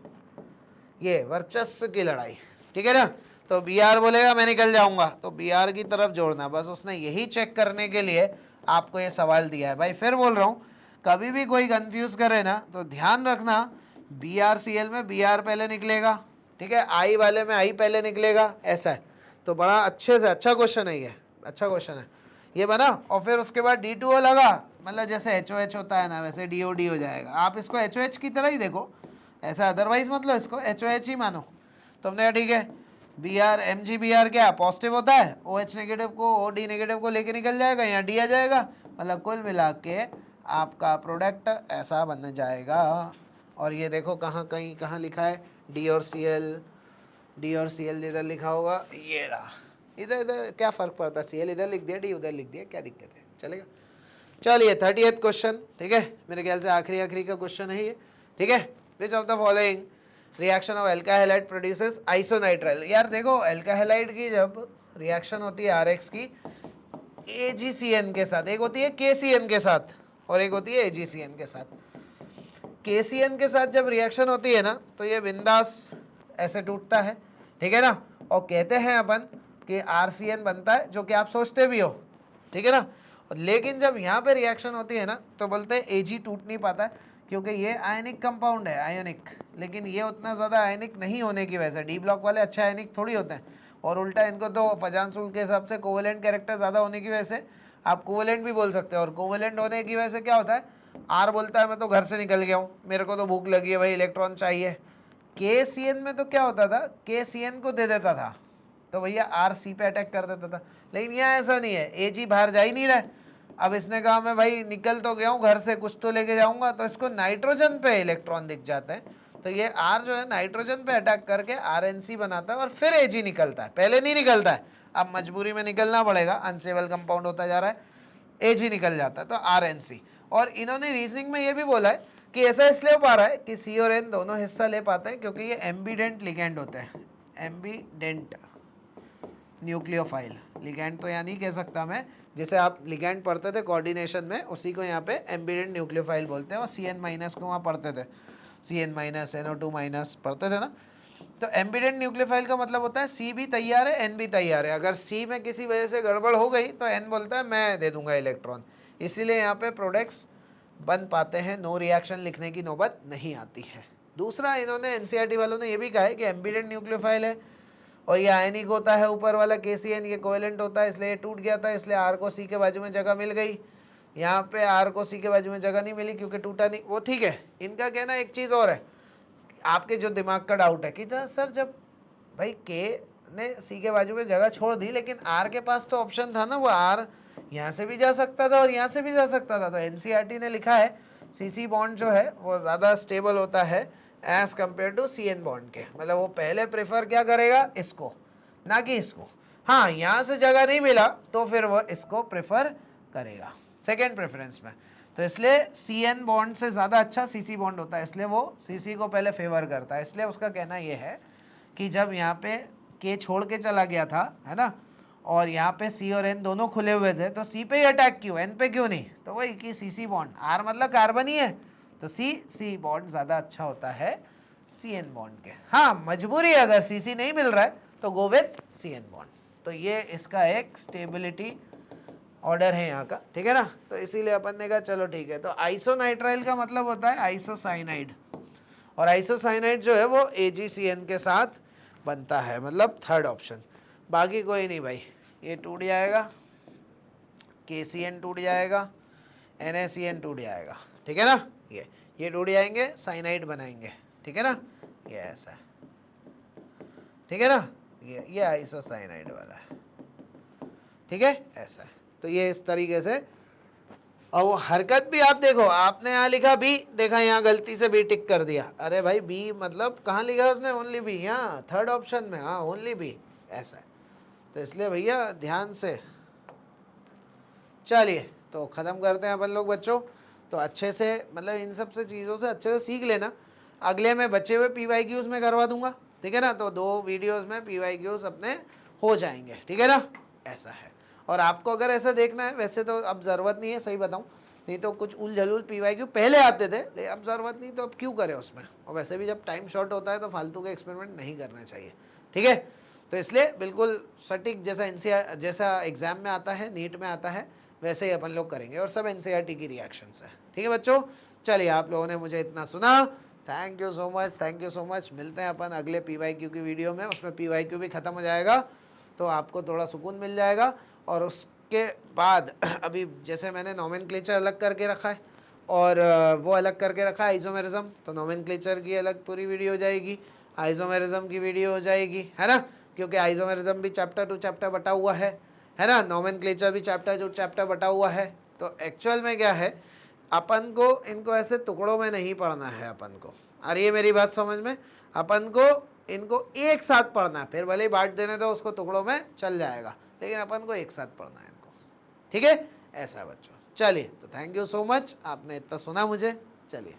ये वर्चस्व की लड़ाई, ठीक है ना, तो Br बोलेगा मैं निकल जाऊंगा, तो Br की तरफ जोड़ना, बस उसने यही चेक करने के लिए आपको ये सवाल दिया है। भाई फिर बोल रहा हूँ, कभी भी कोई कंफ्यूज करे ना तो ध्यान रखना BrCl में Br पहले निकलेगा, ठीक है, I वाले में I पहले निकलेगा, ऐसा है। तो बड़ा अच्छे से अच्छा क्वेश्चन है ये, अच्छा क्वेश्चन है ये बना, और फिर उसके बाद D2O लगा, मतलब जैसे HOH होता है ना वैसे DOD हो जाएगा, आप इसको HOH की तरह ही देखो, ऐसा अदरवाइज मतलब इसको HOH ही मानो। तो हमने कहा ठीक है Br MgBr क्या पॉजिटिव होता है, OH नेगेटिव को OD नेगेटिव को लेके निकल जाएगा, यहाँ D आ जाएगा, मतलब कुल मिला के आपका प्रोडक्ट ऐसा बन जाएगा, और ये देखो कहाँ कहीं कहाँ लिखा है डी और सी एल, डी और सी एल इधर लिखा होगा, ये रहा। इधर इधर क्या फ़र्क पड़ता है, सी एल इधर लिख दिया, डी उधर लिख दिया, क्या दिक्कत है, चलेगा। चलिए 30th क्वेश्चन, ठीक है, मेरे ख्याल से आखिरी का क्वेश्चन है ये, ठीक है। Which of the following reaction of एल्का हैलाइड प्रोड्यूसेस आइसोनाइट्राइल। यार देखो एल्का हैलाइड की जब रिएक्शन होती है आरएक्स की AgCN के साथ, एक होती है KCN के साथ और एक होती है AgCN के साथ। KCN के साथ जब रिएक्शन होती है ना तो ये बिंदास ऐसे टूटता है, ठीक है ना, और कहते हैं अपन कि RCN बनता है, जो कि आप सोचते भी हो, ठीक है ना। लेकिन जब यहाँ पे रिएक्शन होती है ना तो बोलते हैं Ag टूट नहीं पाता है, क्योंकि ये आयनिक कंपाउंड है, आयोनिक, लेकिन ये उतना ज़्यादा आयनिक नहीं होने की वजह से, डी ब्लॉक वाले अच्छे आयनिक थोड़ी होते हैं, और उल्टा इनको तो फजानसूल के हिसाब से कोवेलेंट कैरेक्टर ज़्यादा होने की वजह से आप कोवेलेंट भी बोल सकते हो, और कोवेलेंट होने की वजह से क्या होता है, आर बोलता है मैं तो घर से निकल गया हूँ, मेरे को तो भूख लगी है भाई, इलेक्ट्रॉन चाहिए। KCN में तो क्या होता था, KCN को दे देता था तो भैया RC पे अटैक कर देता था, लेकिन यहाँ ऐसा नहीं है, Ag बाहर जा ही नहीं रहा है। अब इसने कहा मैं भाई निकल तो गया हूँ घर से, कुछ तो लेके जाऊंगा, तो इसको नाइट्रोजन पे इलेक्ट्रॉन दिख जाते हैं, तो ये R जो है नाइट्रोजन पे अटैक करके RNC बनाता है और फिर Ag निकलता है, पहले नहीं निकलता है, अब मजबूरी में निकलना पड़ेगा, अनस्टेबल कंपाउंड होता जा रहा है, Ag निकल जाता है तो RNC। और इन्होंने रीजनिंग में ये भी बोला है कि ऐसा इसलिए हो पा रहा है कि C और N दोनों हिस्सा ले पाते हैं क्योंकि ये एम्बीडेंट लिगेंड होते हैं, एम्बीडेंट न्यूक्लियोफाइल, लिगेंड तो यहाँ नहीं कह सकता मैं, जैसे आप लिगेंड पढ़ते थे कोऑर्डिनेशन में, उसी को यहाँ पे एम्बीडेंट न्यूक्लियोफाइल बोलते हैं, और CN- को वहाँ पढ़ते थे, CN-, NO2- पढ़ते थे ना। तो एम्बीडेंट न्यूक्लियोफाइल का मतलब होता है C भी तैयार है, N भी तैयार है, अगर C में किसी वजह से गड़बड़ हो गई तो N बोलता है मैं दे दूंगा इलेक्ट्रॉन, इसीलिए यहाँ पे प्रोडक्ट्स बन पाते हैं, नो रिएक्शन लिखने की नौबत नहीं आती है। दूसरा इन्होंने NCERT वालों ने ये भी कहा है कि एम्बीडेंट न्यूक्लियोफाइल है और ये आयनिक होता है, ऊपर वाला KCN ये कोवेलेंट होता है, इसलिए ये टूट गया था, इसलिए R को C के बाजू में जगह मिल गई, यहाँ पे R को C के बाजू में जगह नहीं मिली क्योंकि टूटा नहीं, वो ठीक है। इनका कहना एक चीज़ और है, आपके जो दिमाग का डाउट है कि सर जब भाई K ने C के बाजू में जगह छोड़ दी, लेकिन R के पास तो ऑप्शन था ना, वो R यहाँ से भी जा सकता था और यहाँ से भी जा सकता था, तो NCERT ने लिखा है CC बॉन्ड जो है वो ज़्यादा स्टेबल होता है as compare to CN bond के, मतलब वो पहले प्रेफर क्या करेगा, इसको ना कि इसको। हाँ यहाँ से जगह नहीं मिला तो फिर वो इसको प्रेफर करेगा सेकेंड प्रेफरेंस में, तो इसलिए CN बॉन्ड से ज़्यादा अच्छा CC बॉन्ड होता है, इसलिए वो CC को पहले फेवर करता है। इसलिए उसका कहना ये है कि जब यहाँ पे K छोड़ के चला गया था, है ना, और यहाँ पे C और N दोनों खुले हुए थे, तो C पे ही अटैक क्यों, N पे क्यों नहीं, तो वही कि CC बॉन्ड, R मतलब कार्बन ही है, तो C बॉन्ड ज़्यादा अच्छा होता है CN बॉन्ड के। हाँ मजबूरी है, अगर CC नहीं मिल रहा है तो गो विथ CN बॉन्ड, तो ये इसका एक स्टेबिलिटी ऑर्डर है यहाँ का, ठीक है ना। तो इसीलिए अपन ने कहा चलो ठीक है। तो आइसोनाइट्राइल का मतलब होता है आइसोसाइनाइड, और आइसोसाइनाइड जो है वो AgCN के साथ बनता है, मतलब थर्ड ऑप्शन, बाकी कोई नहीं भाई। ये टूट जाएगा, KCN टूट जाएगा, NaCN टूट जाएगा, ठीक है ना, ये टूट जाएंगे, साइनाइड बनाएंगे, ठीक है ना, ये ऐसा है, ठीक है ना, ये आइसोसाइनाइड वाला है, ठीक है, ऐसा है। तो ये इस तरीके से, और वो हरकत भी आप देखो, आपने यहाँ लिखा B, देखा यहाँ गलती से B टिक कर दिया, अरे भाई B मतलब कहाँ लिखा उसने, ओनली B, यहाँ थर्ड ऑप्शन में, हाँ ओनली B, ऐसा है। तो इसलिए भैया ध्यान से, चलिए तो ख़त्म करते हैं अपन लोग बच्चों। तो अच्छे से मतलब इन सब से चीज़ों से अच्छे से सीख लेना, अगले में बचे हुए PYQs में करवा दूंगा, ठीक है ना, तो 2 वीडियोस में PYQs अपने हो जाएंगे, ठीक है ना, ऐसा है। और आपको अगर ऐसा देखना है, वैसे तो अब ज़रूरत नहीं है, सही बताऊं, नहीं तो कुछ उल PYQ पहले आते थे, लेकिन अब ज़रूरत नहीं, तो अब क्यों करें उसमें, और वैसे भी जब टाइम शॉर्ट होता है तो फालतू के एक्सपेरिमेंट नहीं करना चाहिए, ठीक है। तो इसलिए बिल्कुल सटीक जैसा NCERT जैसा एग्ज़ाम में आता है, नीट में आता है, वैसे ही अपन लोग करेंगे, और सब NCERT की रिएक्शंस है, ठीक है बच्चों। चलिए आप लोगों ने मुझे इतना सुना, thank you so much, thank you so much. मिलते हैं अपन अगले PYQ की वीडियो में, उसमें PYQ भी ख़त्म हो जाएगा तो आपको थोड़ा सुकून मिल जाएगा। और उसके बाद अभी जैसे मैंने नोमेनक्लेचर अलग करके रखा है और वो अलग करके रखा है आइसोमेरिज्म, तो नोमेनक्लेचर की अलग पूरी वीडियो हो जाएगी, आइसोमेरिज्म की वीडियो हो जाएगी, है ना, क्योंकि आइसोमेरिज्म भी चैप्टर टू चैप्टर बटा हुआ है ना, नोमेनक्लेचर भी चैप्टर टू चैप्टर बटा हुआ है। तो एक्चुअल में क्या है, अपन को इनको ऐसे टुकड़ों में नहीं पढ़ना है अपन को, और ये मेरी बात समझ में, अपन को इनको एक साथ पढ़ना है, फिर भले ही बांट देने तो उसको टुकड़ों में चल जाएगा, लेकिन अपन को एक साथ पढ़ना है इनको, ठीक है। ऐसा है बच्चों। चलिए, तो थैंक यू सो मच, आपने इतना सुना मुझे। चलिए।